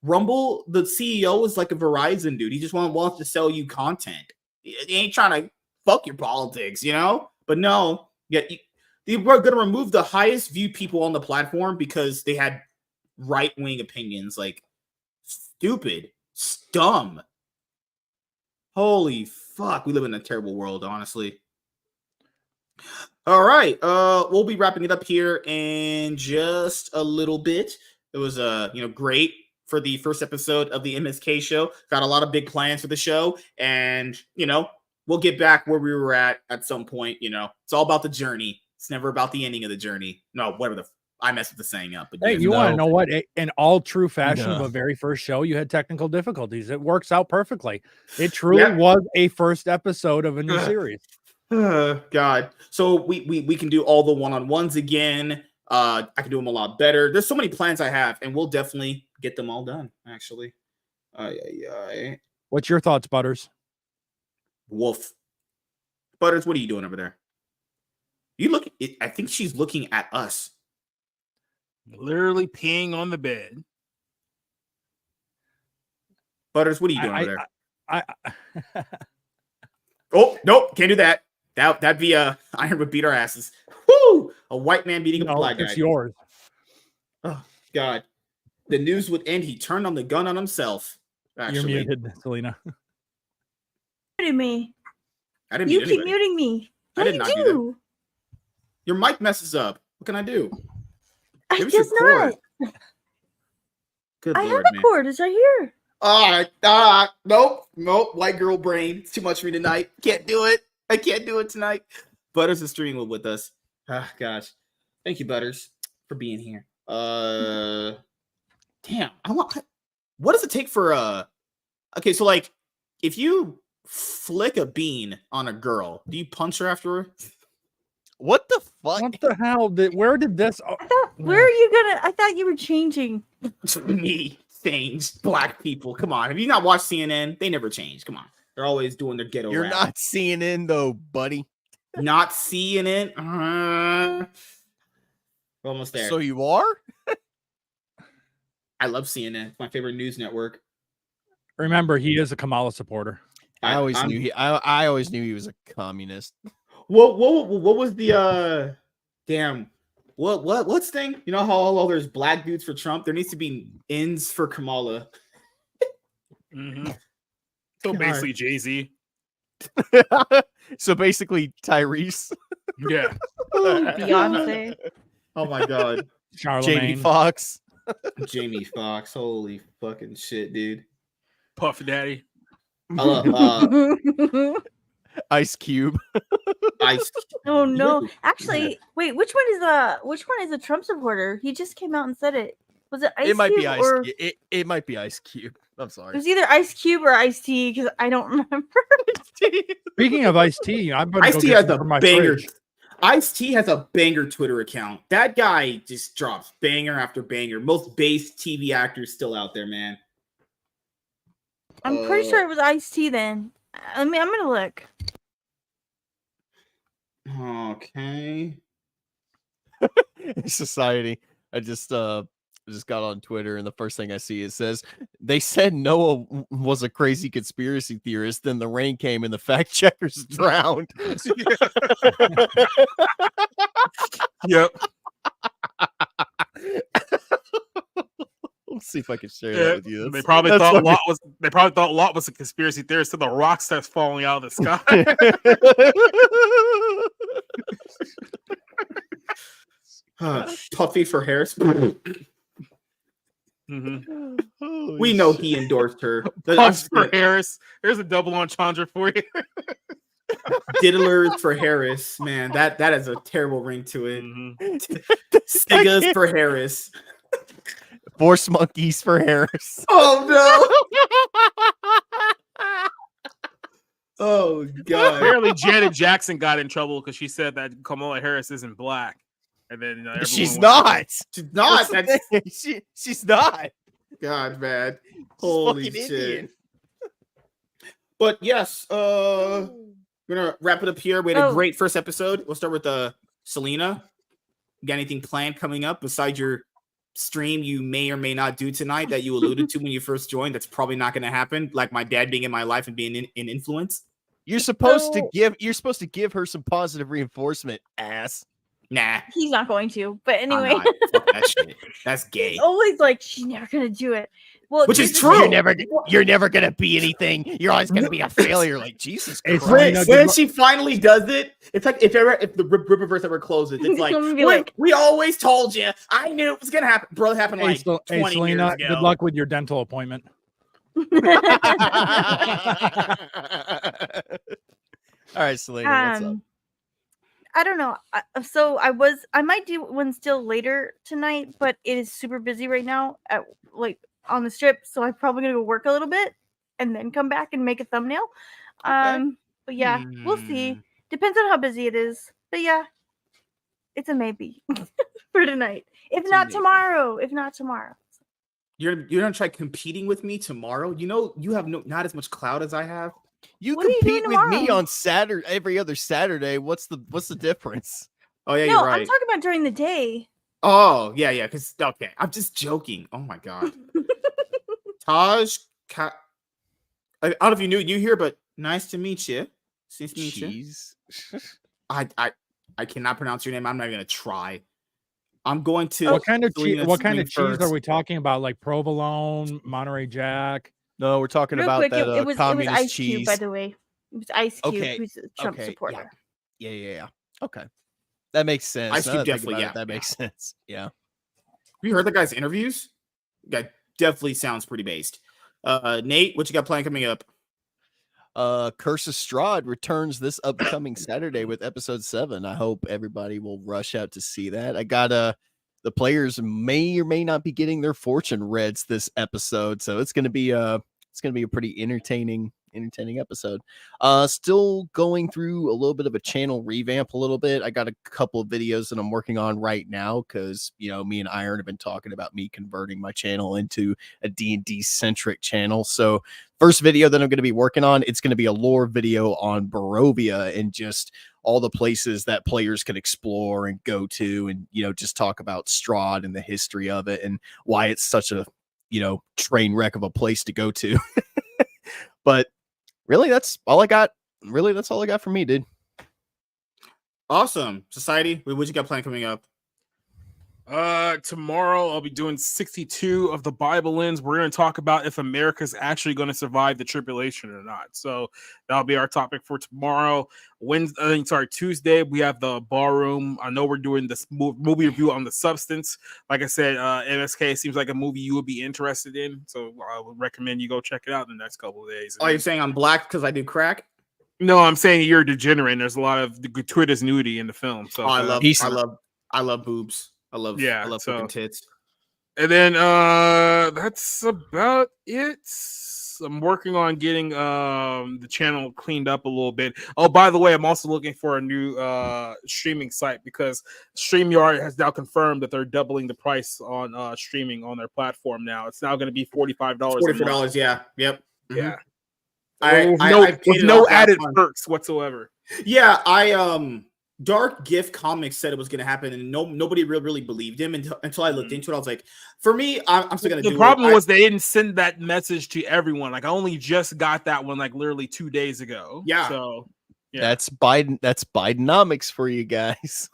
Rumble, the CEO is like a Verizon dude. He just wants to sell you content. He ain't trying to fuck your politics, you know. But no, they were going to remove the highest viewed people on the platform because they had right-wing opinions. Like, stupid. Dumb. Holy fuck. We live in a terrible world, honestly. All right. We'll be wrapping it up here in just a little bit. It was, great for the first episode of the MSK show. Got a lot of big plans for the show. And, we'll get back where we were at some point. It's all about the journey. It's never about the ending of the journey. No, whatever I messed with the saying up. But hey, you want to know what? In all true fashion of a very first show, you had technical difficulties. It works out perfectly. It truly was a first episode of a new series. God. So we can do all the one-on-ones again. I can do them a lot better. There's so many plans I have, and we'll definitely get them all done, actually. What's your thoughts, Butters? Wolf. Butters, what are you doing over there? You look. I think she's looking at us. Literally peeing on the bed. Butters, what are you doing over there? Oh, nope, can't do that. That'd be Iron would beat our asses. Woo! A white man beating a black guy. It's yours. Oh God. The news would end. He turned on the gun on himself. Actually. You're muted, Selena. Muted me. I didn't. You keep muting me. What I did not do that. Your mic messes up. What can I do? I guess not. Good I Lord, have a cord. It's right here. All right. Nope. White girl brain. It's too much for me tonight. Can't do it. I can't do it tonight. Butters is streaming with us. Ah, gosh. Thank you, Butters, for being here. Damn. What does it take for okay, so like if you flick a bean on a girl, do you punch her afterwards? What the fuck? What the hell? Where did this? Where are you gonna? I thought you were changing. Me. change. Black people, come on. Have you not watched CNN? They never change. Come on, they're always doing their ghetto. You're rap. not CNN though, buddy. Not seeing it. We're almost there. So you are? I love CNN. It's my favorite news network. Remember, he is a Kamala supporter. I always knew he was a communist. What was the damn what's thing? You know how there's black dudes for Trump? There needs to be ends for Kamala. Mm-hmm. So basically Jay-Z. So basically Tyrese. Yeah. Beyonce. Oh my god. Charlemagne. Jamie Foxx. Jamie Foxx. Holy fucking shit, dude. Puff Daddy. Ice Cube. Ice. Oh no! Actually, wait. Which one is a Trump supporter? He just came out and said it. Was it Ice It might Cube be Ice or Cube. It might be Ice Cube. I'm it sorry. was either Ice Cube or Ice T because I don't remember. Speaking of Ice-T, I'm going to go Ice-T get has some a from my banger. fridge. Ice-T has a banger Twitter account. That guy just drops banger after banger. Most based TV actors still out there, man. I'm pretty sure it was Ice T then. I mean, I'm gonna look. Okay. Society. I just got on Twitter and the first thing I see it says they said Noah was a crazy conspiracy theorist. Then the rain came and the fact checkers drowned. Yep. Let's see if I can share that with you. They probably thought Lot was a conspiracy theorist to the rock starts falling out of the sky. Puffy for Harris. Mm-hmm. We know he endorsed her. Puffs for Harris. There's a double entendre for you. Diddlers for Harris. Man, that has a terrible ring to it. Mm-hmm. Stigas for Harris. Force monkeys for Harris. Oh no. Oh god. Apparently Janet Jackson got in trouble because she said that Kamala Harris isn't black. And then she's not. She's not. She's not. God, man. Holy shit. Indian. But yes, we're gonna wrap it up here. We had a great first episode. We'll start with Selena. You got anything planned coming up besides your stream you may or may not do tonight that you alluded to when you first joined? That's probably not gonna happen. Like my dad being in my life and being an influence. You're supposed to give her some positive reinforcement, ass. Nah, He's not going to. But anyway, fuck that shit. That's gay. Always like she's never gonna do it. Well, Which is true. You're never gonna be anything. You're always gonna be a failure. Like Jesus Christ. When she finally does it, it's like if the Rippaverse ever closes, it's like, we always told you. I knew it was gonna happen. Bro, it happened like 20 Selena, years ago. good luck with your dental appointment. All right, Selena, what's up? I don't know. So I might do one still later tonight, but it is super busy right now at on the strip. So I'm probably gonna go work a little bit and then come back and make a thumbnail. But yeah, we'll see. Depends on how busy it is. But yeah, it's a maybe for tonight. If not tomorrow. You're gonna try competing with me tomorrow? You know you have not as much clout as I have. You What are you compete doing with me tomorrow? on Saturday, every other Saturday. What's the difference? Oh yeah, No, you're right. I'm talking about during the day. Oh yeah. Because okay, I'm just joking. Oh my god, Taj. I don't know if you knew here, but nice to meet you. Nice to meet you. Jeez. I cannot pronounce your name. I'm not gonna try. I'm going to. What kind of cheese? What kind of cheese first. are we talking about? Like provolone, Monterey Jack? No, we're talking Real about quick, that it was communist Ice cheese. Cube, by the way. It was Ice Cube, Okay, who's a Trump okay, supporter. Yeah. Okay, that makes sense. Ice Now Cube that I think definitely, about it, that makes sense. Yeah. Have you heard the guy's interviews? Guy definitely sounds pretty based. Nate, what you got planned coming up? Curse of Strahd returns this upcoming Saturday with episode 7. I hope everybody will rush out to see that. I got the players may or may not be getting their fortune reads this episode, so it's gonna be a pretty entertaining entertaining episode. Still going through a little bit of a channel revamp a little bit. I got a couple of videos that I'm working on right now because, you know, me and Iron have been talking about me converting my channel into a D&D centric channel. So first video that I'm going to be working on, it's going to be a lore video on Barovia and just all the places that players can explore and go to, and, you know, just talk about Strahd and the history of it and why it's such a, you know, train wreck of a place to go to. But really, that's all I got. Really, that's all I got from me, dude. Awesome. Society, what you got planned coming up? Tomorrow I'll be doing 62 of the Bible ends. We're going to talk about if America's actually going to survive the tribulation or not. So that'll be our topic for tomorrow. Tuesday we have the Ballroom. I know we're doing this movie review on The Substance. Like I said, MSK seems like a movie you would be interested in, so I would recommend you go check it out in the next couple of days. Oh, you're saying I'm black because I do crack? No, I'm saying you're a degenerate. And there's a lot of gratuitous nudity in the film. So I love boobs. I love fucking tits. And then that's about it. I'm working on getting the channel cleaned up a little bit. Oh, by the way, I'm also looking for a new streaming site because StreamYard has now confirmed that they're doubling the price on streaming on their platform now. It's now going to be $45. $44, yeah. Yep. Mm-hmm. Yeah. With no added perks whatsoever. Yeah, Dark Gift Comics said it was going to happen, and nobody really believed him until I looked into it. I was like, for me, I'm still going to do it. The problem was they didn't send that message to everyone. Like, I only just got that one, like, literally 2 days ago. Yeah. So, yeah. That's Bidenomics for you guys.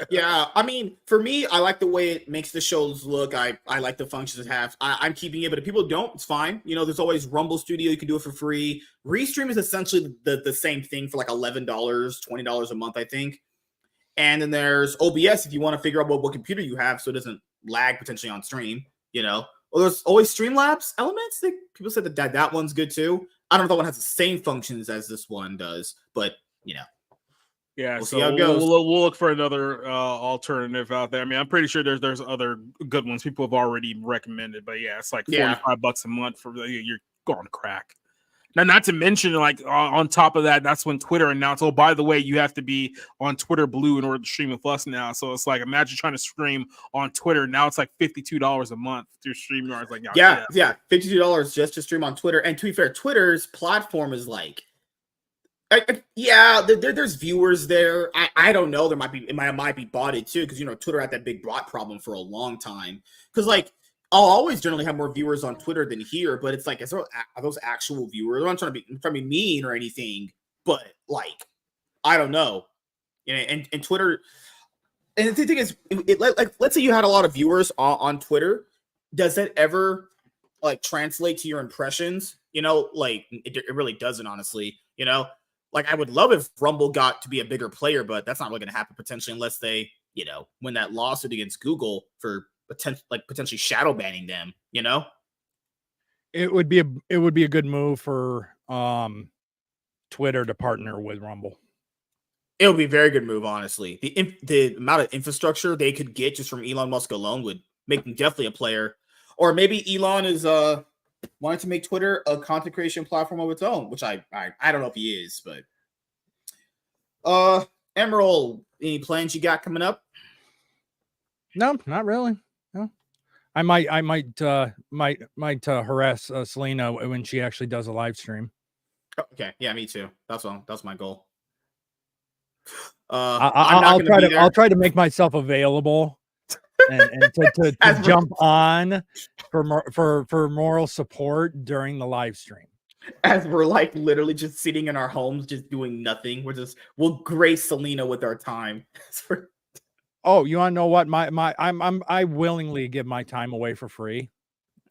Yeah, I mean, for me, I like the way it makes the shows look. I like the functions it has. I'm keeping it, but if people don't, it's fine. You know, there's always Rumble Studio. You can do it for free. Restream is essentially the same thing for like $11, $20 a month, I think. And then there's OBS if you want to figure out what computer you have so it doesn't lag potentially on stream, you know. Well, there's always Streamlabs elements. People said that one's good too. I don't know if that one has the same functions as this one does, but, you know. Yeah, we'll so see how it goes. We'll look for another alternative out there. I mean, I'm pretty sure there's other good ones people have already recommended, but yeah, it's like $45 a month for you're going to crack. Now, not to mention, like on top of that, that's when Twitter announced, oh, by the way, you have to be on Twitter Blue in order to stream with us now. So it's like, imagine trying to stream on Twitter. Now it's like $52 a month through StreamYard. Like, yeah, $52 just to stream on Twitter. And to be fair, Twitter's platform is like, there's viewers there. I don't know. It might be botted too, because, you know, Twitter had that big bot problem for a long time. Because, like, I'll always generally have more viewers on Twitter than here, but it's like, are those actual viewers? I'm not trying to be mean or anything, but, like, I don't know. You know, and Twitter, and the thing is, like, let's say you had a lot of viewers on Twitter. Does that ever, like, translate to your impressions? You know, like, it really doesn't, honestly. You know, like, I would love if Rumble got to be a bigger player, but that's not really going to happen potentially unless they, you know, win that lawsuit against Google for potentially shadow banning them, you know. It would be a good move for Twitter to partner with Rumble. It would be a very good move, honestly. The amount of infrastructure they could get just from Elon Musk alone would make them definitely a player. Or maybe Elon is wanting to make Twitter a content creation platform of its own, which I don't know if he is, but Emerald, any plans you got coming up? No, not really. No, I might harass Selena when she actually does a live stream. Okay, yeah, me too. That's my goal. I'll try to make myself available and to jump on for moral support during the live stream. As we're like literally just sitting in our homes, just doing nothing. We'll grace Selena with our time. Oh, you want to know what? I willingly give my time away for free.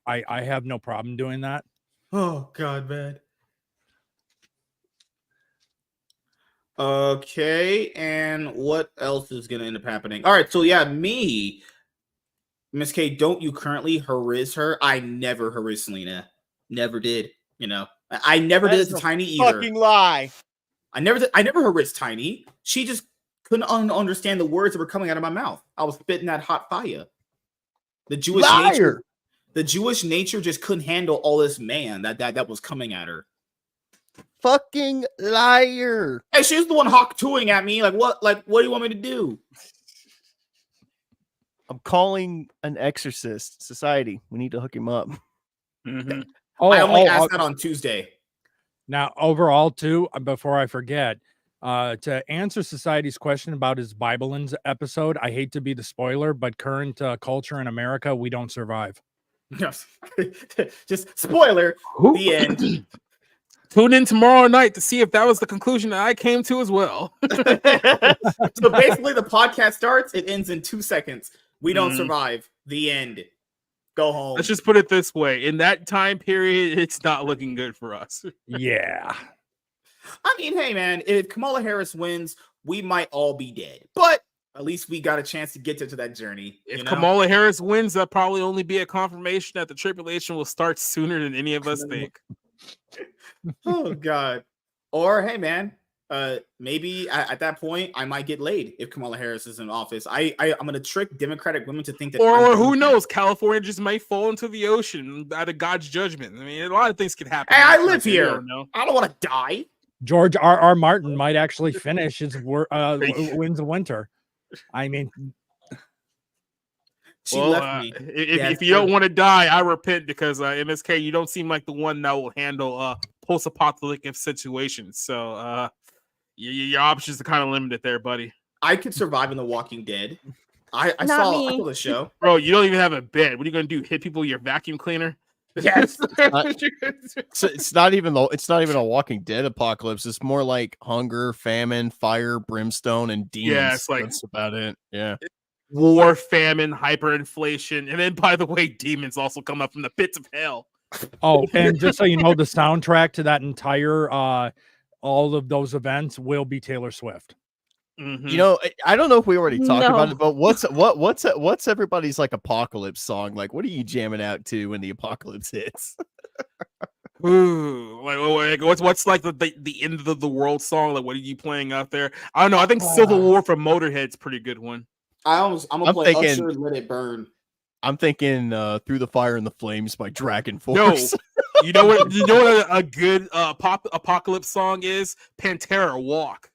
I have no problem doing that. Oh God, man. Okay, and what else is gonna end up happening? All right, so yeah, me, MSK, don't you currently harass her? I never harassed Selena. Never did. You know, I never did it to Tiny either. Fucking lie. I never harassed Tiny. She just couldn't understand the words that were coming out of my mouth. I was spitting that hot fire. The Jewish nature just couldn't handle all this man that was coming at her. fucking liar. Hey, she's the one hawk-tooing at me. Like, what do you want me to do? I'm calling an exorcist. Society, we need to hook him up. Mm-hmm. I only asked that on Tuesday. Now, overall, too, before I forget, to answer Society's question about his Bibleans episode, I hate to be the spoiler, but current culture in America, we don't survive. Yes. Just spoiler, the end. Tune in tomorrow night to see if that was the conclusion that I came to as well. So basically, the podcast starts, it ends in 2 seconds. We don't survive. The end. Go home. Let's just put it this way. In that time period, it's not looking good for us. Yeah. I mean, hey, man, if Kamala Harris wins, we might all be dead. But at least we got a chance to get to that journey. If Kamala Harris wins, that'll probably only be a confirmation that the tribulation will start sooner than any of us think. Oh, God. Or, hey, man, maybe at that point, I might get laid if Kamala Harris is in office. I'm going to trick Democratic women to think that. Or who knows? California just might fall into the ocean out of God's judgment. I mean, a lot of things could happen. Hey, I live here. I don't want to die. George R.R. Martin might actually finish his Winds of Winter. I mean, she left me. If you don't want to die, I repent because MSK, you don't seem like the one that will handle post-apocalyptic situations. So your options are kind of limited there, buddy. I could survive in The Walking Dead. I saw the show. Bro, you don't even have a bed. What are you gonna do? Hit people with your vacuum cleaner? Yes. It's not even a Walking Dead apocalypse. It's more like hunger, famine, fire, brimstone, and demons. Yeah, it's like that's about it. Yeah. War, famine, hyperinflation, and then by the way, demons also come up from the pits of hell. Oh, and just so you know, the soundtrack to that entire all of those events will be Taylor Swift. Mm-hmm. You know, I don't know if we already talked about it, but what's everybody's like apocalypse song? Like, what are you jamming out to when the apocalypse hits? Ooh, like what's like the end of the world song? Like, what are you playing out there? I don't know. I think Civil War from Motorhead's a pretty good one. I'm gonna play Usher, Let It Burn. I'm thinking Through the Fire and the Flames by Dragon Force. No, you know what a good apocalypse song is? Pantera, Walk.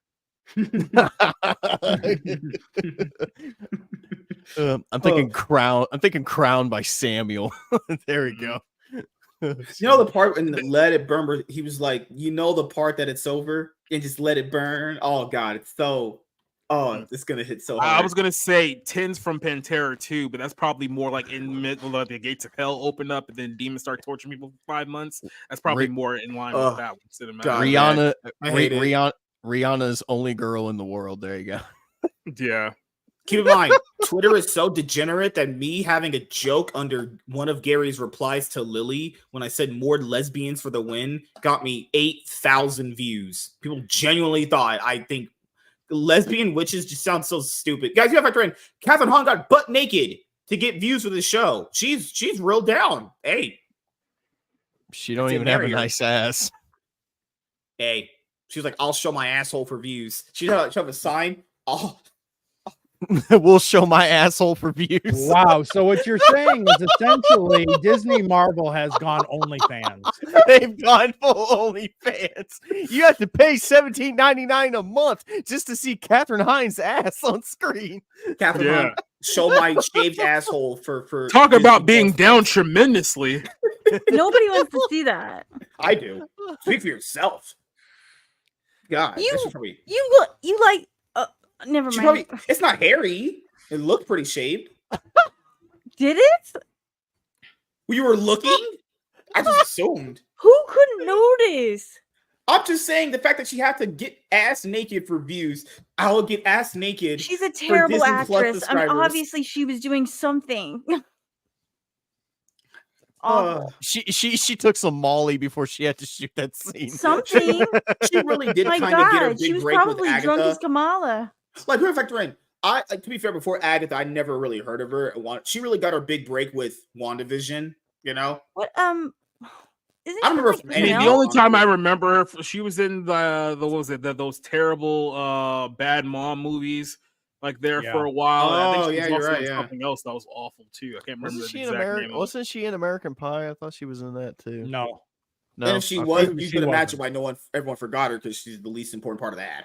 I'm thinking Crown. I'm thinking Crown by Samuel. There we go. You know the part when Let It Burn, where he was like, you know the part that it's over and just let it burn. Oh God, it's so. Oh, it's gonna hit so hard. I was gonna say Tins from Pantera too, but that's probably more like in the middle of the gates of hell open up and then demons start torturing people for 5 months. That's probably more in line with that one. God, Rihanna's only girl in the world. There you go. Yeah. Keep in mind, Twitter is so degenerate that me having a joke under one of Gary's replies to Lily when I said more lesbians for the win got me 8,000 views. People genuinely thought I think lesbian witches just sound so stupid. Guys, you have to factor in Catherine Hahn got butt naked to get views for the show. She's real down. Hey. She don't even have a nice ass. Hey. She's like, I'll show my asshole for views. She'll have a sign. We'll show my asshole for views. Wow. So what you're saying is essentially Disney Marvel has gone OnlyFans. They've gone full OnlyFans. You have to pay $17.99 a month just to see Katherine Hines' ass on screen. Catherine Hahn, show my shaved asshole for talk about being down tremendously. Nobody wants to see that. I do. Speak for yourself. God, you like. Never mind. It's not hairy. It looked pretty shaved. Did it? You were looking? I just assumed. Who couldn't notice? I'm just saying the fact that she had to get ass naked for views. I will get ass naked. She's a terrible actress. I mean, obviously, she was doing something. She took some Molly before she had to shoot that scene. Something. She really did kind of get a big she was break probably with Agatha. drunk as Kamala. Like, we're factor in. To be fair, before Agatha, I never really heard of her. She really got her big break with WandaVision. You know what? I don't remember. The only time I remember her, she was in those terrible Bad Mom movies. Like for a while. Oh, I think she was also in something else that was awful too. I can't remember Wasn't she in American Pie? I thought she was in that too. No. No, And if she Okay. was, She you could imagine wasn't. why everyone forgot her because she's the least important part of the ad.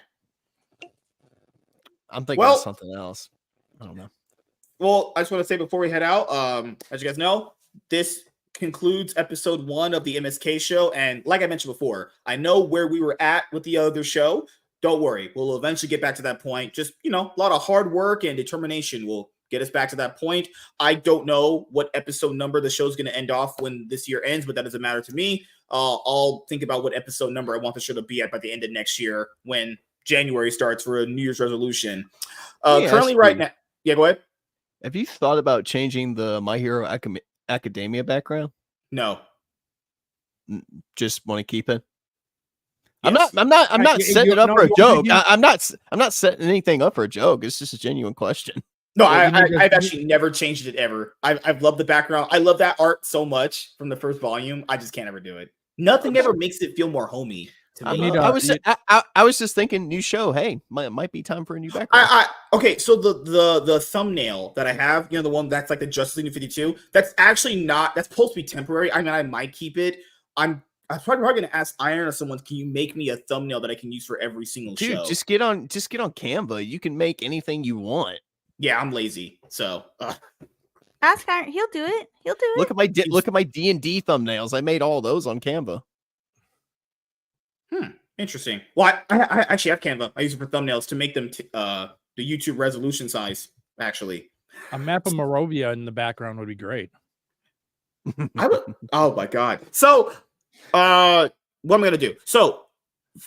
I'm thinking Well- of something else. I don't know. Well, I just want to say before we head out, as you guys know, this concludes episode 1 of the MSK show. And like I mentioned before, I know where we were at with the other show. Don't worry, we'll eventually get back to that point. Just, a lot of hard work and determination will get us back to that point. I don't know what episode number the show's going to end off when this year ends, but that doesn't matter to me. I'll think about what episode number I want the show to be at by the end of next year when January starts for a New Year's resolution. Let me Currently, ask right you. now, yeah, go ahead. Have you thought about changing the My Hero Academia background? No. Just want to keep it. Yes. I'm not Right, setting it up no, for a you- joke. you- I'm not setting anything up for a joke. It's just a genuine question. No, Yeah, you need to- I've actually never changed it ever. I've loved the background. I love that art so much from the first volume. I just can't ever do it. Nothing ever makes it feel more homey to me. I was just thinking, new show. Hey, might be time for a new background. Okay, so the thumbnail that I have, the one that's like the Justice League New 52, that's actually not. That's supposed to be temporary. I mean, I might keep it. I'm probably going to ask Iron or someone, can you make me a thumbnail that I can use for every single Dude, show? just get on Canva. You can make anything you want. Yeah, I'm lazy, so Ask Iron. He'll do it. He'll do it. Look at my D&D thumbnails. I made all those on Canva. interesting. Well, I actually have Canva. I use it for thumbnails to make them the YouTube resolution size. Actually, A map of Morovia in the background would be great. I would. Oh my god. So, what am I gonna do? So,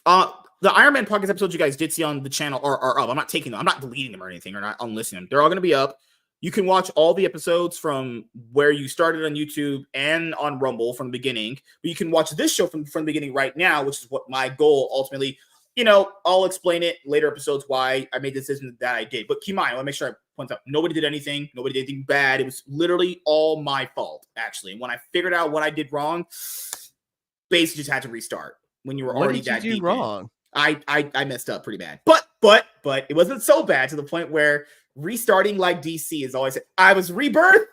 the Iron Man podcast episodes you guys did see on the channel are up. I'm not taking them. I'm not deleting them or anything, or not unlisting them. They're all gonna be up. You can watch all the episodes from where you started on YouTube and on Rumble from the beginning. But you can watch this show from the beginning right now, which is what my goal ultimately. I'll explain it later episodes why I made the decision that I did. But keep in mind, I want to make sure I point out nobody did anything. Nobody did anything bad. It was literally all my fault, actually. And when I figured out what I did wrong, basically just had to restart when you were What already did you that do deep wrong? in. I messed up pretty bad. But it wasn't so bad to the point where restarting like DC is always I was rebirth.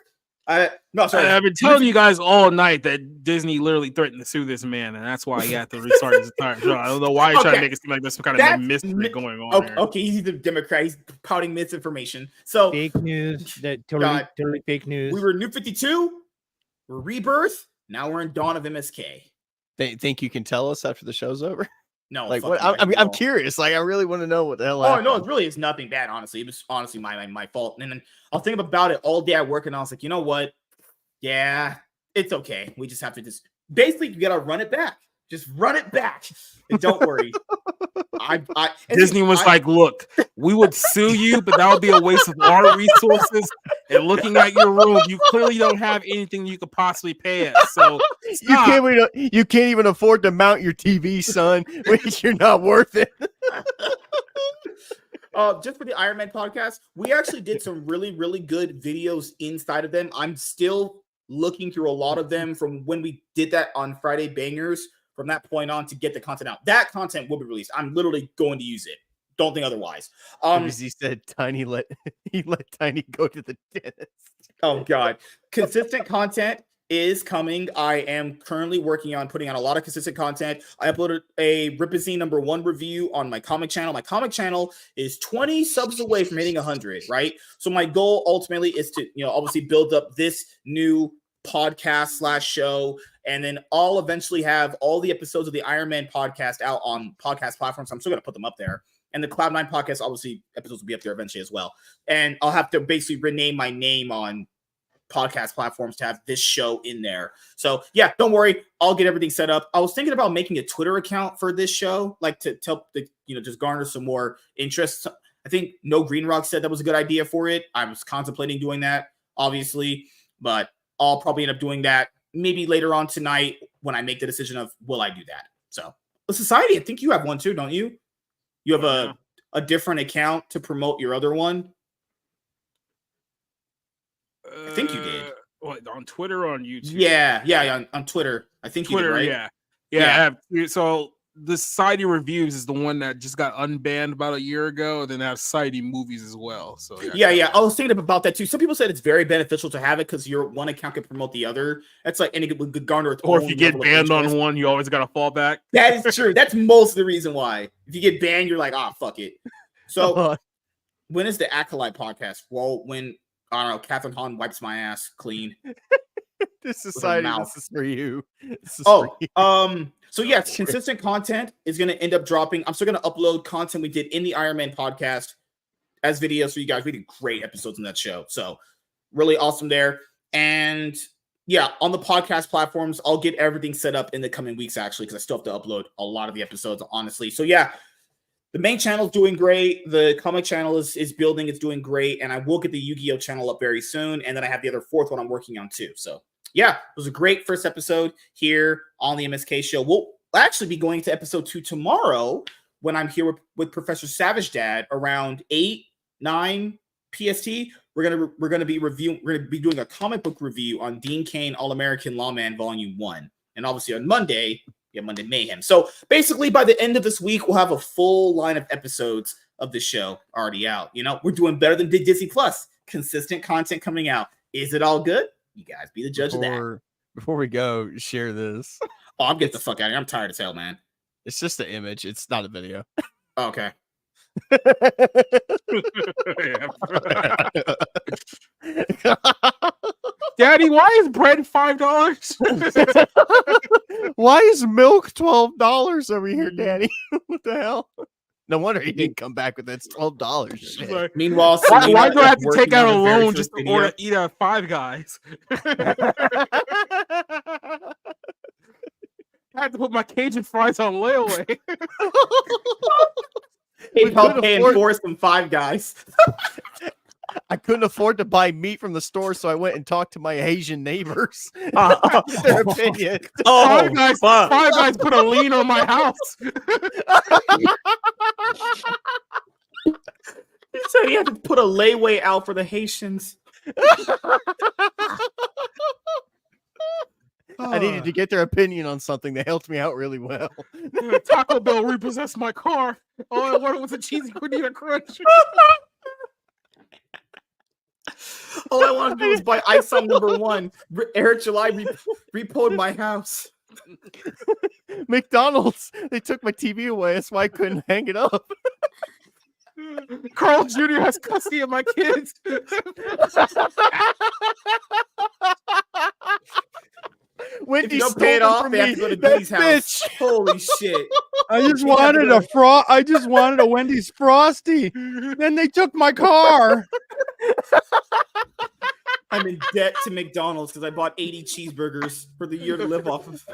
No, sorry. I've been telling you guys all night that Disney literally threatened to sue this man, and that's why he had to restart his entire show. I don't know why you're trying to make it seem like there's some kind of mystery going on here. Okay, he's the Democrat. He's pouting misinformation. So Fake news. That totally fake news. we were New 52. We're rebirth. Now we're in Dawn of MSK. They think you can tell us after the show's over? No, Like fuck what? you, I'm no. curious. Like I really want to know what the hell. Oh happened. no, it really is nothing bad. Honestly, it was honestly my fault. And then I'll think about it all day at work, and I was like, you know what? Yeah, it's okay. We just have to basically you gotta run it back. Just run it back. And don't worry. Disney was like, look, we would sue you, but that would be a waste of our resources. And looking at your room, you clearly don't have anything you could possibly pay us. So you can't even afford to mount your TV, son. You're not worth it. Just for the Iron Man podcast, we actually did some really, really good videos inside of them. I'm still looking through a lot of them from when we did that on Friday Bangers. From that point on to get the content out. That content will be released. I'm literally going to use it. Don't think otherwise. Because he said Tiny let Tiny go to the dentist. Oh God. Consistent content is coming. I am currently working on putting out a lot of consistent content. I uploaded a Ripazine #1 review on my comic channel. My comic channel is 20 subs away from hitting 100, right? So my goal ultimately is to, obviously build up this new podcast / show, and then I'll eventually have all the episodes of the Iron Man podcast out on podcast platforms. I'm still going to put them up there. And the Cloud9 podcast, obviously, episodes will be up there eventually as well. And I'll have to basically rename my name on podcast platforms to have this show in there. So yeah, don't worry. I'll get everything set up. I was thinking about making a Twitter account for this show, like to help the, just garner some more interest. I think No Green Rock said that was a good idea for it. I was contemplating doing that, obviously, but I'll probably end up doing that maybe later on tonight when I make the decision of will I do that. So the Society, I think you have one too, don't you? You have a different account to promote your other one. I think you did. What, on Twitter or on YouTube? Yeah, on Twitter. I think Twitter, you did, right? yeah. I have, so the Society Reviews is the one that just got unbanned about a year ago, and then they have Society Movies as well. So yeah. I was thinking about that too. Some people said it's very beneficial to have it because your one account can promote the other. That's like, and it would garner its or if own you get level of banned on interest. one, you always got to fall back. That is true. That's most of the reason why. If you get banned, you're like, fuck it. So when is the Acolyte podcast? Well, when I don't know, Catherine Hahn wipes my ass clean. This society, this is for you. So yes, consistent content is going to end up dropping. I'm still going to upload content we did in the Iron Man podcast as videos for you guys. We did great episodes in that show. So really awesome there. And yeah, on the podcast platforms, I'll get everything set up in the coming weeks, actually, because I still have to upload a lot of the episodes, honestly. So yeah, the main channel is doing great. The comic channel is building. It's doing great. And I will get the Yu-Gi-Oh channel up very soon. And then I have the other fourth one I'm working on too. So yeah, it was a great first episode here on the MSK show. We'll actually be going to episode 2 tomorrow when I'm here with Professor Savage Dad around 8-9 PST. We're gonna be doing a comic book review on Dean Cain, All-American Lawman Volume 1. And obviously on Monday, Monday Mayhem. So basically by the end of this week, we'll have a full line of episodes of the show already out. You know, we're doing better than Disney Plus. Consistent content coming out. Is it all good? You guys be the judge of that. Before we go, share this. Oh, I'm getting the fuck out of here. I'm tired as hell, man. It's just an image. It's not a video. Okay. Daddy, why is bread $5? Why is milk $12 over here, Daddy? What the hell? No wonder he didn't come back with that. It's $12. Like, meanwhile, why do I have to take out a loan just to order eat at Five Guys? I had to put my Cajun fries on layaway. PayPal paying for some Five Guys. I couldn't afford to buy meat from the store, so I went and talked to my Asian neighbors. Their opinion. Five Guys put a lien on my house. He said he had to put a layaway out for the Haitians. I needed to get their opinion on something. They helped me out really well. Taco Bell repossessed my car. All I wanted was a cheesy gordita crunch. All I wanted to do was buy ice on #1. Eric July repoed my house. McDonald's, they took my TV away. That's why I couldn't hang it up. Carl Jr. has custody of my kids. If you don't pay it off, they have to go to D's house. Holy shit. I just wanted a Wendy's Frosty. Then they took my car. I'm in debt to McDonald's because I bought 80 cheeseburgers for the year to live off of.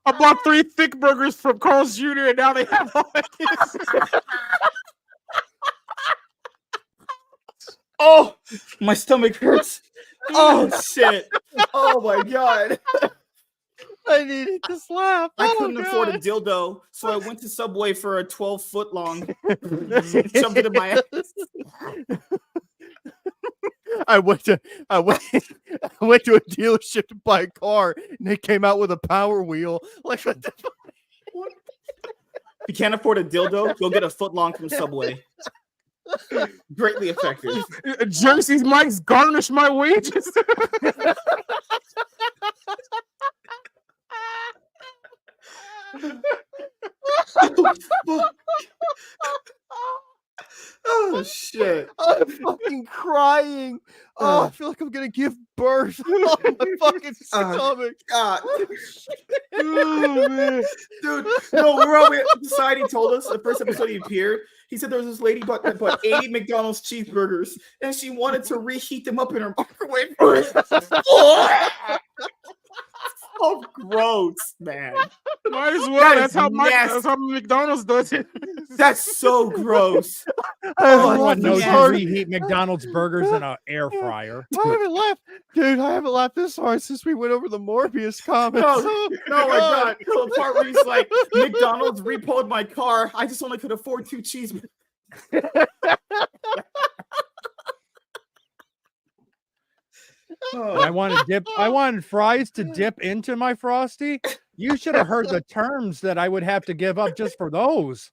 I bought 3 thick burgers from Carl's Jr. and now they have all my kids. Oh, my stomach hurts. Oh shit. Oh my god. I needed to slap. I couldn't afford a dildo, so I went to Subway for a 12-foot long. Shoved it in my ass. I went to a dealership to buy a car, and they came out with a Power Wheel. Like, what the fuck? If you can't afford a dildo, go get a foot long from Subway. Greatly effective. Jersey's Mike's garnish my wages. Oh shit! I'm fucking crying. Oh, I feel like I'm gonna give birth. Oh, my fucking stomach. Oh, man. Dude, no, we're all Society told us the first episode he appeared. He said there was this lady that bought 80 McDonald's cheeseburgers, and she wanted to reheat them up in her microwave. So gross, man. Might as well. That's how McDonald's does it. That's so gross. Everyone knows you reheat McDonald's burgers in an air fryer. I haven't laughed this hard since we went over the Morbius comics. No, my God. So the part where he's like, McDonald's repoed my car. I just only could afford 2 cheeseburgers. I wanted fries to dip into my Frosty, You should have heard the terms that I would have to give up just for those.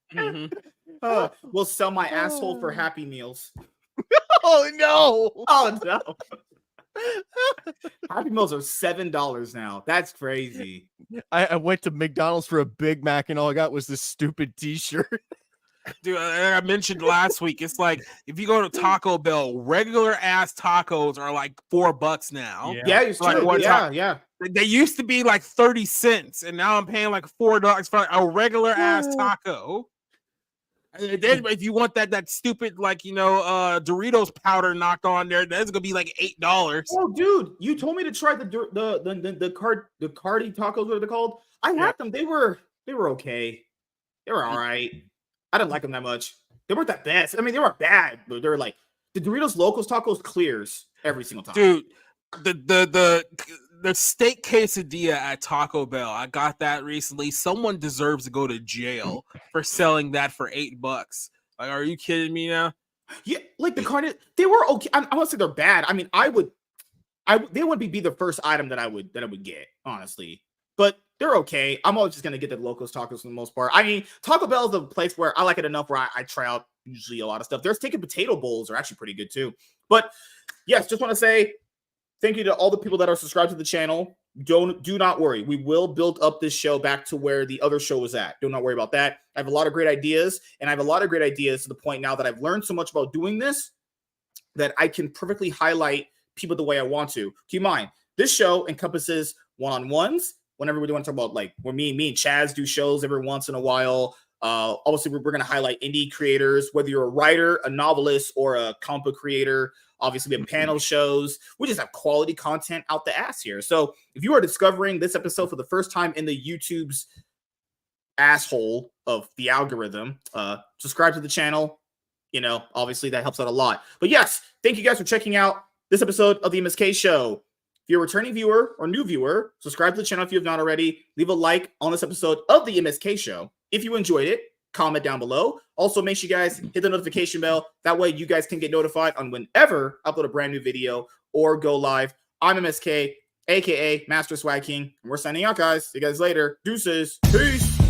We'll sell my asshole for Happy Meals. Oh no! Oh no! Happy Meals are $7 now. That's crazy. I went to McDonald's for a Big Mac and all I got was this stupid T-shirt. Dude, I mentioned last week, it's like if you go to Taco Bell, regular ass tacos are like $4 now. Yeah, it's Like true. one Yeah. They used to be like 30 cents, and now I'm paying like $4 for a regular ass taco. And then if you want that stupid Doritos powder knocked on there, that's gonna be like $8. Oh, dude, you told me to try the Cardi tacos. What are they called? I had them. They were okay. They were all right. I didn't like them that much. They weren't that best. I mean, they weren't bad, but they're like the Doritos Locos tacos clears every single time. Dude, the steak quesadilla at Taco Bell, I got that recently. Someone deserves to go to jail for selling that for $8. Like, are you kidding me now? Yeah, like the Cardi, they were okay. I won't say they're bad. I mean, they wouldn't be the first item that I would get, honestly. But they're okay. I'm always just gonna get the Locos tacos for the most part. I mean, Taco Bell is a place where I like it enough where I try out usually a lot of stuff. Their steak and potato bowls are actually pretty good too. But yes, just want to say thank you to all the people that are subscribed to the channel. Do not worry. We will build up this show back to where the other show was at. Do not worry about that. I have a lot of great ideas, and I have a lot of great ideas to the point now that I've learned so much about doing this that I can perfectly highlight people the way I want to. Keep in mind, this show encompasses one-on-ones. Whenever we want to talk about like where me and Chaz do shows every once in a while. Obviously, we're going to highlight indie creators, whether you're a writer, a novelist, or a comic book creator. Obviously, we have panel shows. We just have quality content out the ass here. So if you are discovering this episode for the first time in the YouTube's asshole of the algorithm, subscribe to the channel. You know, obviously that helps out a lot. But yes, thank you guys for checking out this episode of the MSK Show. If you're a returning viewer or new viewer, subscribe to the channel if you have not already. Leave a like on this episode of the MSK Show. If you enjoyed it, comment down below. Also, make sure you guys hit the notification bell. That way you guys can get notified on whenever I upload a brand new video or go live. I'm MSK, a.k.a. Master Swag King, and we're signing out, guys. See you guys later. Deuces. Peace.